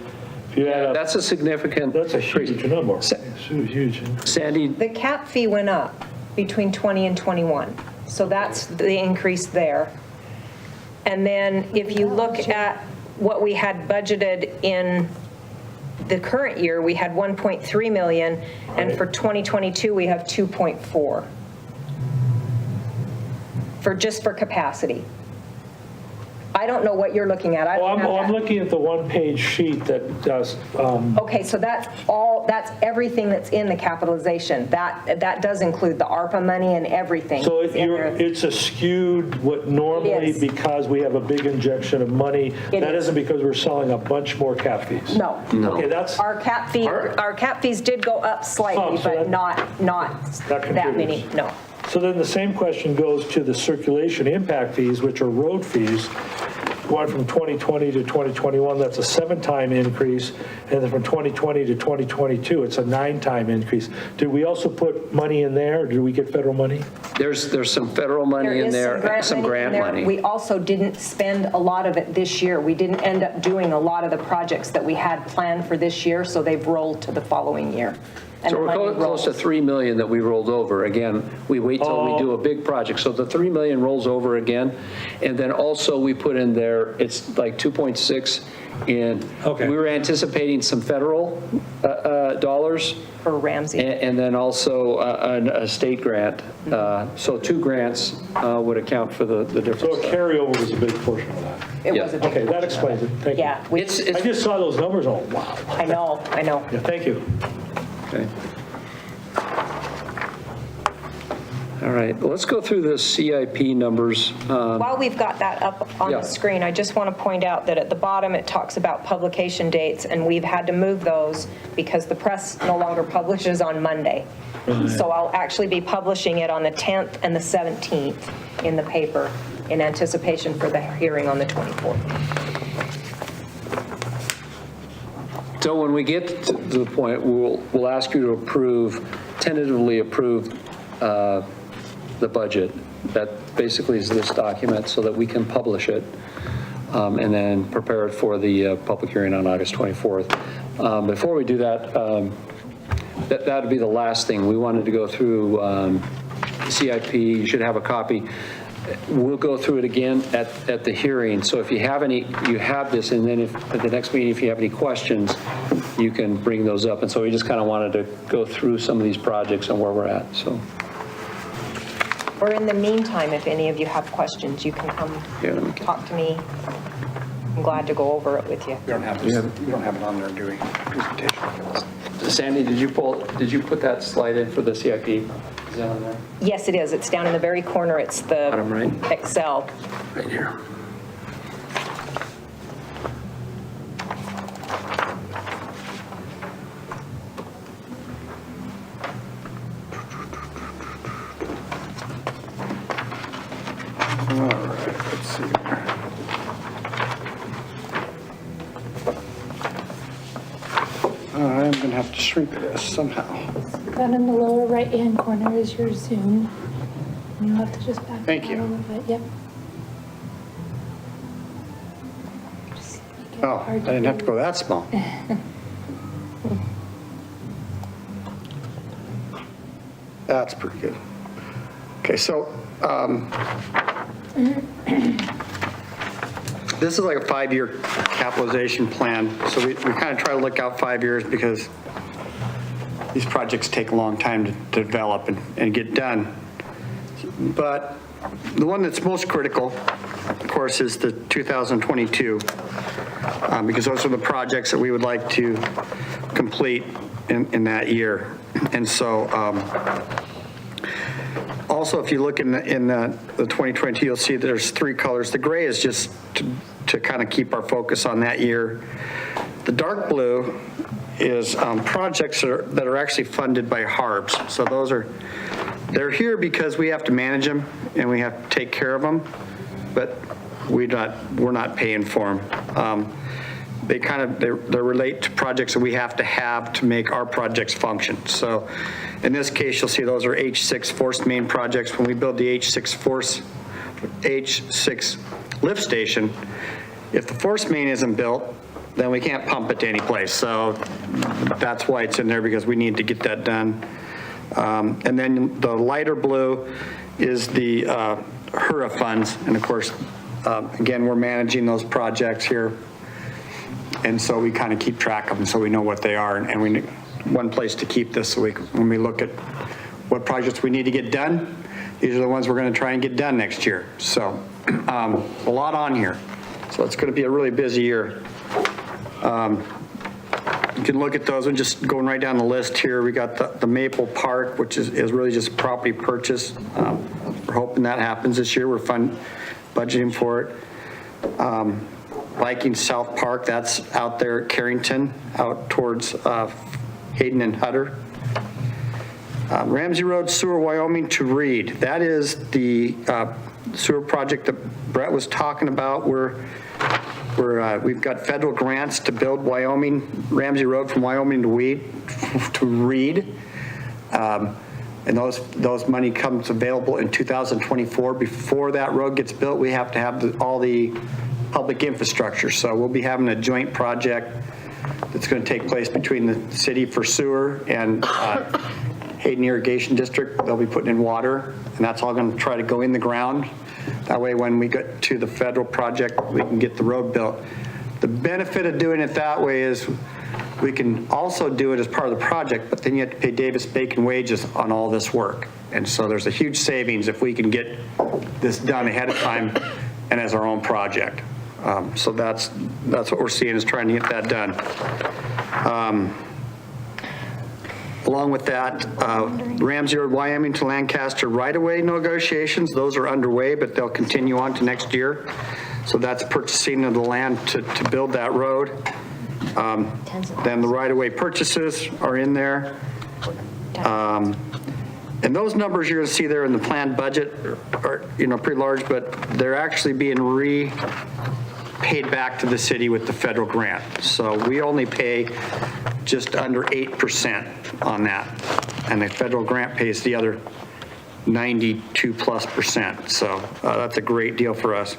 if you add up,
that's a significant...
That's a huge number. It's huge.
Sandy?
The cap fee went up between 20 and 21, so that's the increase there. And then if you look at what we had budgeted in the current year, we had 1.3 million, and for 2022, we have 2.4 just for capacity. I don't know what you're looking at.
I'm looking at the one-page sheet that does.
Okay, so that's everything that's in the capitalization. That does include the ARPA money and everything.
So it's a skewed what normally, because we have a big injection of money. That isn't because we're selling a bunch more cap fees.
No.
Okay, that's
our cap fees did go up slightly, but not that many. No.
So then the same question goes to the circulation impact fees, which are road fees. Going from 2020 to 2021, that's a 7-time increase. And then from 2020 to 2022, it's a 9-time increase. Did we also put money in there, or did we get federal money?
There's some federal money in there, some grant money.
We also didn't spend a lot of it this year. We didn't end up doing a lot of the projects that we had planned for this year, so they've rolled to the following year.
So we're close to 3 million that we rolled over. Again, we wait till we do a big project. So the 3 million rolls over again. And then also we put in there, it's like 2.6 in, we were anticipating some federal dollars.
For Ramsey.
And then also a state grant. So 2 grants would account for the difference.
So a carryover was a big portion of that.
It was a big
Okay, that explains it. Thank you.
Yeah.
I just saw those numbers, oh, wow.
I know.
Yeah, thank you.
Okay. All right, let's go through the CIP numbers.
While we've got that up on the screen, I just want to point out that at the bottom it talks about publication dates, and we've had to move those because the press no longer publishes on Monday. So I'll actually be publishing it on the 10th and the 17th in the paper in anticipation for the hearing on the 24th.
So when we get to the point, we'll ask you to tentatively approve the budget. That basically is this document so that we can publish it and then prepare it for the public hearing on August 24th. Before we do that, that would be the last thing. We wanted to go through CIP. You should have a copy. We'll go through it again at the hearing. So if you have any, you have this, and then at the next meeting, if you have any questions, you can bring those up. And so we just kind of wanted to go through some of these projects and where we're at. So.
Or in the meantime, if any of you have questions, you can come talk to me. I'm glad to go over it with you.
We don't have it on there doing presentation.
Sandy, did you put that slide in for the CIP? that on there?
Yes, it is. It's down in the very corner. It's the
Bottom right?
Excel.
Right here.
All right, let's see here. I'm going to have to shrink this somehow.
Down in the lower right-hand corner is your Zoom. You'll have to just back
Thank
it
you.
out a little bit. Yep. Just make it
Oh, I
hard
didn't have to go
read.
that small. That's pretty good. Okay, so this is like a 5-year capitalization plan. So we kind of try to look out 5 years because these projects take a long time to develop and get done. But the one that's most critical, of course, is the 2022, because those are the projects that we would like to complete in that year. And so also, if you look in the 2022, you'll see there's 3 colors. The gray is just to kind of keep our focus on that year. The dark blue is projects that are actually funded by HARBs. So they're here because we have to manage them and we have to take care of them, but we're not paying for them. They relate to projects that we have to make our projects function. So in this case, you'll see those are H6 force main projects. When we build the H6 lift station, if the force main isn't built, then we can't pump it to any place. So that's why it's in there, because we need to get that done. And then the lighter blue is the HURA funds. And of course, again, we're managing those projects here. And so we kind of keep track of them so we know what they are. And we need one place to keep this so when we look at what projects we need to get done, these are the ones we're going to try and get done next year. So a lot on here. So it's going to be a really busy year. You can look at those and just going right down the list here. We got the Maple Park, which is really just property purchase. We're hoping that happens this year. We're budgeting for it. Viking South Park, that's out there at Carrington, out towards Hayden and Hutter. Ramsey Road Sewer, Wyoming to Reed. That is the sewer project that Brett was talking about. We've got federal grants to build Ramsey Road from Wyoming to Reed. And those money comes available in 2024. Before that road gets built, we have to have all the public infrastructure. So we'll be having a joint project that's going to take place between the city for sewer and Hayden Irrigation District. They'll be putting in water, and that's all going to try to go in the ground. That way, when we get to the federal project, we can get the road built. The benefit of doing it that way is we can also do it as part of the project, but then you have to pay Davis-Bacon wages on all this work. And so there's a huge savings if we can get this done ahead of time and as our own project. So that's what we're seeing, is trying to get that done. Along with that, Ramsey Road, Wyoming to Lancaster right-of-way negotiations, those are underway, but they'll continue on to next year. So that's purchasing of the land to build that road. Then the right-of-way purchases are in there. And those numbers you're going to see there in the planned budget are, pretty large, but they're actually being paid back to the city with the federal grant. So we only pay just under 8% on that. And the federal grant pays the other 92+%. So that's a great deal for us.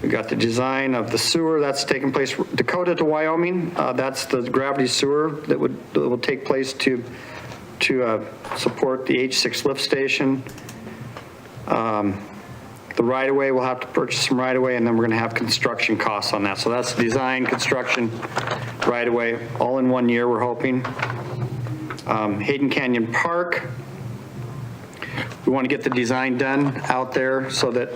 We got the design of the sewer that's taking place, Dakota to Wyoming. That's the gravity sewer that will take place to support the H6 lift station. The right-of-way, we'll have to purchase some right-of-way, and then we're going to have construction costs on that. So that's design, construction, right-of-way, all in 1 year, we're hoping. Hayden Canyon Park, we want to get the design done out there so that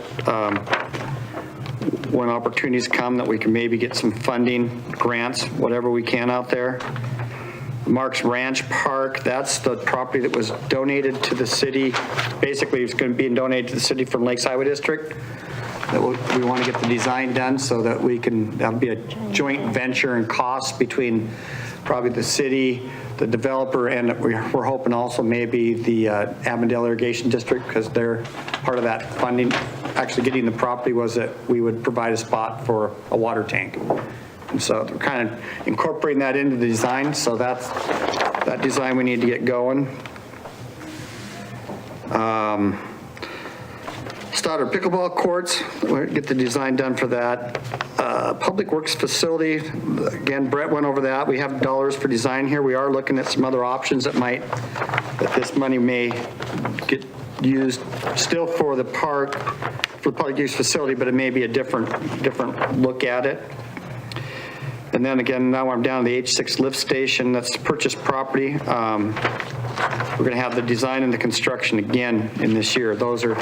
when opportunities come, that we can maybe get some funding, grants, whatever we can out there.
Mark's Ranch Park, that's the property that was donated to the city. Basically, it's going to be donated to the city from Lakes Highway District. That we want to get the design done so that we can, that'll be a joint venture and cost between probably the city, the developer, and we're hoping also maybe the Avondale Irrigation District, because they're part of that funding. Actually getting the property was that we would provide a spot for a water tank. And so we're kind of incorporating that into the design, so that design we need to get going. Start our pickleball courts, we'll get the design done for that. Public Works facility, again, Brett went over that. We have dollars for design here. We are looking at some other options that this money may get used still for the park, for the public use facility, but it may be a different look at it. And then again, now I'm down to the H6 lift station. That's purchased property. We're going to have the design and the construction again in this year. Those are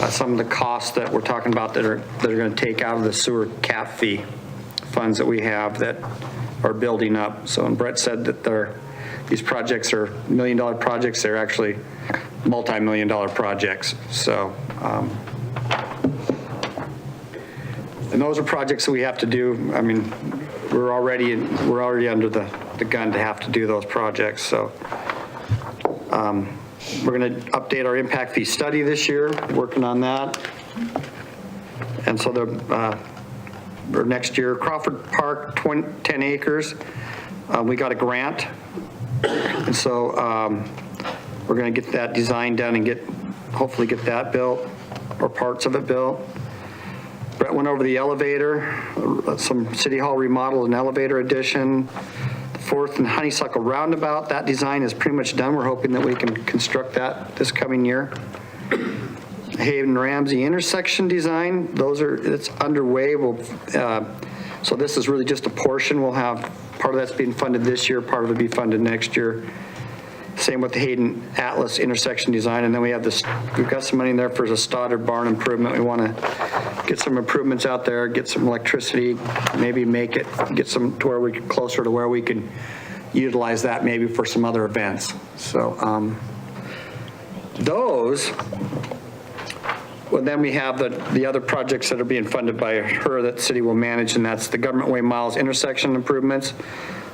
some of the costs that we're talking about that are going to take out of the sewer cap fee funds that we have that are building up. So, and Brett said that these projects are $1 million projects. They're actually multi-million-dollar projects. So, and those are projects that we have to do. I mean, we're already under the gun to have to do those projects. So we're going to update our impact fee study this year, working on that. And so or next year, Crawford Park, 10 acres. We got a grant. And so we're going to get that design done and hopefully get that built or parts of it built. Brett went over the elevator, some City Hall remodel and elevator addition. The 4th and Honeysuckle Roundabout, that design is pretty much done. We're hoping that we can construct that this coming year. Hayden Ramsey intersection design, it's underway. So this is really just a portion. We'll have part of that's being funded this year, part of it be funded next year. Same with the Hayden Atlas intersection design, and then we've got some money in there for the Stoddard barn improvement. We want to get some improvements out there, get some electricity, maybe get some to where we get closer to where we can utilize that maybe for some other events. So well, then we have the other projects that are being funded by her that the city will manage, and that's the Government Way Miles intersection improvements.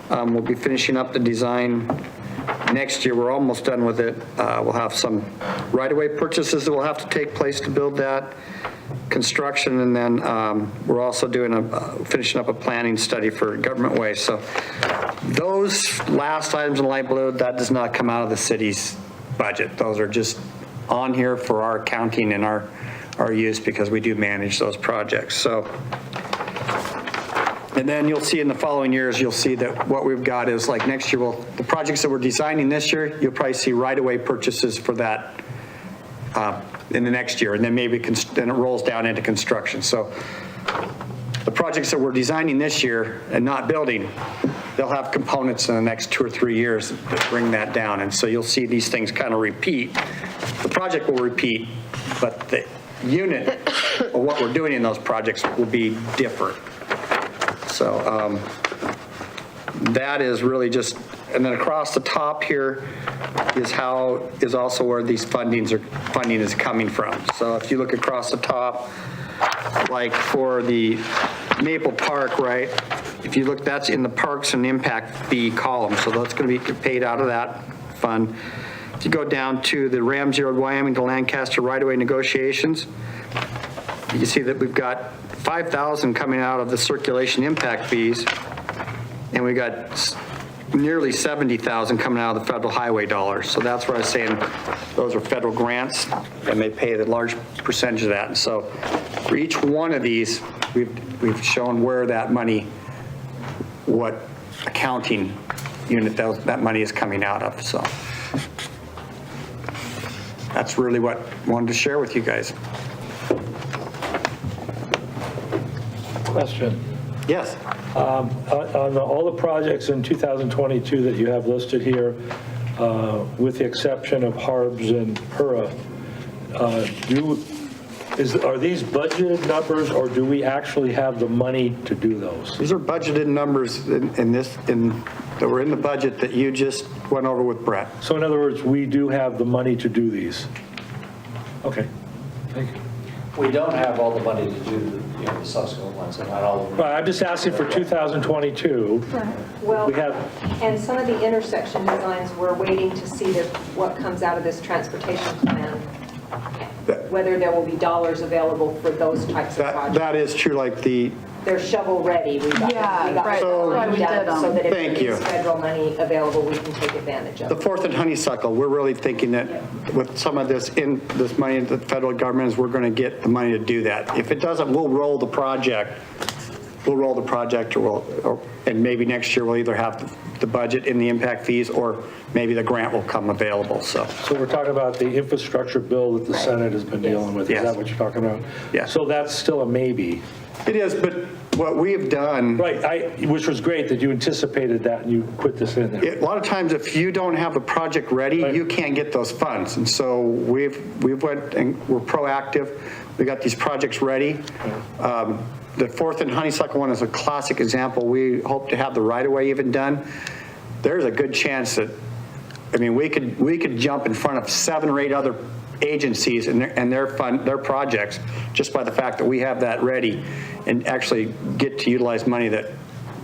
We'll be finishing up the design next year. We're almost done with it. We'll have some right-of-way purchases that will have to take place to build that construction, and then we're also finishing up a planning study for Government Way. So those last items in light blue, that does not come out of the city's budget. Those are just on here for our accounting and our use because we do manage those projects. So, and then you'll see in the following years, you'll see that what we've got is like next year, the projects that we're designing this year, you'll probably see right-of-way purchases for that in the next year, and then maybe then it rolls down into construction. So the projects that we're designing this year and not building, they'll have components in the next 2 or 3 years that bring that down. And so you'll see these things kind of repeat. The project will repeat, but the unit of what we're doing in those projects will be different. So that is really just, and then across the top here is also where these funding is coming from. So if you look across the top, like for the Maple Park, right? If you look, that's in the Parks and Impact fee column. So that's going to be paid out of that fund. If you go down to the Ramsey Road, Wyoming to Lancaster right-of-way negotiations, you see that we've got $5,000 coming out of the circulation impact fees, and we got nearly $70,000 coming out of the federal highway dollars. So that's where I was saying those are federal grants, and they pay the large percentage of that. And so for each one of these, we've shown where that money, what accounting unit that money is coming out of. So that's really what I wanted to share with you guys.
Question.
Yes.
On all the projects in 2022 that you have listed here, with the exception of Harbs and Hura, are these budgeted numbers, or do we actually have the money to do those?
These are budgeted numbers in that were in the budget that you just went over with Brett.
So in other words, we do have the money to do these. Okay, thank you.
We don't have all the money to do the subsequent ones, and not all of them.
Well, I'm just asking for 2022.
Well,
We have,
and some of the intersection designs, we're waiting to see what comes out of this transportation plan, whether there will be dollars available for those types of projects.
That is true, like
They're shovel ready. We got
right.
So-
That's why we did them.
So that if
Thank
there
you.
is federal money available, we can take advantage of
the
it.
4th and Honeysuckle, we're really thinking that with some of this money that the federal government is, we're going to get the money to do that. If it doesn't, we'll roll the project. And maybe next year we'll either have the budget and the impact fees, or maybe the grant will come available, so.
so we're talking about the infrastructure bill that the Senate has been dealing with. Is
Yes.
that what you're talking about?
Yeah.
So that's still a maybe.
It is, but what we have done.
Right, which was great that you anticipated that and you put this in there.
A lot of times, if you don't have the project ready, you can't get those funds. And so we've went and we're proactive. We got these projects ready. The 4th and Honeysuckle one is a classic example. We hope to have the right-of-way even done. There's a good chance that, I mean, we could jump in front of 7 or 8 other agencies and their projects just by the fact that we have that ready and actually get to utilize money that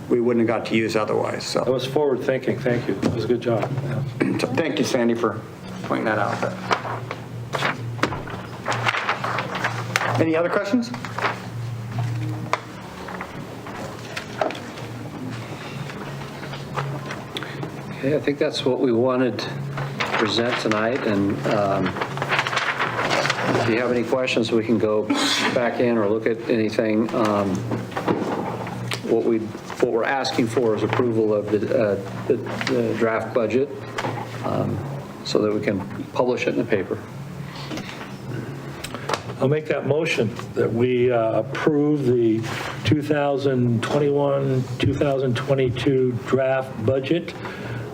we wouldn't have got to use otherwise. So
That was forward thinking. Thank you. That was a good job. Yeah.
so thank you, Sandy, for pointing that out. Any other questions?
Okay, I think that's what we wanted to present tonight, and if you have any questions, we can go back in or look at anything. What we're asking for is approval of the draft budget so that we can publish it in the paper.
I'll make that motion that we approve the 2021, 2022 draft budget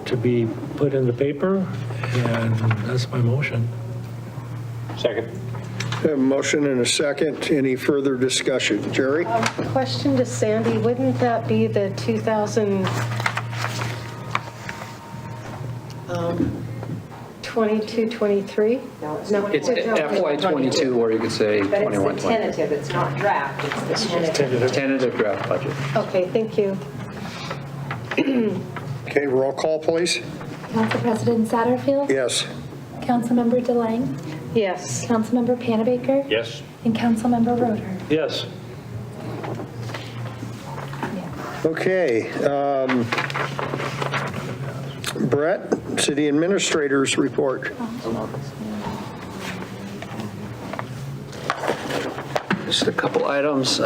to be put in the paper, and that's my motion.
Second.
We have a motion and a second. Any further discussion? Jerry?
Question to Sandy, wouldn't that be the 2022, 23?
No, it's
It's FY '22, or you could say
But it's
21,
the
20.
tentative, it's not draft, it's the tentative.
Tentative draft budget.
Okay, thank you.
Okay, roll call, please.
Council President Satterfield?
Yes.
Councilmember DeLange?
Yes.
Councilmember Panabaker?
Yes.
And Councilmember Roder?
Yes.
Okay. Brett, City Administrator's report.
Just a couple items.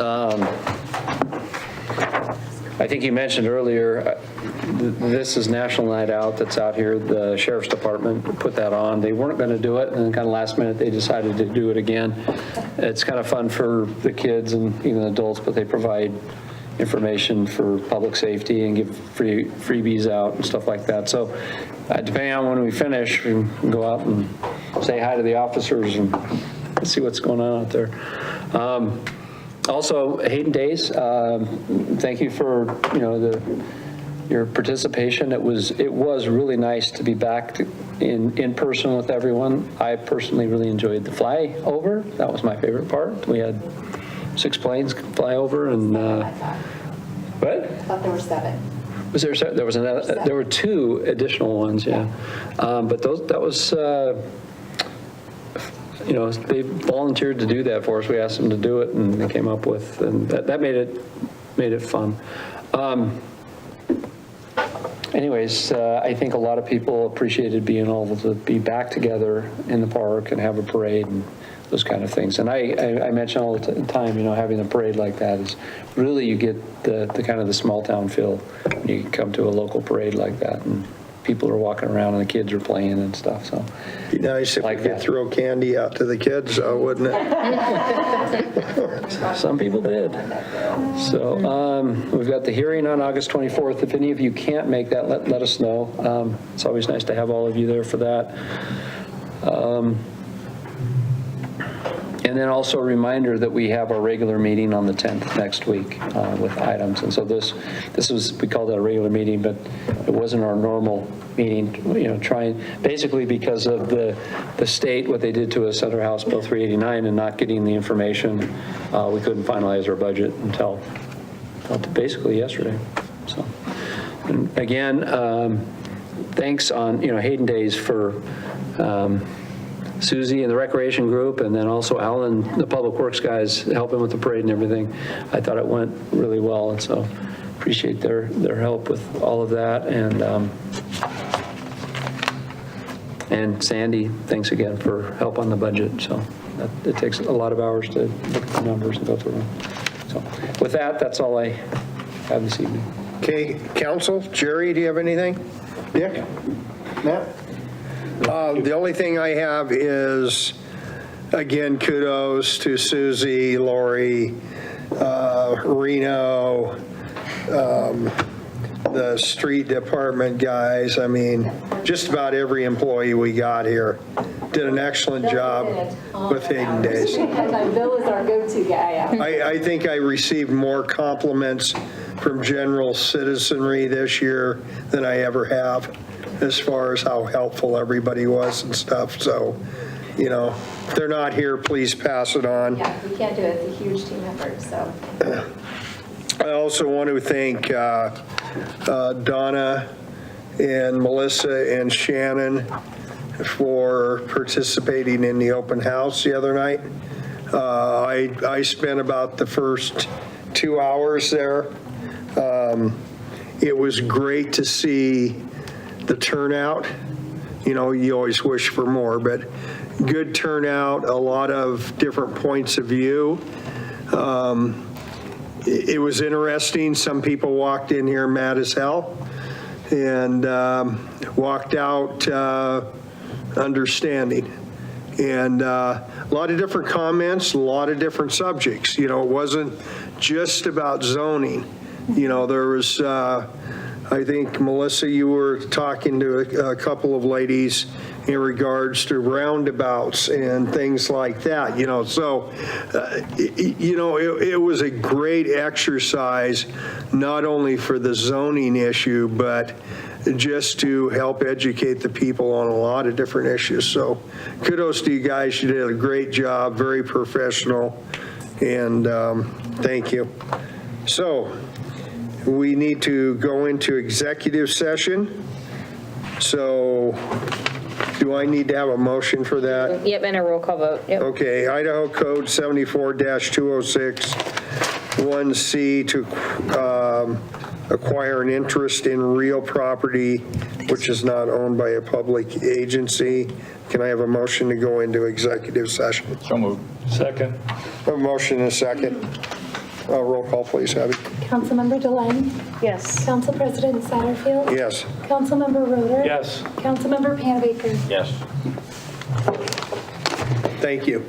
I think you mentioned earlier, this is National Night Out that's out here. The Sheriff's Department put that on. They weren't going to do it, and then kind of last minute, they decided to do it again. It's kind of fun for the kids and even adults, but they provide information for public safety and give freebies out and stuff like that. So depending on when we finish, we can go out and say hi to the officers and see what's going on out there. Also, Hayden Days, thank you for, your participation. It was really nice to be back in person with everyone. I personally really enjoyed the flyover. That was my favorite part. We had 6 planes fly over, and what?
I thought there were 7.
Was there? There was another. There were 2 additional ones, yeah. But that was. They volunteered to do that for us. We asked them to do it, and they came up with, and that made it fun. Anyways, I think a lot of people appreciated being able to be back together in the park and have a parade and those kind of things. And I mention all the time, having a parade like that is really, you get the kind of the small town feel when you come to a local parade like that, and people are walking around and the kids are playing and stuff. So
Be nice if we could throw candy out to the kids, wouldn't it?
some people did. So we've got the hearing on August 24th. If any of you can't make that, let us know. It's always nice to have all of you there for that. And then also a reminder that we have our regular meeting on the 10th next week with items. And so this was, we called it a regular meeting, but it wasn't our normal meeting, trying, basically because of the state, what they did to us under House Bill 389 and not getting the information, we couldn't finalize our budget until basically yesterday. So, and again, thanks on, Hayden Days for Susie and the recreation group, and then also Alan, the public works guys, helping with the parade and everything. I thought it went really well, and so appreciate their help with all of that. And Sandy, thanks again for help on the budget. So it takes a lot of hours to look at the numbers and go through them. So with that, that's all I have this evening.
Okay, council, Jerry, do you have anything? Nick? Matt? The only thing I have is, again, kudos to Susie, Lori, Reno, the street department guys. I mean, just about every employee we got here did an excellent job with Hayden Days.
Bill is our go-to guy.
I think I received more compliments from general citizenry this year than I ever have, as far as how helpful everybody was and stuff. So, if they're not here, please pass it on.
Yeah, we can't do it. It's a huge team effort, so.
I also want to thank Donna and Melissa and Shannon for participating in the open house the other night. I spent about the first 2 hours there. It was great to see the turnout. You always wish for more, but good turnout, a lot of different points of view. It was interesting. Some people walked in here mad as hell and walked out understanding. And a lot of different comments, a lot of different subjects. It wasn't just about zoning. There was, I think, Melissa, you were talking to a couple of ladies in regards to roundabouts and things like that, so, it was a great exercise, not only for the zoning issue, but just to help educate the people on a lot of different issues. So kudos to you guys. You did a great job, very professional, and thank you. So we need to go into executive session. So do I need to have a motion for that?
Yep, and a roll call vote. Yep.
Okay, Idaho Code 74-206, 1C to acquire an interest in real property which is not owned by a public agency. Can I have a motion to go into executive session?
So moved.
Second.
A motion and a second. Roll call, please, Abby.
Councilmember Delaney?
Yes.
Council President Satterfield?
Yes.
Councilmember Roder?
Yes.
Councilmember Panabaker?
Yes.
Thank you.